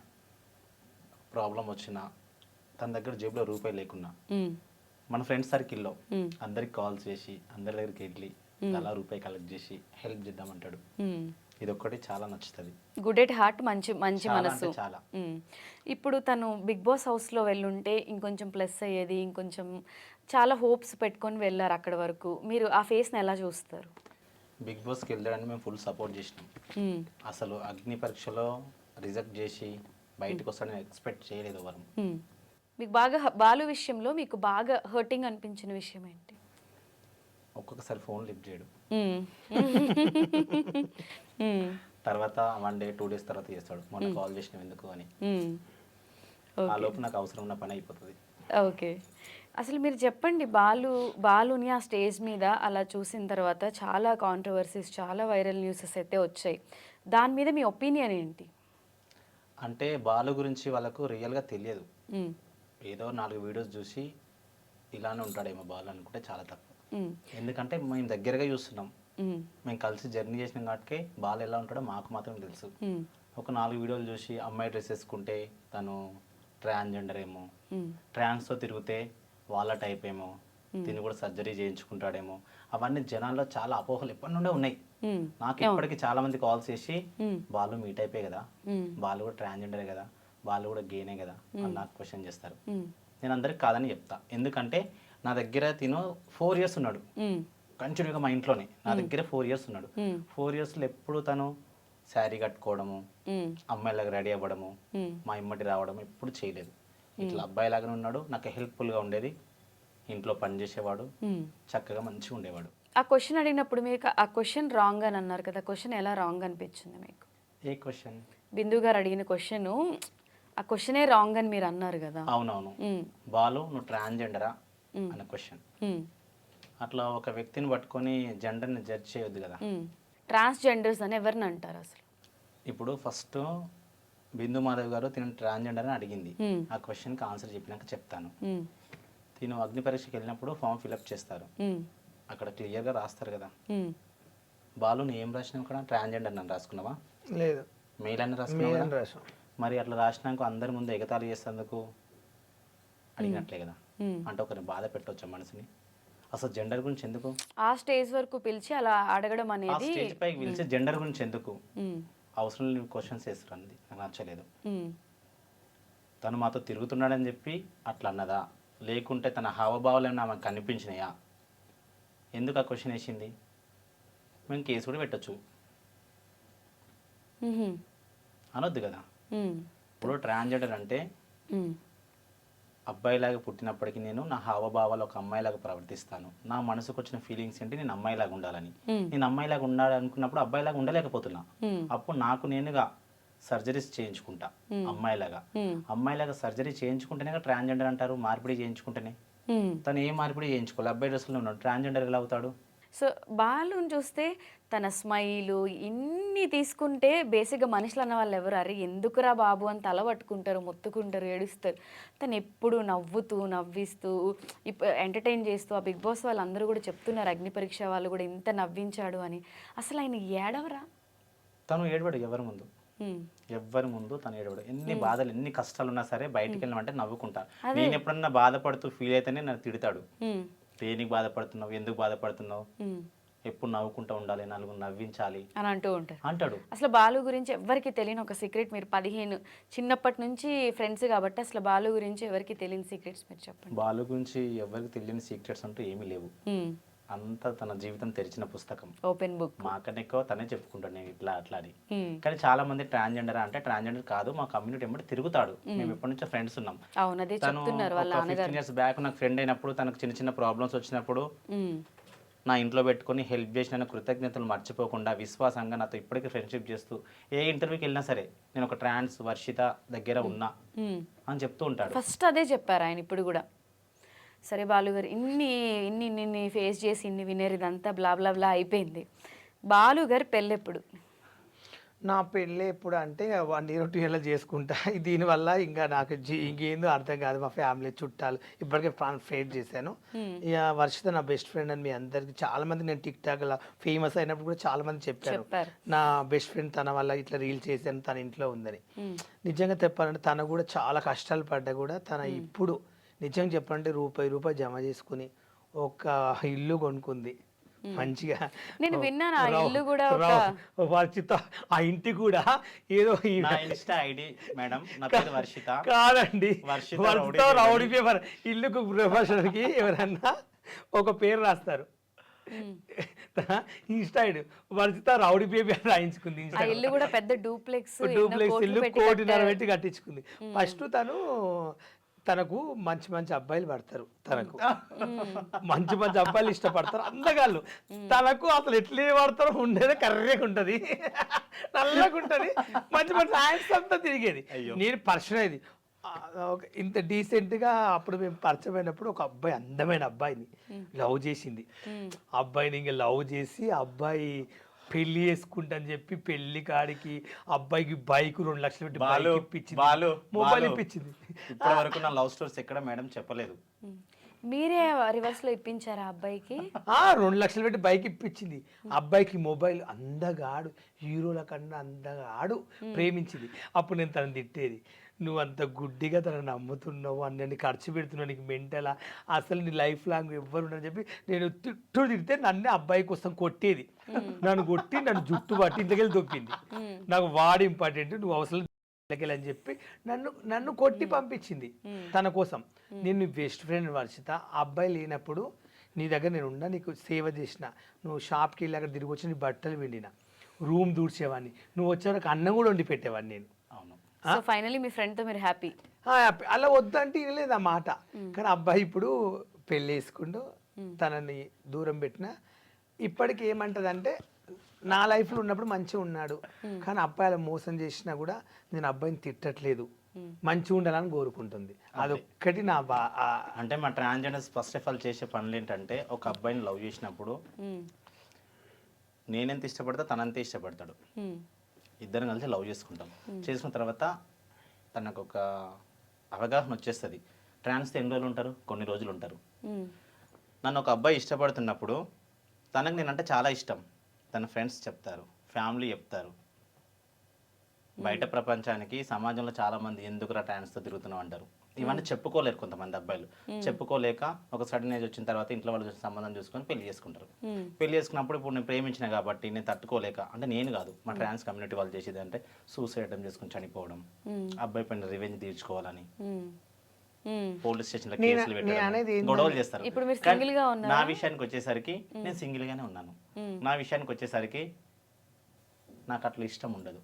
ప్రాబ్లం వచ్చినా తన దగ్గర జేబులో రూపాయి లేకున్నా మ్మ్. మన ఫ్రెండ్స్ సర్కిల్లో మ్మ్. అందరికి కాల్ చేసి అందరి దగ్గరికి వెళ్ళి అలా రూపాయి కలెక్ట్ చేసి హెల్ప్ చేద్దామంటాడు. మ్మ్. ఇది ఒక్కటి చాలా నచ్చుతుంది. గుడ్ ఎట్ హార్ట్, మంచి మంచి చాలా మనసు. అంటే చాలా. మ్మ్. ఇప్పుడు తను బిగ్ బాస్ హౌస్లో వెళ్ళుంటే ఇంకొంచెం ప్లస్ అయ్యేది, ఇంకొంచెం చాలా హోప్స్ పెట్టుకొని వెళ్ళారు అక్కడ వరకు. మీరు ఆ ఫేస్ని ఎలా చూస్తారు? బిగ్ బాస్కి వెళ్ళడానికి మేము ఫుల్ సపోర్ట్ చేసినాం. మ్మ్. అసలు అగ్ని పరీక్షలో రిజెక్ట్ చేసి బయటకు వస్తాడని ఎక్స్పెక్ట్ చేయలేదు ఎవరు. మ్మ్. మీకు బాగా బాలు విషయంలో మీకు బాగా హర్టింగ్ అనిపించిన విషయం ఏంటి? ఒక్కొక్కసారి ఫోన్ లిఫ్ట్ చేయడు. మ్మ్. మ్మ్. తర్వాత 1 డే 2 డేస్ తర్వాత చేస్తాడు, మొన్న కాల్ చేసినావు ఎందుకు అని. మ్మ్. ఆ లోపు నాకు అవసరం ఉన్న పని అయిపోతుంది. ఓకే, అసలు మీరు చెప్పండి, బాలుని ఆ స్టేజ్ మీద అలా చూసిన తర్వాత చాలా కాంట్రవర్సీస్, చాలా వైరల్ న్యూసెస్ అయితే వచ్చాయి. దాని మీద మీ ఒపీనియన్ ఏంటి? అంటే బాలు గురించి వాళ్ళకు రియల్గా తెలియదు. మ్మ్. ఏదో 4 వీడియోస్ చూసి ఇలానే ఉంటాడేమో బాలు అనుకుంటే చాలా తప్పు. మ్మ్. ఎందుకంటే మేము దగ్గరగా చూస్తున్నాం, మ్మ్. మేము కలిసి జర్నీ చేసినాం కాబట్టి బాలు ఎలా ఉంటాడో మాకు మాత్రం తెలుసు. మ్మ్. ఒక 4 వీడియోలు చూసి అమ్మాయి డ్రెస్ వేసుకుంటే తను ట్రాన్స్జెండర్ ఏమో, మ్మ్. ట్రాన్స్తో తిరిగితే వాళ్ళ టైప్ ఏమో, తిని కూడా సర్జరీ చేయించుకుంటాడేమో, అవన్నీ జనాల్లో చాలా అపోహలు ఎప్పటి నుండే ఉన్నాయి. మ్మ్. నాకు ఇప్పటికి చాలా మంది కాల్ చేసి మ్మ్. బాలు మీ టైపే కదా, మ్మ్. బాలు కూడా ట్రాన్స్జెండరే కదా, బాలు కూడా గేనే కదా అని నాకు క్వశ్చన్ చేస్తారు. మ్మ్. నేను అందరికి కాదని చెప్తా, ఎందుకంటే నా దగ్గర తిను 4 ఇయర్స్ ఉన్నాడు మ్మ్. కంటిన్యూగా మా ఇంట్లోనే. నా దగ్గర 4 ఇయర్స్ ఉన్నాడు. మ్మ్. 4 ఇయర్స్లో ఎప్పుడు తను శారీ కట్టుకోవడము, మ్మ్. అమ్మాయిలాగా రెడీ అవ్వడము, మ్మ్. మా ఇమ్మటి రావడం ఎప్పుడు చేయలేదు. ఇట్లా అబ్బాయిలాగానే ఉన్నాడు, నాకు హెల్ప్ఫుల్గా ఉండేది, ఇంట్లో పని చేసేవాడు, మ్మ్. చక్కగా మంచిగా ఉండేవాడు. ఆ క్వశ్చన్ అడిగినప్పుడు మీకు ఆ క్వశ్చన్ రాంగ్ అని అన్నారు కదా, క్వశ్చన్ ఎలా రాంగ్ అనిపించింది మీకు? ఏ క్వశ్చన్? బిందు గారు అడిగిన క్వశ్చన్, ఆ క్వశ్చనే రాంగ్ అని మీరు అన్నారు కదా. అవునవును, మ్మ్. బాలు నువ్వు ట్రాన్స్జెండరా అన్న క్వశ్చన్. మ్మ్. అట్లా ఒక వ్యక్తిని పట్టుకొని జెండర్ని జడ్జ్ చేయొద్దు కదా. మ్మ్. ట్రాన్స్జెండర్స్ అని ఎవరిని అంటారు అసలు? ఇప్పుడు ఫస్ట్ బిందు మాధవ్ గారు తిను ట్రాన్స్జెండర్ అని అడిగింది. మ్మ్. ఆ క్వశ్చన్కి ఆన్సర్ చెప్పినాక చెప్తాను. మ్మ్. తిను అగ్ని పరీక్షకి వెళ్ళినప్పుడు ఫామ్ ఫిలప్ చేస్తారు, మ్మ్. అక్కడ క్లియర్గా రాస్తారు కదా. మ్మ్. బాలు నువ్వు ఏం రాసినావు అక్కడ? ట్రాన్స్జెండర్ అని రాసుకున్నావా? లేదు, మెయిల్ అని మీ రాసుకున్నావా? అని రాసాం. మరి అట్లా రాసినాక అందరి ముందు ఎగతాళి చేసేందుకు అడిగినట్లే కదా. మ్మ్. అంటే ఒకరిని బాధ పెట్టవచ్చు మనసుని. అసలు జెండర్ గురించి ఎందుకు ఆ స్టేజ్ వరకు పిలిచి అలా అడగడం ఆ అనేది. స్టేజ్ పైకి పిలిచి జెండర్ గురించి ఎందుకు మ్మ్. అవసరం లేని క్వశ్చన్స్ వేస్తున్నది నాకు నచ్చలేదు. మ్మ్. తను మాతో తిరుగుతున్నాడని చెప్పి అట్లా అన్నదా, లేకుంటే తన హావభావాలు ఏమైనా ఆమెకు కనిపించినాయా? ఎందుకు ఆ క్వశ్చన్ వేసింది? మేము కేసు కూడా పెట్టచ్చు, మ్మ్. అనొద్దు కదా. మ్మ్. ఇప్పుడు ట్రాన్స్జెండర్ అంటే మ్మ్. అబ్బాయిలాగా పుట్టినప్పటికీ నేను నా హావభావాలు ఒక అమ్మాయిలాగా ప్రవర్తిస్తాను, నా మనసుకు వచ్చిన ఫీలింగ్స్ ఏంటి, నేను అమ్మాయిలాగా ఉండాలని. మ్మ్. నేను అమ్మాయిలాగా ఉండాలనుకున్నప్పుడు అబ్బాయిలాగా ఉండలేకపోతున్నా. మ్మ్. అప్పుడు నాకు నేనుగా సర్జరీస్ చేయించుకుంటా అమ్మాయిలాగా. మ్మ్. అమ్మాయిలాగా సర్జరీ చేయించుకుంటేనే ట్రాన్స్జెండర్ అంటారు, మార్పిడి చేయించుకుంటేనే. మ్మ్. తను ఏ మార్పిడి చేయించుకోవాలి, అబ్బాయి డ్రెస్సులో ఉన్నాడు, ట్రాన్స్జెండర్ ఎలా అవుతాడు? సో బాలుని చూస్తే తన స్మైలు ఇన్ని తీసుకుంటే బేసిక్గా మనుషులు అన్న వాళ్ళు ఎవరు, అరే ఎందుకురా బాబు అని తల పట్టుకుంటారు, మొత్తుకుంటారు, ఏడుస్తారు. తను ఎప్పుడు నవ్వుతూ నవ్విస్తూ ఎంటర్టైన్ చేస్తూ, ఆ బిగ్ బాస్ వాళ్ళందరూ కూడా చెప్తున్నారు, అగ్ని పరీక్ష వాళ్ళు కూడా ఇంత నవ్వించాడు అని. అసలు ఆయన ఏడవరా? తను ఏడవడు ఎవరి ముందు, ఎవ్వరి ముందు తను ఏడవడు. ఎన్ని బాధలు ఎన్ని కష్టాలు ఉన్నా సరే బయటికి వెళ్ళమంటే నవ్వుకుంటా. నేను ఎప్పుడన్నా బాధపడుతూ ఫీల్ అయితేనే నన్ను తిడతాడు, దేనికి బాధపడుతున్నావు, ఎందుకు బాధపడుతున్నావు, ఎప్పుడు నవ్వుకుంటూ ఉండాలి, నలుగురు నవ్వించాలి అని అంటూ ఉంటారు అంటాడు. అసలు బాలు గురించి ఎవరికి తెలియని ఒక సీక్రెట్, మీరు 15 చిన్నప్పటి నుంచి ఫ్రెండ్స్ కాబట్టి అసలు బాలు గురించి ఎవరికి తెలియని సీక్రెట్స్ మీరు చెప్పండి. బాలు గురించి ఎవరికి తెలియని సీక్రెట్స్ అంటూ ఏమీ లేవు, అంతా తన జీవితం తెరిచిన పుస్తకం, ఓపెన్ బుక్. మాకన్నా ఎక్కువ తనే చెప్పుకుంటాడు నేను ఇట్లా అట్లా అని. కానీ చాలా మంది ట్రాన్స్జెండర్ అంటే ట్రాన్స్జెండర్ కాదు, మా కమ్యూనిటీ ఎమ్మటి తిరుగుతాడు, మేము ఎప్పటి నుంచో ఫ్రెండ్స్ ఉన్నాం. అవును, అదే చెప్తున్నారు వాళ్ళ 15 years బ్యాక్ నాకు ఫ్రెండ్ అయినప్పుడు తనకు చిన్న చిన్న ప్రాబ్లమ్స్ వచ్చినప్పుడు నా ఇంట్లో పెట్టుకొని హెల్ప్ చేసిన కృతజ్ఞతలు మర్చిపోకుండా విశ్వాసంగా నాతో ఇప్పటికీ ఫ్రెండ్షిప్ చేస్తూ ఏ ఇంటర్వ్యూకి వెళ్ళినా సరే నేను ఒక ట్రాన్స్ వర్షిత దగ్గర ఉన్నా అని చెప్తూ ఉంటాడు. ఫస్ట్ అదే చెప్పారు ఆయన ఇప్పుడు కూడా. సరే బాలుగారు ఇన్ని ఇన్ని ఇన్ని ఫేస్ చేసి ఇన్ని వినేరు, ఇదంతా బ్లా బ్లా బ్లా అయిపోయింది. బాలుగారు పెళ్ళెప్పుడు? నా పెళ్ళి ఎప్పుడు అంటే 1 ఇయర్ 2 ఇయర్‌లో చేసుకుంటా. దీనివల్ల ఇంకా నాకు ఇంకేందో అర్థం కాదు. మా ఫ్యామిలీ చుట్టాలు ఇప్పటికే ఫేస్ చేశాను. ఇక వర్షిత నా బెస్ట్ ఫ్రెండ్ అని మీ అందరికి చాలా మంది నేను టిక్‌టాక్‌లో ఫేమస్ అయినప్పుడు కూడా చాలా మంది చెప్పారు. నా బెస్ట్ ఫ్రెండ్ తన వల్ల ఇట్లా రీల్ చేశాను తన ఇంట్లో ఉందని. నిజంగా చెప్పాలంటే తను కూడా చాలా కష్టాలు పడ్డా కూడా తన ఇప్పుడు నిజంగా చెప్పాలంటే రూపాయి జమ చేసుకుని ఒక ఇల్లు కొనుక్కుంది. మంచిగా నేను విన్నాను ఆ ఇల్లు కూడా వర్షిత ఆ ఇంటి కూడా ఏదో నా ఇన్స్టా ఐడి మేడం, నా పేరు వర్షిత. కాదండి, వర్షిత వర్షిత రౌడీ పేపర్ ఇల్లుకు ప్రొఫెషన్కి ఎవరన్నా ఒక పేరు రాస్తారు. Insta ID Varshita rowdy paper రాయించుకుంది. ఆ ఇల్లు కూడా పెద్ద డూప్లెక్స్ ఇల్లు 1.5 కోటి కట్టించుకుంది. ఫస్ట్ తనకు మంచి అబ్బాయిలు పడతారు. తనకు మంచి అబ్బాయిలు ఇష్టపడతారు, అందగాళ్ళు. తనకు అసలు ఎట్లా పడతారో ఉండేది కర్రేగా ఉంటది, నల్లగా ఉంటది, మంచి హ్యాండ్స్ అంతా తిరిగేది. నేను పరిచయం అయ్యేది ఇంత డీసెంట్ గా. అప్పుడు మేము పరిచయం అయినప్పుడు ఒక అబ్బాయి, అందమైన అబ్బాయిని లవ్ చేసింది. అబ్బాయిని ఇంకా లవ్ చేసి అబ్బాయి పెళ్లి చేసుకుంటా అని చెప్పి పెళ్లి కాడికి అబ్బాయికి బైక్ 2 లక్షలు పెట్టి బైక్ ఇప్పించింది, మొబైల్ ఇప్పించింది. ఇప్పటి వరకు నా లవ్ స్టోరీస్ ఎక్కడ మేడం చెప్పలేదు. మీరే రివర్స్ లో ఇప్పించారా అబ్బాయికి? 2 లక్షలు పెట్టి బైక్ ఇప్పించింది. అబ్బాయికి మొబైల్, అందగాడు, హీరోల కన్నా అందగాడు, ప్రేమించింది. అప్పుడు నేను తనని తిట్టేది, నువ్వు అంత గుడ్డిగా తనని నమ్ముతున్నావు, అన్నీ ఖర్చు పెడుతున్నావు, నీకు మెంటలా, అసలు నీ లైఫ్ లాంగ్ ఎవ్వరు ఉండని చెప్పి నేను తిడితే నన్నే అబ్బాయి కోసం కొట్టేది. నన్ను కొట్టి నన్ను జుట్టు పట్టి ఇంతకెళ్ళి దొప్పింది. నాకు వాడు ఇంపార్టెంట్, నువ్వు అవసరం అని చెప్పి నన్ను కొట్టి పంపించింది తన కోసం. నేను నీ బెస్ట్ ఫ్రెండ్ వర్షిత, అబ్బాయి లేనప్పుడు నీ దగ్గర నేను ఉన్నా, నీకు సేవ చేసిన, నువ్వు షాప్కి వెళ్ళి అక్కడ తిరిగి వచ్చి నీ బట్టలు పిండిన, రూమ్ దూడ్చేవాడిని, నువ్వు వచ్చేవరకు అన్నం కూడా వండి పెట్టేవాడిని నేను. అవును. సో ఫైనలీ మీ ఫ్రెండ్ తో మీరు హ్యాపీ? అలా వద్దంటే వినలేదు ఆ మాట. కానీ అబ్బాయి ఇప్పుడు పెళ్ళి వేసుకుంటూ తనని దూరం పెట్టిన. ఇప్పటికి ఏమంటదంటే నా లైఫ్లో ఉన్నప్పుడు మంచిగా ఉన్నాడు, కానీ అబ్బాయి అలా మోసం చేసినా కూడా నేను అబ్బాయిని తిట్టట్లేదు, మంచిగా ఉండాలని కోరుకుంటుంది. అదొక్కటి నా అంటే మా ట్రాన్స్జెండర్స్ ఫస్ట్ ఆఫ్ ఆల్ చేసే పనులు ఏంటంటే, ఒక అబ్బాయిని లవ్ చేసినప్పుడు నేనెంత ఇష్టపడతా తనంతే ఇష్టపడతాడు, ఇద్దరం కలిసి లవ్ చేసుకుంటాం. చేసుకున్న తర్వాత తనకు ఒక అవగాహన వచ్చేస్తుంది. ట్రాన్స్తో ఎన్ని రోజులు ఉంటారు? కొన్ని రోజులు ఉంటారు. నన్ను ఒక అబ్బాయి ఇష్టపడుతున్నప్పుడు తనకు నేనంటే చాలా ఇష్టం, తన ఫ్రెండ్స్ చెప్తారు, ఫ్యామిలీ చెప్తారు, బయట ప్రపంచానికి సమాజంలో చాలా మంది ఎందుకురా ట్రాన్స్తో తిరుగుతున్నావు అంటారు. ఇవన్నీ చెప్పుకోలేరు కొంతమంది అబ్బాయిలు. చెప్పుకోలేక ఒక సడన్ ఏజ్ వచ్చిన తర్వాత ఇంట్లో వాళ్ళు సంబంధం చూసుకొని పెళ్లి చేసుకుంటారు. పెళ్లి చేసుకున్నప్పుడు ఇప్పుడు నేను ప్రేమించిన కాబట్టి నేను తట్టుకోలేక, అంటే నేను కాదు మా ట్రాన్స్ కమ్యూనిటీ వాళ్ళు చేసేది అంటే సూసైడ్ అటెంప్ట్ చేసుకుని చనిపోవడం, అబ్బాయి పైన రివెంజ్ తీర్చుకోవాలని పోలీస్ స్టేషన్ లో కేసులు పెట్టడం, గొడవలు చేస్తారు. నా విషయానికి వచ్చేసరికి నేను సింగిల్ గానే ఉన్నాను. నా విషయానికి వచ్చేసరికి నాకు అట్లా ఇష్టం ఉండదు.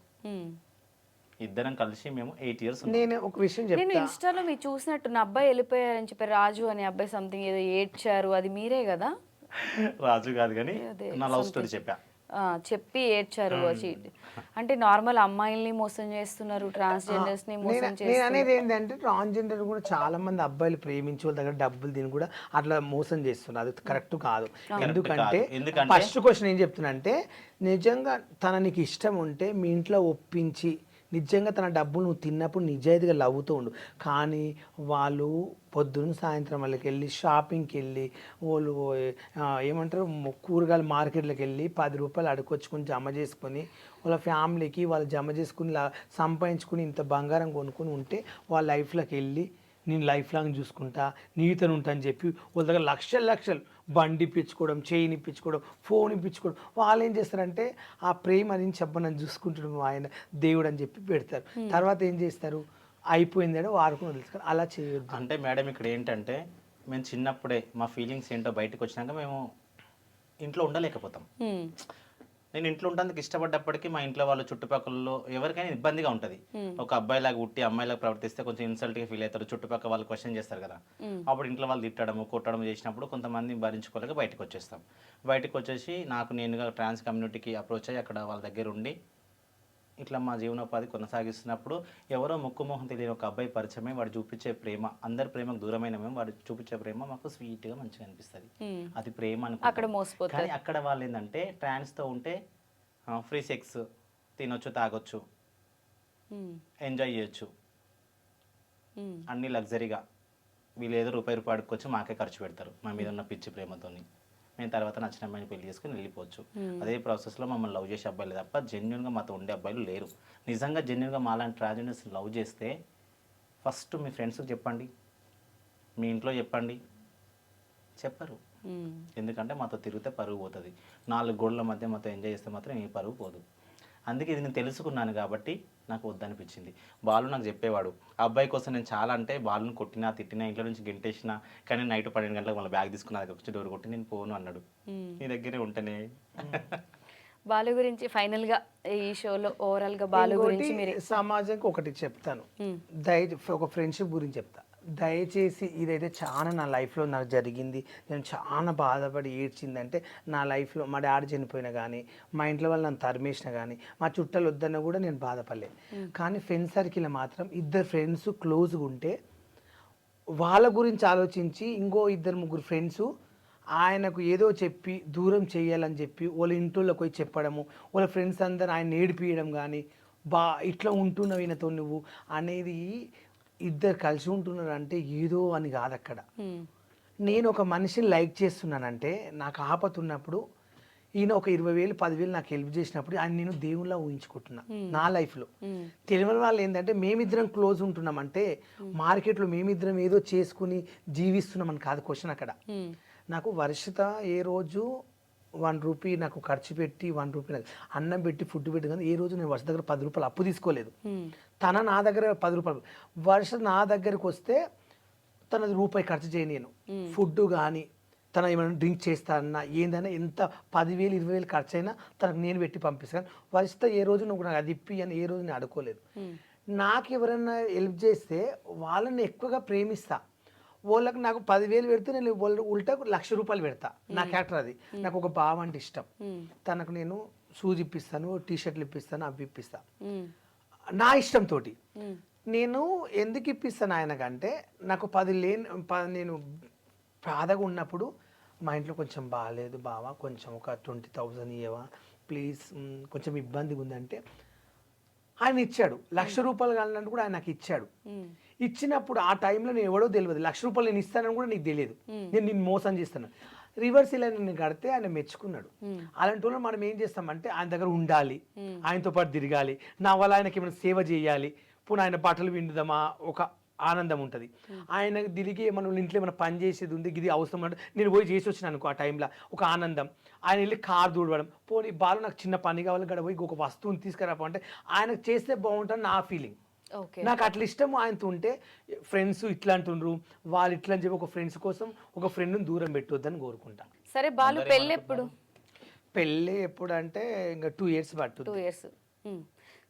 ఇద్దరం కలిసి మేము 8 years. నేను ఒక విషయం నేను చెప్తా. ఇన్స్టాలో మీరు చూసినట్టు నా అబ్బాయి వెళ్ళిపోయారని చెప్పి రాజు అనే అబ్బాయి సంథింగ్ ఏదో ఏడ్చారు, అది మీరే కదా? రాజు కాదు కానీ నా లవ్ స్టోరీ చెప్పా. చెప్పి ఏడ్చారు. అంటే నార్మల్ అమ్మాయిల్ని మోసం చేస్తున్నారు, ట్రాన్స్జెండర్స్ ని మోసం నేను చేస్తున్నారు. అనేది ఏంటంటే ట్రాన్స్జెండర్ కూడా చాలా మంది అబ్బాయిలు ప్రేమించే వాళ్ళ దగ్గర డబ్బులు తిని కూడా అట్లా మోసం చేస్తున్నారు. అది కరెక్ట్ కాదు. ఎందుకంటే ఫస్ట్ క్వశ్చన్ ఏం చెప్తున్నా అంటే, నిజంగా తన నీకు ఇష్టం ఉంటే మీ ఇంట్లో ఒప్పించి నిజంగా తన డబ్బులు నువ్వు తిన్నప్పుడు నిజాయితీగా లవ్వుతూ ఉండు. కానీ వాళ్ళు పొద్దున్న సాయంత్రం వాళ్ళకి వెళ్ళి షాపింగ్కి వెళ్ళి వాళ్ళు ఏమంటారు కూరగాయల మార్కెట్లకు వెళ్ళి 10 రూపాయలు అడుకొచ్చుకొని జమ చేసుకొని వాళ్ళ ఫ్యామిలీకి వాళ్ళు జమ చేసుకుని సంపాదించుకుని ఇంత బంగారం కొనుక్కొని ఉంటే వాళ్ళ లైఫ్లోకి వెళ్ళి నేను లైఫ్ లాంగ్ చూసుకుంటా, నీతను ఉంటా అని చెప్పి వాళ్ళ దగ్గర లక్షలు బండి ఇప్పించుకోవడం, చైన్ ఇప్పించుకోవడం, ఫోన్ ఇప్పించుకోవడం. వాళ్ళు ఏం చేస్తారంటే ఆ ప్రేమ అని చెప్పనని చూసుకుంటున్నాం ఆయన దేవుడు అని చెప్పి పెడతారు. తర్వాత ఏం చేస్తారు, అయిపోయిందేడో వాడుకుని వదిలేస్తారు. అలా చేయొద్దు. అంటే మేడం ఇక్కడ ఏంటంటే, మేము చిన్నప్పుడే మా ఫీలింగ్స్ ఏంటో బయటకు వచ్చినాక మేము ఇంట్లో ఉండలేకపోతాం. నేను ఇంట్లో ఉండడానికి ఇష్టపడ్డప్పటికీ మా ఇంట్లో వాళ్ళు చుట్టుపక్కలలో ఎవరికైనా ఇబ్బందిగా ఉంటుంది. ఒక అబ్బాయిలాగా ఉట్టి అమ్మాయిలాగా ప్రవర్తిస్తే కొంచెం ఇన్సల్ట్గా ఫీల్ అవుతారు, చుట్టుపక్కల వాళ్ళు క్వశ్చన్ చేస్తారు కదా. అప్పుడు ఇంట్లో వాళ్ళు తిట్టడము కొట్టడం చేసినప్పుడు కొంతమంది భరించుకోలేక బయటకు వచ్చేస్తాం. బయటకు వచ్చేసి నాకు నేనుగా ట్రాన్స్ కమ్యూనిటీకి అప్రోచ్ అయ్యి అక్కడ వాళ్ళ దగ్గర ఉండి ఇట్లా మా జీవనోపాధి కొనసాగిస్తున్నప్పుడు ఎవరో ముక్కుమోహం తెలియని ఒక అబ్బాయి పరిచయమై వాడు చూపించే ప్రేమ, అందరి ప్రేమకు దూరమైన మేము వాడు చూపించే ప్రేమ మాకు స్వీట్గా మంచిగా అనిపిస్తుంది. అది ప్రేమ అనుకుంటాం. కానీ అక్కడ వాళ్ళు ఏంటంటే ట్రాన్స్తో ఉంటే ఫ్రీ సెక్స్, తినొచ్చు, తాగొచ్చు, ఎంజాయ్ చేయొచ్చు, అన్ని లగ్జరీగా. వీళ్ళు ఏదో రూపాయి అడుక్కొచ్చి మాకే ఖర్చు పెడతారు మా మీద ఉన్న పిచ్చి ప్రేమతోని. మేము తర్వాత నచ్చిన అమ్మాయిని పెళ్లి చేసుకుని వెళ్ళిపోవచ్చు. అదే ప్రాసెస్లో మమ్మల్ని లవ్ చేసే అబ్బాయిలు తప్ప జెన్యున్గా మాతో ఉండే అబ్బాయిలు లేరు. నిజంగా జెన్యున్గా మాలాంటి ట్రాన్స్జెండర్స్ లవ్ చేస్తే ఫస్ట్ మీ ఫ్రెండ్స్కి చెప్పండి, మీ ఇంట్లో చెప్పండి. చెప్పరు. ఎందుకంటే మాతో తిరిగితే పరుగు పోతుంది. 4 గోడల మధ్య మాతో ఎంజాయ్ చేస్తే మాత్రం ఏ పరుగు పోదు. అందుకే ఇది నేను తెలుసుకున్నాను కాబట్టి నాకు వద్దనిపించింది. బాలు నాకు చెప్పేవాడు, ఆ అబ్బాయి కోసం నేను చాలా అంటే బాలుని కొట్టినా, తిట్టినా, ఇంట్లో నుంచి గెంటేసినా, కానీ నైట్ 12 గంటలకు మళ్ళీ బ్యాగ్ తీసుకున్న దగ్గర వచ్చి డోర్ కొట్టి నేను పోను అన్నాడు. నీ దగ్గరే ఉంటేనే. బాలు గురించి ఫైనల్గా ఈ షోలో ఓవరాల్గా బాలు గురించి మీరు సమాజంకి ఒకటి చెప్తాను, ఒక ఫ్రెండ్షిప్ గురించి చెప్తా. దయచేసి ఇదైతే చాలా నా లైఫ్లో నాకు జరిగింది, నేను చాలా బాధపడి ఏడ్చిందంటే నా లైఫ్లో మా డాడీ చనిపోయినా కానీ, మా ఇంట్లో వాళ్ళు నన్ను తరిమేసినా కానీ, మా చుట్టాలు వద్దన్నా కూడా నేను బాధపడలేదు. కానీ ఫ్రెండ్స్ సర్కిల్ మాత్రం 2 ఫ్రెండ్స్ క్లోజ్గా ఉంటే వాళ్ళ గురించి ఆలోచించి ఇంకో 2-3 ఫ్రెండ్స్ ఆయనకు ఏదో చెప్పి దూరం చేయాలని చెప్పి వాళ్ళ ఇంట్లోకి పోయి చెప్పడము, వాళ్ళ ఫ్రెండ్స్ అందరు ఆయన ఏడిపియడం కానీ, ఇట్లా ఉంటున్నావు ఈయనతో నువ్వు అనేది. 2 కలిసి ఉంటున్నారు అంటే ఏదో అని కాదు అక్కడ. నేను ఒక మనిషిని లైక్ చేస్తున్నానంటే నాకు ఆపత ఉన్నప్పుడు ఈయన ఒక 20,000 10,000 నాకు హెల్ప్ చేసినప్పుడు ఆయన నేను దేవుళ్ళ ఊహించుకుంటున్నా నా లైఫ్లో. తెలియని వాళ్ళు ఏంటంటే మేమిద్దరం క్లోజ్ ఉంటున్నాం అంటే మార్కెట్లో మేమిద్దరం ఏదో చేసుకుని జీవిస్తున్నామని కాదు క్వశ్చన్ అక్కడ. నాకు వర్షిత ఏ రోజు 1 రూపీ నాకు ఖర్చు పెట్టి 1 రూపీ నాకు అన్నం పెట్టి ఫుడ్ పెట్టి కానీ ఏ రోజు నేను వర్ష దగ్గర 10 రూపాయలు అప్పు తీసుకోలేదు. తన నా దగ్గర 10 రూపాయలు, వర్ష నా దగ్గరకు వస్తే తన రూపాయి ఖర్చు చేయను. నేను ఫుడ్ కానీ తన ఏమైనా డ్రింక్ చేస్తానన్నా ఏందైనా ఎంత 10,000 20,000 ఖర్చు అయినా తనకు నేను పెట్టి పంపిస్తాను. వర్షిత ఏ రోజు నువ్వు నాకు అది ఇప్పి అని ఏ రోజు నేను అడుకోలేదు. నాకు ఎవరైనా హెల్ప్ చేస్తే వాళ్ళని ఎక్కువగా ప్రేమిస్తా. వాళ్ళకి నాకు 10,000 పెడితే నేను ఉల్టా 1,00,000 రూపాయలు పెడతా. నా క్యారెక్టర్ అది. నాకు ఒక బావ అంటే ఇష్టం. తనకు నేను షూస్ ఇప్పిస్తాను, టీషర్ట్లు ఇప్పిస్తాను, అవి ఇప్పిస్తా నా ఇష్టంతో. నేను ఎందుకు ఇప్పిస్తాను ఆయనకంటే నాకు 10 నేను బాధగా ఉన్నప్పుడు మా ఇంట్లో కొంచెం బాగాలేదు బావా, కొంచెం ఒక 20,000 ఇవ్వవా ప్లీజ్, కొంచెం ఇబ్బందిగా ఉందంటే ఆయన ఇచ్చాడు. 1,00,000 రూపాయలు కావాలంటే కూడా ఆయన నాకు ఇచ్చాడు. ఇచ్చినప్పుడు ఆ టైంలో నేను ఎవడో తెలియదు, 1,00,000 రూపాయలు నేను ఇస్తానని కూడా నీకు తెలియదు, నేను నిన్ను మోసం చేస్తాను. రివర్స్ ఇలా నేను కడితే ఆయన మెచ్చుకున్నాడు. అలాంటి వాళ్ళు మనం ఏం చేస్తామంటే ఆయన దగ్గర ఉండాలి, ఆయనతో పాటు తిరగాలి, నా వల్ల ఆయనకి ఏమైనా సేవ చేయాలి, పోనీ ఆయన బట్టలు విండుదామా, ఒక ఆనందం ఉంటుంది. ఆయన తిరిగి మనం ఇంట్లో ఏమైనా పని చేసేది ఉంది, ఇది అవసరం అంటే నేను పోయి చేసి వచ్చిన అనుకో, ఆ టైంలో ఒక ఆనందం. ఆయన వెళ్ళి కారు దూడవడం, పోనీ బాలు నాకు చిన్న పని కావాలి గడ పోయి ఒక వస్తువుని తీసుకురాపంటే ఆయనకు చేస్తే బాగుంటుంది నా ఫీలింగ్. నాకు అట్లా ఇష్టం ఆయనతో ఉంటే. ఫ్రెండ్స్ ఇట్లా అంటుండ్రు వాళ్ళు ఇట్లా అని చెప్పి ఒక ఫ్రెండ్స్ కోసం ఒక ఫ్రెండ్ని దూరం పెట్టొద్దని కోరుకుంటాను. సరే బాలు పెళ్ళి ఎప్పుడు? పెళ్ళి ఎప్పుడు అంటే ఇంకా 2 years పట్టు. 2 years.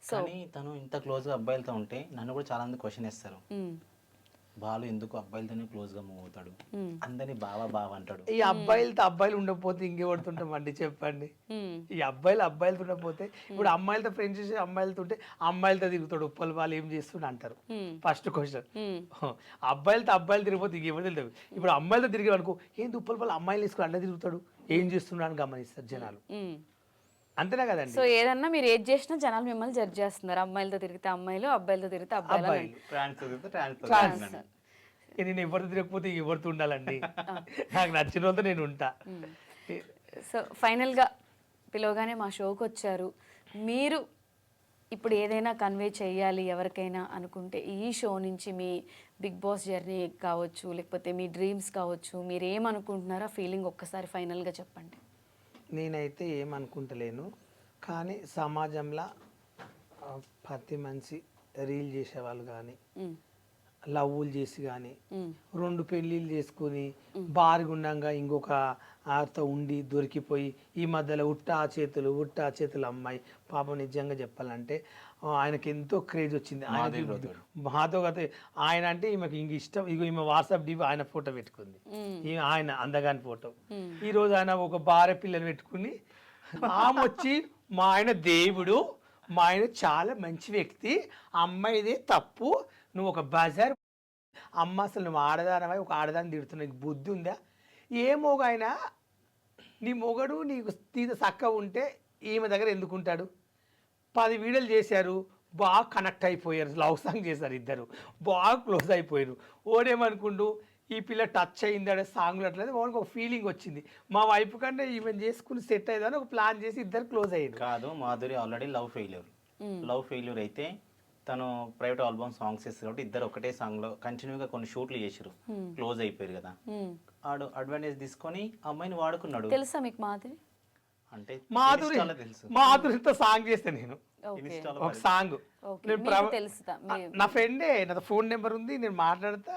కానీ తను ఇంత క్లోజ్గా అబ్బాయిలతో ఉంటే నన్ను కూడా చాలా మంది క్వశ్చన్ వేస్తారు, బాలు ఎందుకు అబ్బాయిలతోనే క్లోజ్గా మూవ్ అవుతాడు, అందరినీ బావా అంటాడు. ఈ అబ్బాయిలు ఉండకపోతే ఇంకెవడుతుంటామండి చెప్పండి. ఈ అబ్బాయిలతో ఉండకపోతే ఇప్పుడు అమ్మాయిలతో ఫ్రెండ్స్ చేసి అమ్మాయిలతో ఉంటే అమ్మాయిలతో తిరుగుతాడు, ఉప్పల్ వాళ్ళు ఏం చేస్తుండ అంటారు ఫస్ట్ క్వశ్చన్. అబ్బాయిలు తిరిగిపోతే ఇంకెవరు తెలుసు. ఇప్పుడు అమ్మాయిలతో తిరిగి అనుకో, ఏంది ఉప్పల్ వాళ్ళు అమ్మాయిలు వేసుకుని అడ్డ తిరుగుతాడు, ఏం చేస్తున్నాడు అని గమనిస్తారు జనాలు. అంతేనా కదండి. సో ఏదన్నా మీరు ఏది చేసినా జనాలు మిమ్మల్ని జడ్జ్ చేస్తున్నారు. అమ్మాయిలతో తిరిగితే అమ్మాయిలు, అబ్బాయిలతో తిరిగితే అబ్బాయిలు. నేను ఎవరితో తిరగకపోతే ఎవరితో ఉండాలండి, నాకు నచ్చిన వాళ్ళతో నేను ఉంటా. సో ఫైనల్గా పిలవగానే మా షోకి వచ్చారు. మీరు ఇప్పుడు ఏదైనా కన్వే చేయాలి ఎవరికైనా అనుకుంటే ఈ షో నుంచి మీ బిగ్ బాస్ జర్నీ కావచ్చు, లేకపోతే మీ డ్రీమ్స్ కావచ్చు, మీరు ఏమనుకుంటున్నారో ఫీలింగ్ ఒక్కసారి ఫైనల్గా చెప్పండి. నేనైతే ఏమనుకుంటలేను, కానీ సమాజంలో ప్రతి మనిషి రీల్ చేసేవాళ్ళు కానీ, లవ్వులు చేసి కానీ, 2 పెళ్ళిళ్ళు చేసుకుని బారుగుండంగా ఇంకొక ఆతో ఉండి దొరికిపోయి ఈ మధ్యలో ఉట్టా చేతులు అమ్మాయి పాపం. నిజంగా చెప్పాలంటే ఆయనకి ఎంతో క్రేజ్ వచ్చింది మాతో కథ. ఆయన అంటే ఈమెకి ఇంక ఇష్టం. ఇగో ఈమె వాట్సాప్ డివి ఆయన ఫోటో పెట్టుకుంది, ఆయన అందగాని ఫోటో. ఈరోజు ఆయన ఒక భార్య పిల్లని పెట్టుకుని ఆమె వచ్చి మా ఆయన దేవుడు, మా ఆయన చాలా మంచి వ్యక్తి, అమ్మాయిదే తప్పు, నువ్వు ఒక బజార్ అమ్మ, అసలు నువ్వు ఆడదానమై ఒక ఆడదాన్ని తిడుతున్నావు, నీకు బుద్ధి ఉందా? ఏ మొగైనా నీ మొగడు నీకు తీద చక్క ఉంటే ఈమె దగ్గర ఎందుకుంటాడు? 10 వీడియోలు చేశారు, బాగా కనెక్ట్ అయిపోయారు, లవ్ సాంగ్ చేశారు ఇద్దరు, బాగా క్లోజ్ అయిపోయారు. ఓడేమనుకుంటూ ఈ పిల్ల టచ్ అయింది అనే సాంగ్లు అట్లేదు వాడికి ఒక ఫీలింగ్ వచ్చింది, మా వైపు కంటే ఈవెన్ చేసుకుని సెట్ అయ్యేదని ఒక ప్లాన్ చేసి ఇద్దరు క్లోజ్ అయ్యారు. కాదు, మాధురి ఆల్రెడీ లవ్ ఫెయిల్యూర్ అయితే తను ప్రైవేట్ ఆల్బమ్ సాంగ్స్ చేస్తారు కాబట్టి ఇద్దరు ఒకటే సాంగ్ లో కంటిన్యూగా కొన్ని షూట్లు చేసారు, క్లోజ్ అయిపోయారు కదా. ఆడు అడ్వాంటేజ్ తీసుకొని అమ్మాయిని వాడుకున్నాడు. తెలుసా మీకు మాధురి? అంటే మాధురి Insta లో తెలుసు, మాధురితో సాంగ్ చేస్తే నేను ఓకే ఇన్స్టాలో ఒక సాంగ్ ఓకే, నేను మీకు తెలుసా? నా ఫ్రెండే, నా ఫోన్ నెంబర్ ఉంది, నేను మాట్లాడతా,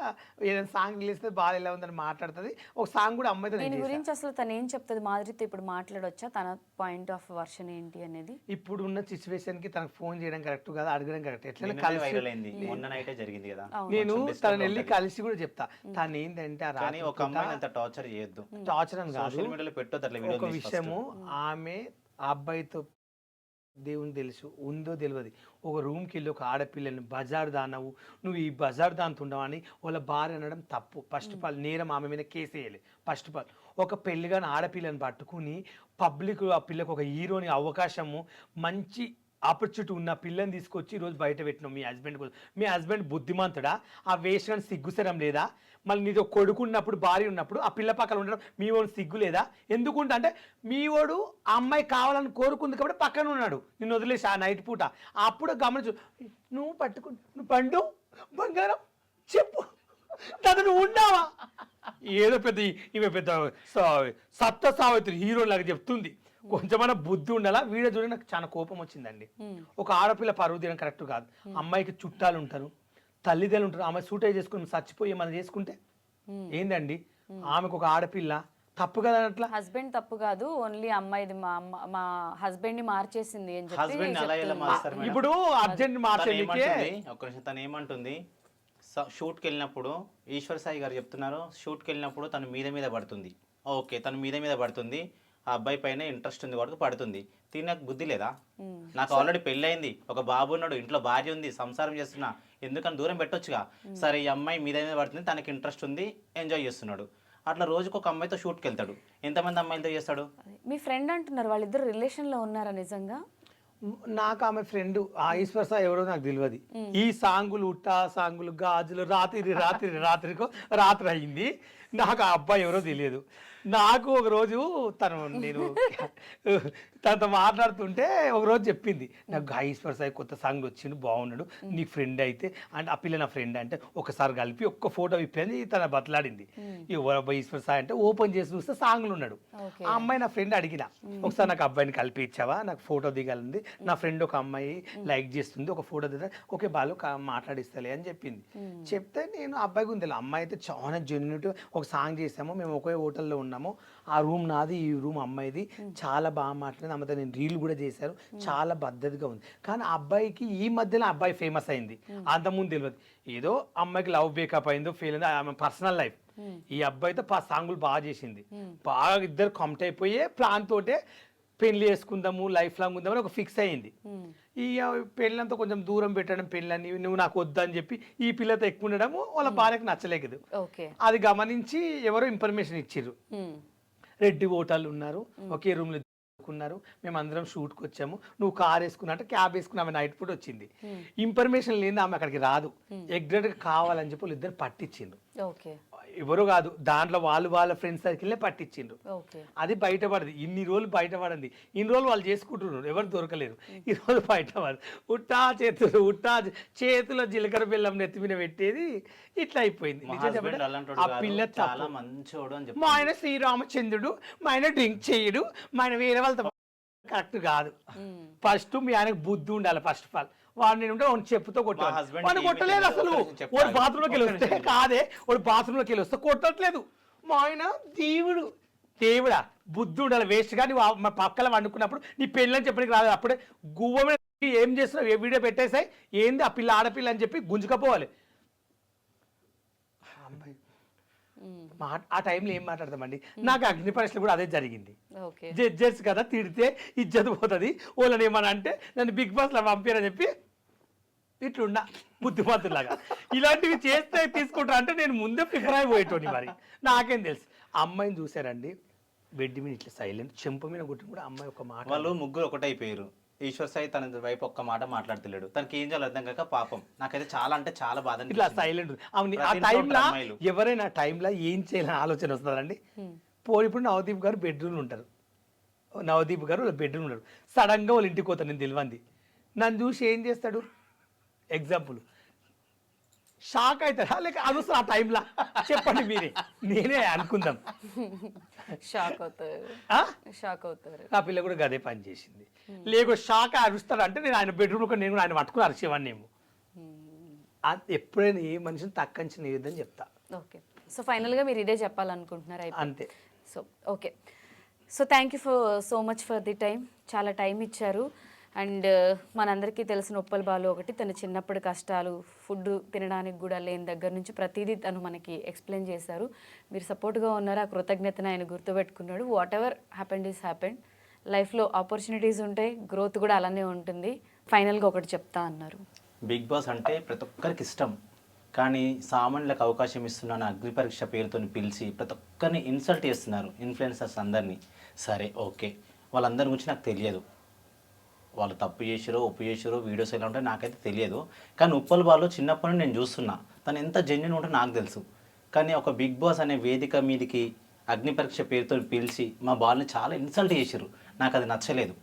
ఏదైనా సాంగ్ రిలీజ్ బాగా ఎలా ఉందని మాట్లాడుతుంది. ఒక సాంగ్ కూడా అమ్మాయితో నేను దీని చేశా. గురించి అసలు తను ఏం చెప్తుంది మాధురితో ఇప్పుడు మాట్లాడొచ్చా, తన పాయింట్ ఆఫ్ వర్షన్ ఏంటి అనేది? ఇప్పుడు ఉన్న సిచ్యువేషన్ కి తనకు ఫోన్ చేయడం కరెక్ట్ కాదు, అడగడం కరెక్ట్. ఎట్లా నిన్ననే కలిసి వైరల్ అయింది, మొన్న నైటే జరిగింది కదా. నేను కొంచెం disturb తనని వెళ్ళి అవుతది. కలిసి కూడా చెప్తా, తను ఏంటంటే ఆ కానీ ఒక అమ్మాయిని అంత టార్చర్ చేయొద్దు, టార్చర్ అని కాదు, సోషల్ మీడియాలో పెట్టొద్దు అట్లా ఒక వీడియో. విషయము ఆమె ఆ అబ్బాయితో దేవుని తెలుసు ఉందో తెలియదు, ఒక రూమ్కి వెళ్ళి ఒక ఆడపిల్లని బజార్ దానవు, నువ్వు ఈ బజార్ దాంతో ఉండవు అని వాళ్ళ భార్య అనడం తప్పు. ఫస్ట్ ఆఫ్ ఆల్ నేరం ఆమె మీద కేసు వేయాలి. ఫస్ట్ ఆఫ్ ఆల్ ఒక పెళ్లిగాని ఆడపిల్లని పట్టుకుని పబ్లిక్ ఆ పిల్లకు ఒక హీరోని అవకాశము, మంచి ఆపర్చునిటీ ఉన్న పిల్లని తీసుకొచ్చి ఈరోజు బయట పెట్టినావు మీ హస్బెండ్ కోసం. మీ హస్బెండ్ బుద్ధిమంతుడా? ఆ వేస్ట్ కానీ సిగ్గుసరం లేదా? మళ్ళీ నీతో కొడుకున్నప్పుడు భార్య ఉన్నప్పుడు ఆ పిల్ల పక్కన ఉండడం మీ వాడు సిగ్గు లేదా? ఎందుకుంటా అంటే మీ వాడు ఆ అమ్మాయి కావాలని కోరుకుంది కాబట్టి పక్కన ఉన్నాడు, నిన్ను వదిలేసి ఆ నైట్ పూట. అప్పుడు గమనించు, నువ్వు పట్టుకుని నువ్వు పండు బంగారం చెప్పు తను నువ్వు ఉన్నావా? ఏదో పెద్ద ఈమె పెద్ద సప్త సావిత్రి హీరో లాగా చెప్తుంది. కొంచెమన్నా బుద్ధి ఉండాలా. వీడియో చూడ నాకు చాలా కోపం వచ్చిందండి. ఒక ఆడపిల్ల పరువు తీయడం కరెక్ట్ కాదు. అమ్మాయికి చుట్టాలు ఉంటారు, తల్లిదండ్రులు ఉంటారు, ఆమె సూటై చేసుకుని చచ్చిపోయి మనం చేసుకుంటే ఏందండి? ఆమెకు ఒక ఆడపిల్ల తప్పు కదా అట్లా. హస్బెండ్ తప్పు కాదు, ఓన్లీ అమ్మాయిది మా హస్బెండ్ ని మార్చేసింది అని చెప్పి హస్బెండ్ అలా ఎలా మారుస్తారు మేడం? ఇప్పుడు అర్జెంట్ మార్చేందుకే ఒక నిమిషం, తను ఏమంటుంది, షూట్కి వెళ్ళినప్పుడు ఈశ్వర్ సాయి గారు చెప్తున్నారు, షూట్కి వెళ్ళినప్పుడు తను మీద పడుతుంది. ఓకే, తను మీద పడుతుంది, ఆ అబ్బాయి పైన ఇంట్రెస్ట్ ఉంది కాబట్టి పడుతుంది. నాకు బుద్ధి లేదా? నాకు ఆల్రెడీ పెళ్ళయింది, ఒక బాబు ఉన్నాడు, ఇంట్లో భార్య ఉంది, సంసారం చేస్తున్నా, ఎందుకని దూరం పెట్టొచ్చుగా. సరే, ఈ అమ్మాయి మీద పడుతుంది, తనకి ఇంట్రెస్ట్ ఉంది, ఎంజాయ్ చేస్తున్నాడు. అట్లా రోజుకు ఒక అమ్మాయితో షూట్కి వెళ్తాడు. ఎంతమంది అమ్మాయిలతో చేస్తాడు? మీ ఫ్రెండ్ అంటున్నారు, వాళ్ళిద్దరు రిలేషన్ లో ఉన్నారా నిజంగా? నాకు ఆమె ఫ్రెండ్ ఆ ఈశ్వర్ సాయి ఎవరో నాకు తెలియదు. ఈ సాంగులు ఉట్టా సాంగులు గాజులు రాత్రి అయింది. నాకు ఆ అబ్బాయి ఎవరో తెలియదు. నాకు ఒక రోజు నేను తనతో మాట్లాడుతుంటే ఒక రోజు చెప్పింది, నాకు ఈశ్వర్ సాయి కొత్త సాంగ్ వచ్చిండు, బాగున్నాడు, నీ ఫ్రెండ్ అయితే అంటే ఆ పిల్ల నా ఫ్రెండ్ అంటే ఒకసారి కలిపి ఒక్క ఫోటో ఇప్పని తన బతలాడింది. ఈశ్వర్ సాయి అంటే ఓపెన్ చేసి చూస్తే సాంగ్లు ఉన్నాడు. ఆ అమ్మాయి నా ఫ్రెండ్ అడిగిన, ఒకసారి నాకు అబ్బాయిని కలిపి ఇచ్చావా, నాకు ఫోటో దిగాలంది, నా ఫ్రెండ్ ఒక అమ్మాయి లైక్ చేస్తుంది, ఒక ఫోటో దిగా, ఓకే బాలు మాట్లాడిస్తలే అని చెప్పింది. చెప్తే నేను అబ్బాయి గురించి అమ్మాయి అయితే చాలా జెన్యూన్, ఒక సాంగ్ చేసాము, మేము ఒకే హోటల్లో ఉన్నాము, ఆ రూమ్ నాది, ఈ రూమ్ అమ్మాయిది, చాలా బాగా మాట్లాడింది, అమ్మతో నేను రీల్ కూడా చేశాను, చాలా పద్ధతిగా ఉంది. కానీ ఆ అబ్బాయికి ఈ మధ్యలో అబ్బాయి ఫేమస్ అయింది, అంతకుముందు తెలియదు. ఏదో అమ్మాయికి లవ్ బ్రేకప్ అయిందో ఫెయిల్ అయిందో ఆమె పర్సనల్ లైఫ్. ఈ అబ్బాయితో సాంగులు బాగా చేసింది, బాగా ఇద్దరు కమిట్ అయిపోయే ప్లాన్ తోటే పెళ్లి చేసుకుందాము, లైఫ్ లాంగ్ ఉందామని ఒక ఫిక్స్ అయ్యింది. ఈ పెళ్ళంతా కొంచెం దూరం పెట్టడం, పెళ్ళని నువ్వు నాకు వద్దని చెప్పి ఈ పిల్లతో ఎక్కువ ఉండడము వాళ్ళ భార్యకు నచ్చలేదు. అది గమనించి ఎవరో ఇన్ఫర్మేషన్ ఇచ్చిర్రు, రెడ్డి హోటల్ ఉన్నారు, ఒకే రూమ్ లో ఉన్నారు, మేము అందరం షూట్కి వచ్చాము, నువ్వు కార్ వేసుకున్నా అంటే క్యాబ్ వేసుకుని ఆమె నైట్ పూట వచ్చింది. ఇన్ఫర్మేషన్ లేని ఆమె అక్కడికి రాదు, ఎగ్జాక్ట్గా కావాలని చెప్పి వాళ్ళు ఇద్దరు పట్టించిండ్రు. ఎవరు కాదు, దాంట్లో వాళ్ళ ఫ్రెండ్స్ సర్కిల్లే పట్టించిండ్రు. అది బయటపడదు, ఇన్ని రోజులు బయటపడింది. ఇన్ని రోజులు వాళ్ళు చేసుకుంటున్నారు, ఎవరు దొరకలేరు. ఈ రోజు బయటపడదు. చేతిలో జీలకర్ర బెల్లం నెత్తి మీద పెట్టేది ఇట్లా అయిపోయింది. ఆ పిల్ల చాలా మంచోడు అని చెప్పి, మా ఆయన శ్రీరామచంద్రుడు, మా ఆయన డ్రింక్ చేయడు, మా ఆయన వేరే వాళ్ళతో కరెక్ట్ కాదు. ఫస్ట్ మీ ఆయనకు బుద్ధి ఉండాలి. ఫస్ట్ ఆఫ్ ఆల్ వాడు నేను ఉంటే వాడిని చెప్పుతో కొట్టాలి, వాడిని కొట్టలేదు అసలు. వాడు బాత్రూంలోకి వెళ్ళి వస్తే కాదే, వాడు బాత్రూంలోకి వెళ్ళి వస్తే కొట్టట్లేదు. మా ఆయన దేవుడా బుద్ధి ఉండాలి. వేస్ట్ గా నువ్వు మా పక్కల వండుకున్నప్పుడు నీ పెళ్ళని చెప్పడానికి రాదు, అప్పుడే గువ్వ మీద ఏం చేస్తున్నావు, ఏ వీడియో పెట్టేసాయి ఏంది ఆ పిల్ల ఆడపిల్ల అని చెప్పి గుంజుకపోవాలి. ఆ టైంలో ఏం మాట్లాడతామండి. నాకు అగ్ని పరీక్షలు కూడా అదే జరిగింది. జడ్జెస్ కదా, తిడితే ఇజ్జత్ పోతుంది, వాళ్ళని ఏమన్నా అంటే నన్ను బిగ్ బాస్ లో పంపారని చెప్పి ఇట్లున్నా బుద్ధిమంతులాగా. ఇలాంటివి చేస్తే తీసుకుంటా అంటే నేను ముందే ప్రిపేర్ అయిపోయేటోని. మరి నాకేం తెలుసు. అమ్మాయిని చూసారండి, బెడ్ మీద ఇట్లా సైలెంట్, చెంప మీద కొట్టి కూడా అమ్మాయి ఒక మాట. వాళ్ళు ముగ్గురు ఒకటైపోయారు. ఈశ్వర్ సాయి తన వైపు ఒక్క మాట మాట్లాడతలేడు. తనకి ఏం చేయాలో అర్థం కాక పాపం నాకైతే చాలా అంటే చాలా బాధ ఇట్లా అనిపించింది. సైలెంట్ అవును. ఆ ప్రతి ఇంట్లో టైంలో ఉంటారు అమ్మాయిలు. ఎవరైనా ఆ టైంలో ఏం చేయాలని ఆలోచన వస్తుందండి. ఇప్పుడు నవదీప్ గారు బెడ్రూమ్ ఉంటారు, నవదీప్ గారు బెడ్రూమ్ ఉంటారు. సడన్గా వాళ్ళ ఇంటికి పోతాను, నేను తెలియంది. నన్ను చూసి ఏం చేస్తాడు, ఎగ్జాంపుల్ షాక్ అవుతాడా లేక అనవసరం ఆ టైంలో చెప్పండి మీరే, నేనే అనుకుందాం. షాక్ అవుతారు, ఆ? షాక్ అవుతారు. నా పిల్ల కూడా గదే పని చేసింది. లేక షాక్ అరుస్తాడు అంటే నేను ఆయన బెడ్రూమ్లో నేను కూడా ఆయన పట్టుకుని అరిచేవాడిని ఏమో. ఎప్పుడైనా ఏ మనిషిని తక్కంచిన యుద్ధం చెప్తా ఓకే, సో ఫైనల్గా మీరు ఇదే చెప్పాలనుకుంటున్నారు అయితే. అంతే. So okay, so thank you so much for the time. చాలా టైం ఇచ్చారు. అండ్ మనందరికీ తెలిసిన ఉప్పల్ బాలు ఒకటి తన చిన్నప్పటి కష్టాలు, ఫుడ్ తినడానికి కూడా లేని దగ్గర నుంచి ప్రతిదీ తను మనకి ఎక్స్ప్లెయిన్ చేశారు. మీరు సపోర్ట్గా ఉన్నారు, ఆ కృతజ్ఞతను ఆయన గుర్తుపెట్టుకున్నాడు. Whatever happened is happened. లైఫ్లో ఆపర్చునిటీస్ ఉంటాయి, గ్రోత్ కూడా అలానే ఉంటుంది. ఫైనల్గా ఒకటి చెప్తా అన్నారు. బిగ్ బాస్ అంటే ప్రతి ఒక్కరికి ఇష్టం, కానీ సామాన్యులకు అవకాశం ఇస్తున్నాను అగ్ని పరీక్ష పేరుతో పిలిచి ప్రతి ఒక్కరిని ఇన్సల్ట్ చేస్తున్నారు, ఇన్ఫ్లుయెన్సర్స్ అందరినీ. సరే ఓకే, వాళ్ళందరి గురించి నాకు తెలియదు, వాళ్ళు తప్పు చేసారో ఒప్పు చేసారో వీడియోస్ ఎలా ఉంటాయో నాకైతే తెలియదు. కానీ ఉప్పల్ బాలు చిన్నప్పటి నుండి నేను చూస్తున్నా, తను ఎంత జెన్యున్ ఉంటుందో నాకు తెలుసు. కానీ ఒక బిగ్ బాస్ అనే వేదిక మీదకి అగ్ని పరీక్ష పేరుతో పిలిచి మా బాల్ని చాలా ఇన్సల్ట్ చేశారు, నాకు అది నచ్చలేదు.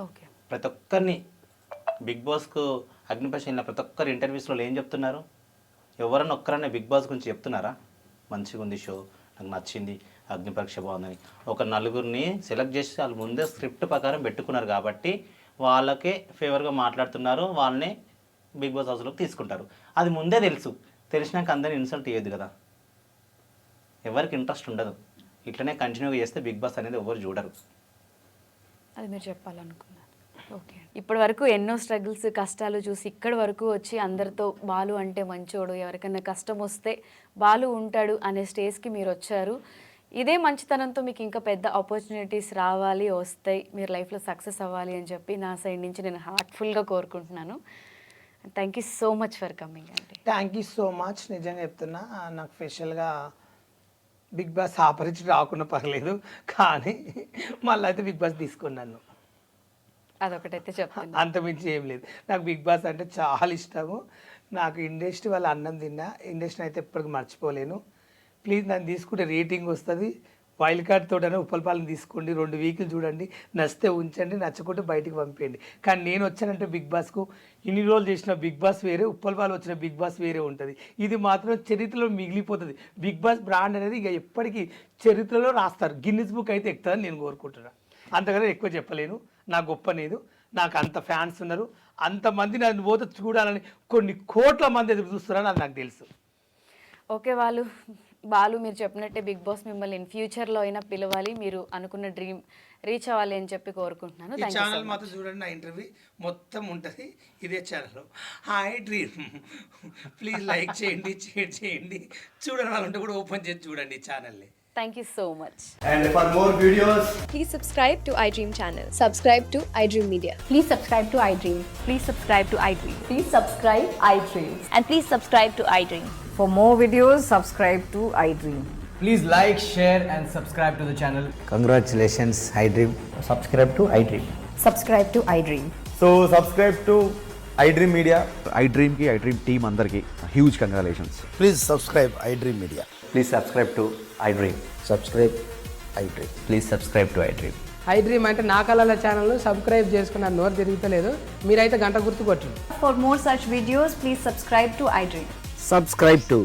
ఓకే, ప్రతి ఒక్కరిని బిగ్ బాస్కు అగ్ని పరీక్ష వెళ్ళిన ప్రతి ఒక్కరు ఇంటర్వ్యూస్లో ఏం చెప్తున్నారు, ఎవరన్నా ఒక్కరన్నా బిగ్ బాస్ గురించి చెప్తున్నారా మంచిగా ఉంది షో, నాకు నచ్చింది, అగ్ని పరీక్ష బాగుందని. ఒక నలుగురిని సెలెక్ట్ చేసి వాళ్ళు ముందే స్క్రిప్ట్ ప్రకారం పెట్టుకున్నారు కాబట్టి వాళ్ళకే ఫేవర్గా మాట్లాడుతున్నారు, వాళ్ళని బిగ్ బాస్ హౌస్లోకి తీసుకుంటారు. అది ముందే తెలుసు, తెలిసినాక అందరిని ఇన్సల్ట్ చేయొద్దు కదా, ఎవరికి ఇంట్రెస్ట్ ఉండదు. ఇట్లనే కంటిన్యూగా చేస్తే బిగ్ బాస్ అనేది ఎవరు చూడరు. అది మీరు చెప్పాలనుకున్నారు. ఓకే, ఇప్పటి వరకు ఎన్నో స్ట్రగుల్స్, కష్టాలు చూసి ఇక్కడి వరకు వచ్చి అందరితో బాలు అంటే మంచోడు, ఎవరికైనా కష్టం వస్తే బాలు ఉంటాడు అనే స్టేజ్కి మీరు వచ్చారు. ఇదే మంచితనంతో మీకు ఇంకా పెద్ద ఆపర్చునిటీస్ రావాలి, వస్తాయి, మీరు లైఫ్లో సక్సెస్ అవ్వాలి అని చెప్పి నా సైడ్ నుంచి నేను హార్ట్ఫుల్గా కోరుకుంటున్నాను. Thank you so much for coming అండి. Thank you so much. నిజంగా చెప్తున్నా, నాకు స్పెషల్గా బిగ్ బాస్ ఆపరించి రాకుండా పర్లేదు, కానీ మళ్ళీ అయితే బిగ్ బాస్ తీసుకున్నాను, అదొకటైతే చెప్తాను, అంతమించి ఏం లేదు. నాకు బిగ్ బాస్ అంటే చాలా ఇష్టము. నాకు ఇండస్ట్రీ వాళ్ళ అన్నం తిన్నా, ఇండస్ట్రీ అయితే ఎప్పటికీ మర్చిపోలేను. ప్లీజ్ నన్ను తీసుకుంటే రేటింగ్ వస్తుంది. వైల్డ్ కార్డ్ తోటనే ఉప్పలపాలెం తీసుకోండి, 2 వీకులు చూడండి, నచ్చితే ఉంచండి, నచ్చకుంటే బయటికి పంపేయండి. కానీ నేను వచ్చానంటే బిగ్ బాస్కు ఇన్ని రోజులు చేసిన బిగ్ బాస్ వేరే, ఉప్పలపాలెం వచ్చిన బిగ్ బాస్ వేరే ఉంటుంది. ఇది మాత్రం చరిత్రలో మిగిలిపోతుంది. బిగ్ బాస్ బ్రాండ్ అనేది ఇక ఎప్పటికీ చరిత్రలో రాస్తారు, గిన్నిస్ బుక్ అయితే ఎక్కుతుందని నేను కోరుకుంటున్నాను. అంతకన్నా ఎక్కువ చెప్పలేను, నా గొప్ప లేదు. నాకు అంత ఫ్యాన్స్ ఉన్నారు, అంతమంది నన్ను పోతే చూడాలని కొన్ని కోట్ల మంది ఎదురు చూస్తున్నారని అది నాకు తెలుసు. ఓకే బాలు మీరు చెప్పినట్టే బిగ్ బాస్ మిమ్మల్ని ఇన్ ఫ్యూచర్లో అయినా పిలవాలి, మీరు అనుకున్న డ్రీమ్ రీచ్ అవ్వాలి అని చెప్పి కోరుకుంటున్నాను. ఈ ఛానల్ మాత్రం చూడండి, నా ఇంటర్వ్యూ మొత్తం ఉంటుంది ఇదే ఛానల్లో. హాయ్ డ్రీమ్, ప్లీజ్ లైక్ చేయండి, షేర్ చేయండి, చూడండి వాళ్ళంటే కూడా ఓపెన్ చేసి చూడండి ఈ ఛానల్ని. Thank you so much. And for more videos, Please subscribe to iDream channel. Subscribe to iDream Media. Please subscribe to iDream. Please subscribe to iDream. Please subscribe iDream. And please subscribe to iDream. For more videos, subscribe to iDream. please like, share, and subscribe to the channel. Congratulations, iDream. Subscribe to iDream. Subscribe to iDream. So subscribe to iDream Media. iDream ki iDream team andarki huge congratulations. Please subscribe iDream Media. Please subscribe to iDream. Subscribe iDream. Please subscribe to iDream. iDream అంటే నా కళల channel subscribe చేసుకున్న నోరు తిరుగుతలేదు, మీరైతే గంట గుర్తు కొట్టండి. For more such videos, please subscribe to iDream. Subscribe to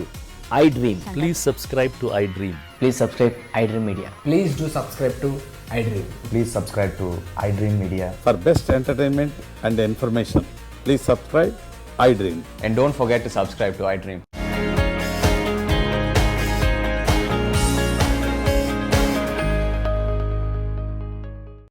iDream. Please subscribe to iDream. Please subscribe iDream Media. Please do subscribe to iDream. Please subscribe to iDream Media. For best entertainment and information, please subscribe iDream. And don't forget to subscribe to iDream.